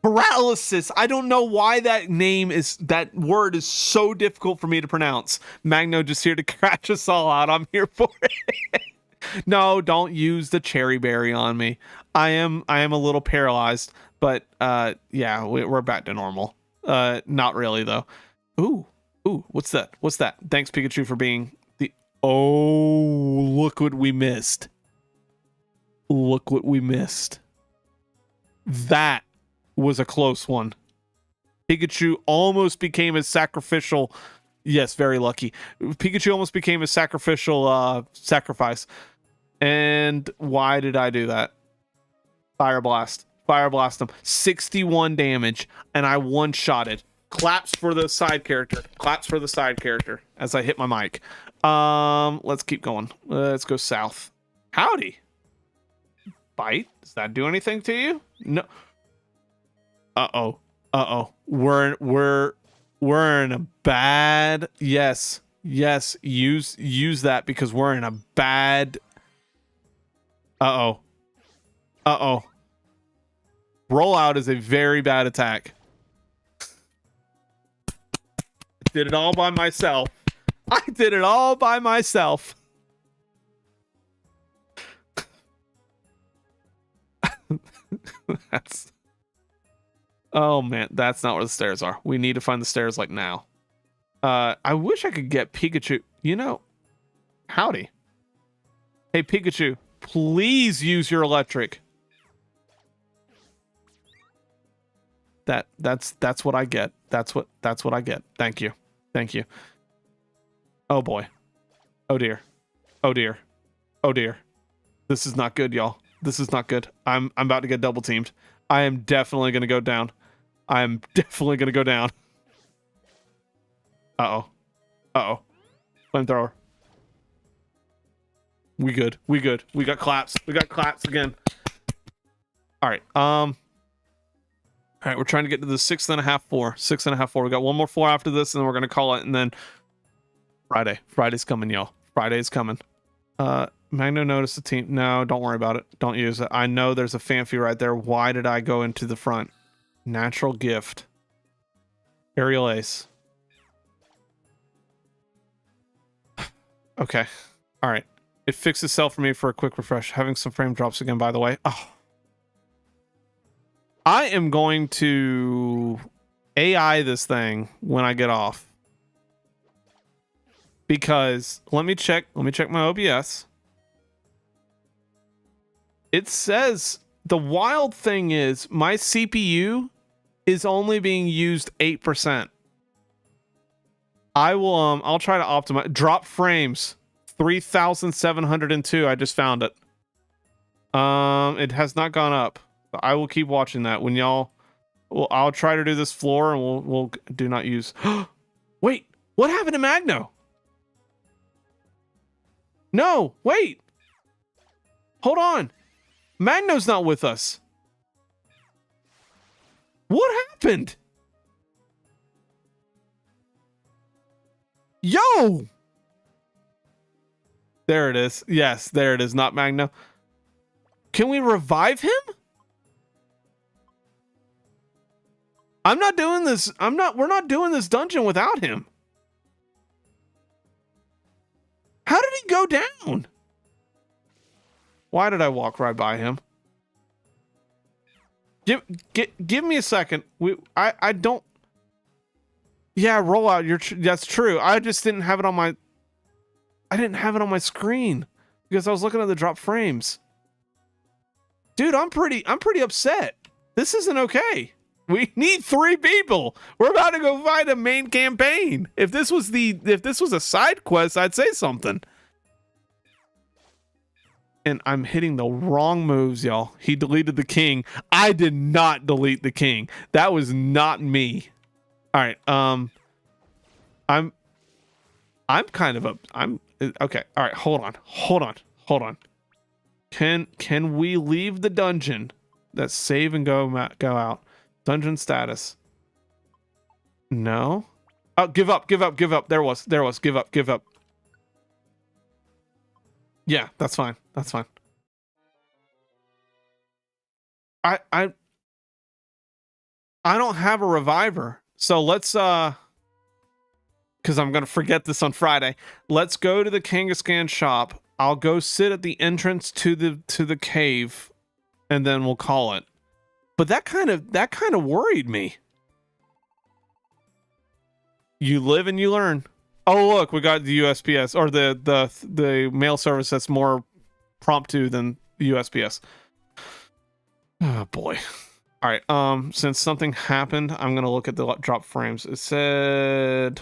paralysis. I don't know why that word is so difficult for me to pronounce. Magno just here to crash us all out. I'm here for it. No, don't use the cherry berry on me. I am a little paralyzed, but yeah, we're back to normal. Not really though. Ooh, what's that? Thanks, Pikachu, for being the... Oh, look what we missed. That was a close one. Pikachu almost became a sacrificial... Yes, very lucky. Pikachu almost became a sacrificial sacrifice. And why did I do that? Fire Blast him. 61 damage, and I one-shotted. Claps for the side character as I hit my mic. Let's keep going. Let's go south. Howdy. Bite? Does that do anything to you? No. Uh-oh. We're in a bad... Yes. Use that, because we're in a bad... Uh-oh. Rollout is a very bad attack. I did it all by myself. That's... Oh man, that's not where the stairs are. We need to find the stairs like now. I wish I could get Pikachu. You know, howdy. Hey Pikachu, please use your electric. That's what I get. That's what I get. Thank you. Oh boy. Oh dear. This is not good, y'all. This is not good. I'm about to get double teamed. I am definitely gonna go down. Uh-oh. Flamethrower. We good. We got claps. Again. All right. All right, we're trying to get to the 6.5 floor. We got one more floor after this, and then we're gonna call it, and then Friday's coming, y'all. Friday's coming. Magno noticed the team. No, don't worry about it. Don't use it. I know there's a Phanpy right there. Why did I go into the front? Natural gift. Aerial Ace. Okay. All right. It fixed itself for me for a quick refresh. Having some frame drops again, by the way. Oh. I am going to AI this thing when I get off. Because let me check my OBS. It says the wild thing is my CPU is only being used 8%. I'll try to optimize. Drop frames 3,702. I just found it. It has not gone up. I will keep watching that. When y'all, well, I'll try to do this floor and we'll do not use. Wait, what happened to Magno? No, wait. Hold on. Magno's not with us. What happened? Yo! There it is. Yes, there it is. Not Magno. Can we revive him? I'm not doing this. We're not doing this dungeon without him. How did he go down? Why did I walk right by him? Give me a second. I don't. Yeah, rollout. That's true. I just didn't have it on my. I didn't have it on my screen because I was looking at the drop frames. Dude, I'm pretty upset. This isn't okay. We need 3 people. We're about to go find a main campaign. If this was a side quest, I'd say something. And I'm hitting the wrong moves, y'all. He deleted the king. I did not delete the king. That was not me. All right. I'm kind of okay. All right. Hold on. Can we leave the dungeon? That's save and go out. Dungeon status. No. Oh, give up. There was. Give up. Yeah, that's fine. I don't have a reviver. So let's because I'm gonna forget this on Friday. Let's go to the Kangaskhan shop. I'll go sit at the entrance to the cave, and then we'll call it. But that kind of worried me. You live and you learn. Oh look, we got the USPS or the mail service that's more promptu than the USPS. Oh boy. All right. Since something happened, I'm gonna look at the drop frames. It said,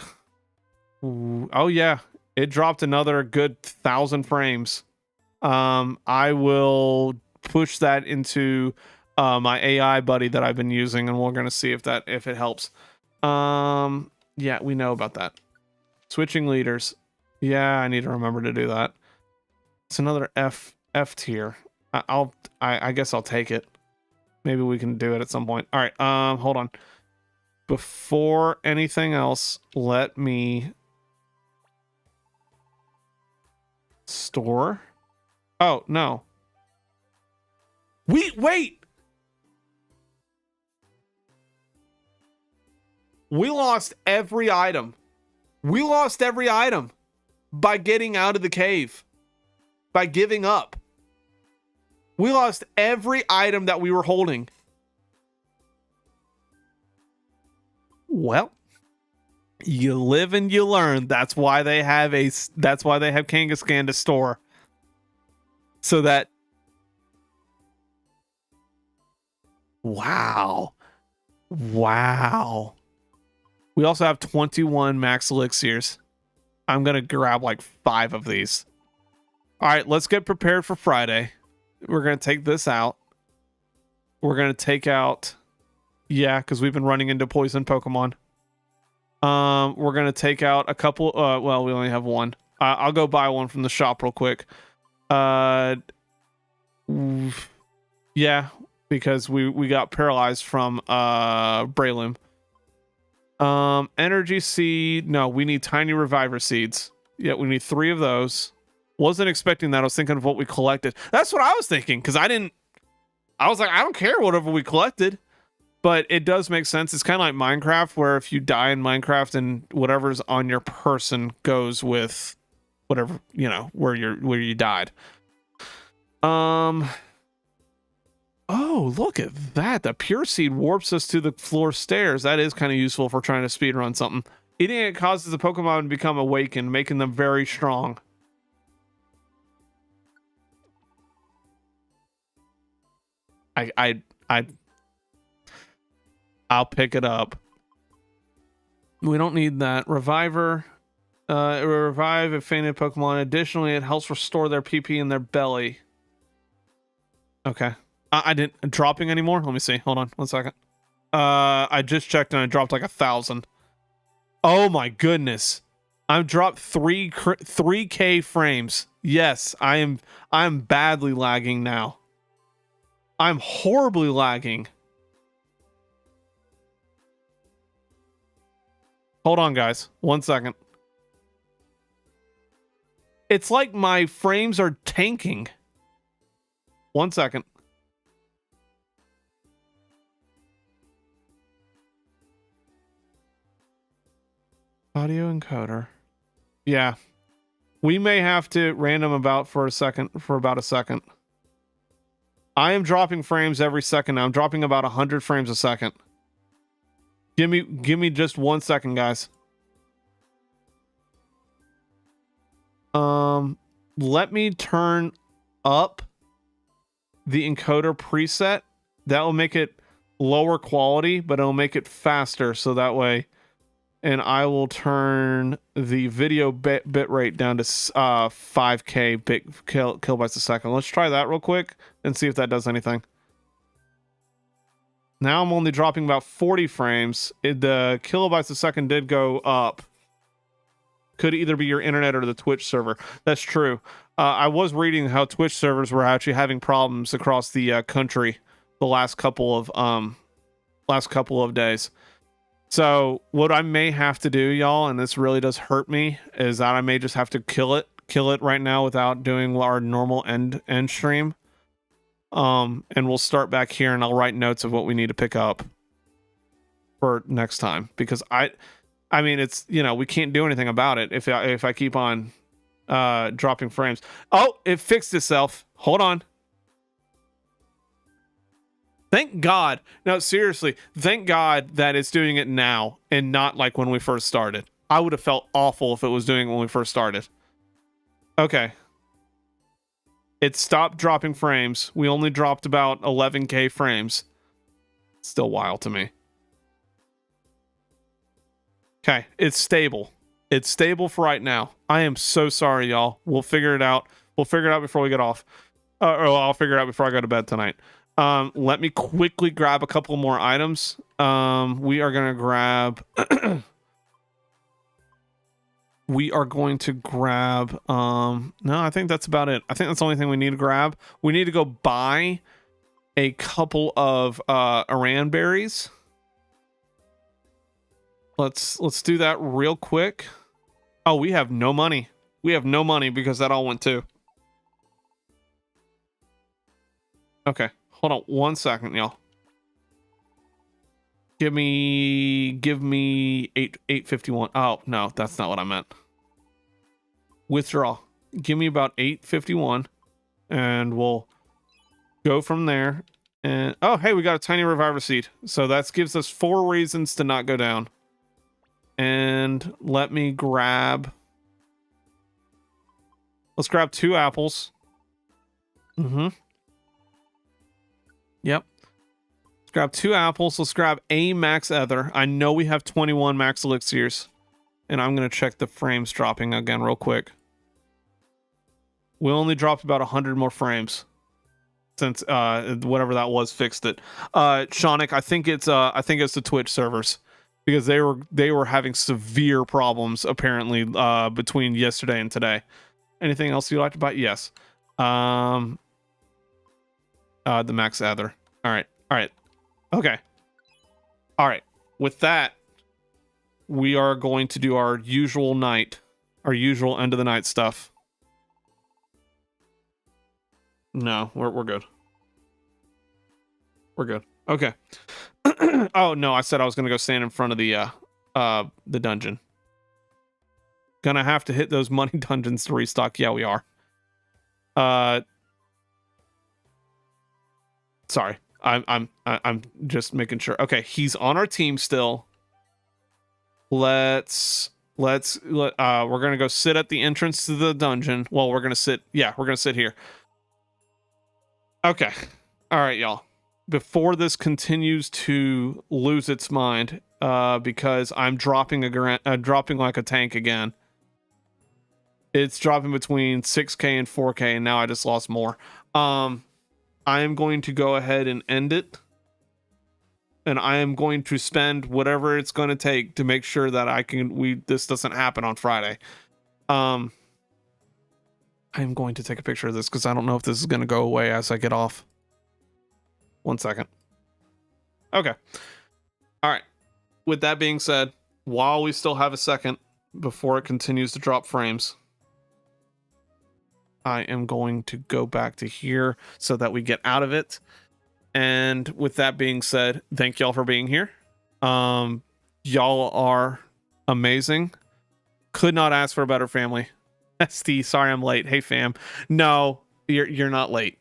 oh yeah, it dropped another good 1,000 frames. I will push that into my AI buddy that I've been using, and we're gonna see if it helps. Yeah, we know about that. Switching leaders. Yeah, I need to remember to do that. It's another F tier. I guess I'll take it. Maybe we can do it at some point. All right. Hold on. Before anything else, let me store. Oh, no. Wait. We lost every item. By getting out of the cave. By giving up. We lost every item that we were holding. Well, you live and you learn. That's why they have Kangaskhan to store. So that. Wow. We also have 21 max elixirs. I'm going to grab like 5 of these. All right, let's get prepared for Friday. We're going to take this out. We're going to take out... Yeah, because we've been running into poison Pokemon. We're going to take out a couple... well, we only have one. I'll go buy one from the shop real quick. Yeah, because we got paralyzed from Breloom. Energy seed. No, we need tiny reviver seeds. Yeah, we need 3 of those. Wasn't expecting that. I was thinking of what we collected. That's what I was thinking, because I was like, I don't care whatever we collected. But it does make sense. It's kind of like Minecraft, where if you die in Minecraft and whatever's on your person goes with whatever, you know, where you died. Oh, look at that. The pure seed warps us to the floor stairs. That is kind of useful for trying to speedrun something. Eating it causes the Pokemon to become awakened, making them very strong. I'll pick it up. We don't need that. Reviver. It will revive a fainted Pokemon. Additionally, it helps restore their PP in their belly. Okay. I didn't dropping anymore. Let me see. Hold on 1 second. I just checked and I dropped like 1,000. Oh my goodness. I've dropped 3K frames. Yes, I'm badly lagging now. I'm horribly lagging. Hold on, guys. 1 second. It's like my frames are tanking. 1 second. Audio encoder. Yeah. We may have to random about for about a second. I am dropping frames every second now. I'm dropping about 100 frames a second. Give me just 1 second, guys. Let me turn up the encoder preset. That will make it lower quality, but it'll make it faster, so that way. And I will turn the video bit rate down to 5K kilobytes a second. Let's try that real quick and see if that does anything. Now I'm only dropping about 40 frames. The kilobytes a second did go up. Could either be your internet or the Twitch server. That's true. I was reading how Twitch servers were actually having problems across the country the last couple of days. So what I may have to do, y'all, and this really does hurt me, is that I may just have to kill it right now without doing our normal end stream. And we'll start back here and I'll write notes of what we need to pick up for next time, because I mean, it's, you know, we can't do anything about it if I keep on dropping frames. Oh, it fixed itself. Hold on. Thank God. No, seriously, thank God that it's doing it now and not like when we first started. I would have felt awful if it was doing it when we first started. Okay. It stopped dropping frames. We only dropped about 11K frames. Still wild to me. Okay, it's stable. It's stable for right now. I am so sorry, y'all. We'll figure it out. We'll figure it out before we get off. Or I'll figure it out before I go to bed tonight. Let me quickly grab a couple more items. We are going to grab... no, I think that's about it. I think that's the only thing we need to grab. We need to go buy a couple of Aran berries. Let's do that real quick. Oh, we have no money. We have no money because that all went too. Okay, hold on 1 second, y'all. Give me 851. Oh, no, that's not what I meant. Withdraw. Give me about 851 and we'll go from there. And oh, hey, we got a tiny reviver seed. So that gives us 4 reasons to not go down. And let me grab... Let's grab 2 apples. Yep. Let's grab 2 apples. Let's grab a max ether. I know we have 21 max elixirs. And I'm going to check the frames dropping again real quick. We only dropped about 100 more frames. Since whatever that was fixed it. Shonic, I think it's the Twitch servers. Because they were having severe problems apparently between yesterday and today. Anything else you'd like to buy? Yes. The max ether. All right. Okay. All right. With that, we are going to do our usual end of the night stuff. No, we're good. We're good. Okay. Oh no, I said I was gonna go stand in front of the dungeon. Gonna have to hit those money dungeons to restock. Yeah, we are. Sorry. I'm just making sure. Okay, he's on our team still. We're gonna go sit at the entrance to the dungeon. Well, we're gonna sit here. Okay. All right, y'all. Before this continues to lose its mind, because I'm dropping like a tank again. It's dropping between 6K and 4K, and now I just lost more. I am going to go ahead and end it. And I am going to spend whatever it's going to take to make sure that this doesn't happen on Friday. I'm going to take a picture of this because I don't know if this is going to go away as I get off. 1 second. Okay. All right. With that being said, while we still have a second before it continues to drop frames, I am going to go back to here so that we get out of it. And with that being said, thank y'all for being here. Y'all are amazing. Could not ask for a better family. SD, sorry I'm late. Hey fam. No, you're not late.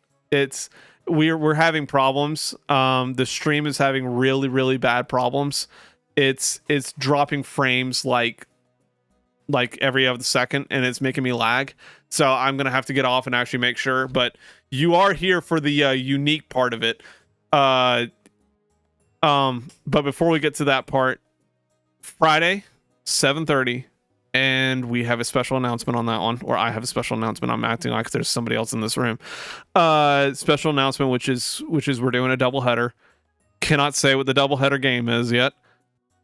We're having problems. The stream is having really, really bad problems. It's dropping frames like every other second, and it's making me lag. So I'm gonna have to get off and actually make sure. But you are here for the unique part of it. But before we get to that part, Friday, 7:30, and we have a special announcement on that one, or I have a special announcement. I'm acting like there's somebody else in this room. Special announcement, which is we're doing a doubleheader. Cannot say what the doubleheader game is yet.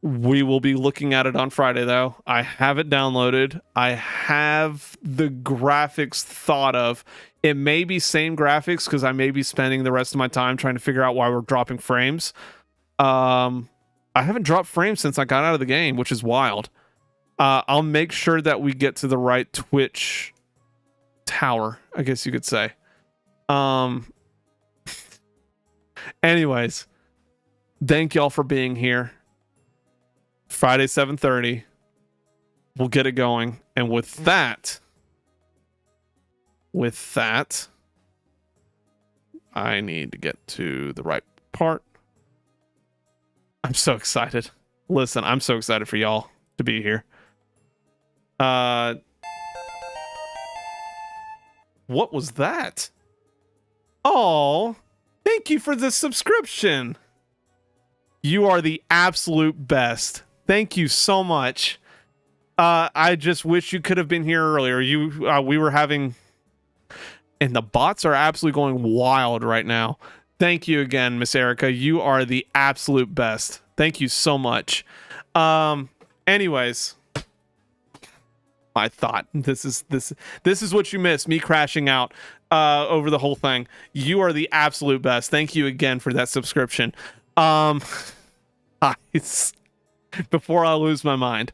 We will be looking at it on Friday, though. I have it downloaded. I have the graphics thought of. It may be same graphics because I may be spending the rest of my time trying to figure out why we're dropping frames. I haven't dropped frames since I got out of the game, which is wild. I'll make sure that we get to the right Twitch tower, I guess you could say. Anyways, thank y'all for being here. Friday, 7:30. We'll get it going. And with that, I need to get to the right part. I'm so excited. Listen, I'm so excited for y'all to be here. What was that? Oh, thank you for the subscription. You are the absolute best. Thank you so much. I just wish you could have been here earlier. We were having, and the bots are absolutely going wild right now. Thank you again, Miss Erica. You are the absolute best. Thank you so much. Anyways, I thought this is what you missed, me crashing out over the whole thing. You are the absolute best. Thank you again for that subscription. Before I lose my mind,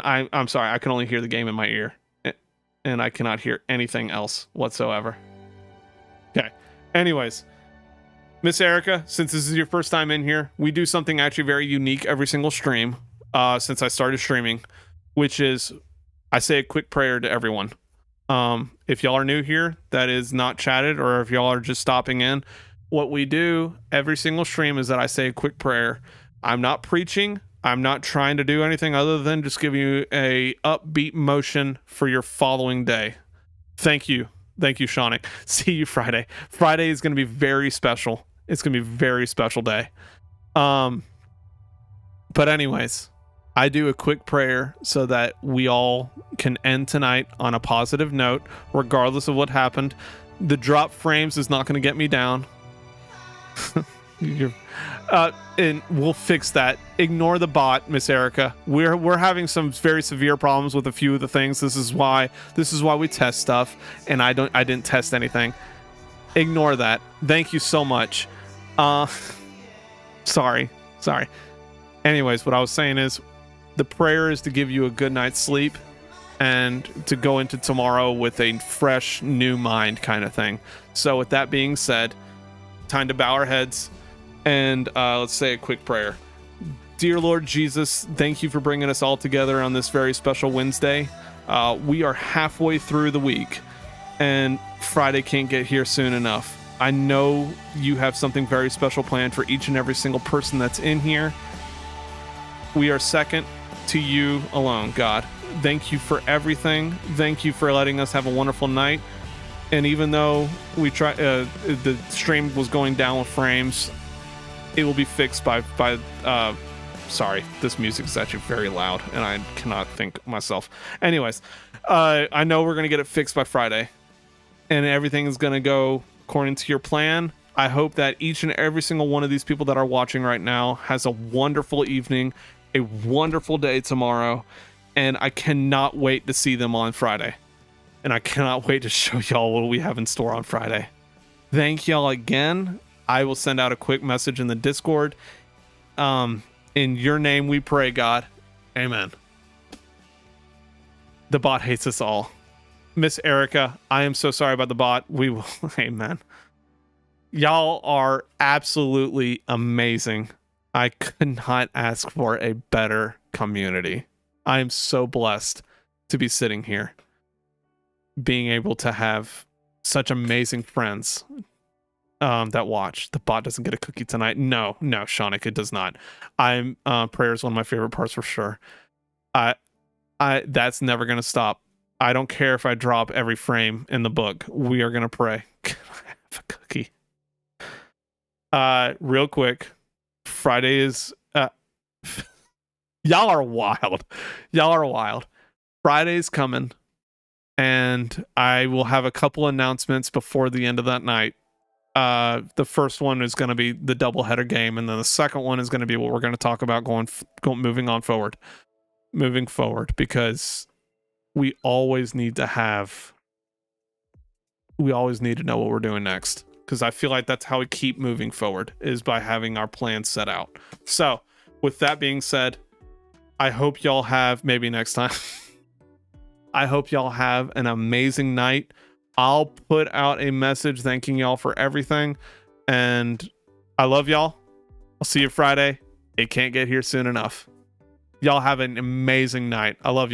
I'm sorry, I can only hear the game in my ear, and I cannot hear anything else whatsoever. Okay. Anyways, Miss Erica, since this is your first time in here, we do something actually very unique every single stream since I started streaming, which is I say a quick prayer to everyone. If y'all are new here, that is not chatted, or if y'all are just stopping in, what we do every single stream is that I say a quick prayer. I'm not preaching. I'm not trying to do anything other than just give you a upbeat motion for your following day. Thank you. Thank you, Shonic. See you Friday. Friday is going to be very special. It's going to be a very special day. But anyways, I do a quick prayer so that we all can end tonight on a positive note, regardless of what happened. The drop frames is not going to get me down. And we'll fix that. Ignore the bot, Miss Erica. We're having some very severe problems with a few of the things. This is why we test stuff, and I didn't test anything. Ignore that. Thank you so much. Sorry Sorry. Anyways, what I was saying is the prayer is to give you a good night's sleep and to go into tomorrow with a fresh new mind kind of thing. So with that being said, time to bow our heads and let's say a quick prayer. Dear Lord Jesus, thank you for bringing us all together on this very special Wednesday. We are halfway through the week and Friday can't get here soon enough. I know you have something very special planned for each and every single person that's in here. We are second to you alone, God. Thank you for everything. Thank you for letting us have a wonderful night. And even though we the stream was going down with frames, it will be fixed by sorry, this music is actually very loud and I cannot think myself. Anyways, I know we're going to get it fixed by Friday and everything is going to go according to your plan. I hope that each and every single one of these people that are watching right now has a wonderful evening, a wonderful day tomorrow, and I cannot wait to see them on Friday. And I cannot wait to show y'all what we have in store on Friday. Thank y'all again. I will send out a quick message in the Discord. In your name we pray, God. Amen. The bot hates us all. Miss Erica, I am so sorry about the bot. We will. Amen. Y'all are absolutely amazing. I could not ask for a better community. I am so blessed to be sitting here, being able to have such amazing friends that watch. The bot doesn't get a cookie tonight. No, Shonic, it does not. Prayer is one of my favorite parts for sure. That's never gonna stop. I don't care if I drop every frame in the book. We are gonna pray. Can I have a cookie? Real quick, Friday is y'all are wild. Y'all are wild. Friday's coming, and I will have a couple announcements before the end of that night. The first one is going to be the doubleheader game, and then the second one is going to be what we're going to talk about moving forward, because we always need to know what we're doing next, because I feel like that's how we keep moving forward, is by having our plans set out. So with that being said, I hope y'all have, maybe next time, I hope y'all have an amazing night. I'll put out a message thanking y'all for everything, and I love y'all. I'll see you Friday. It can't get here soon enough. Y'all have an amazing night. I love y'all.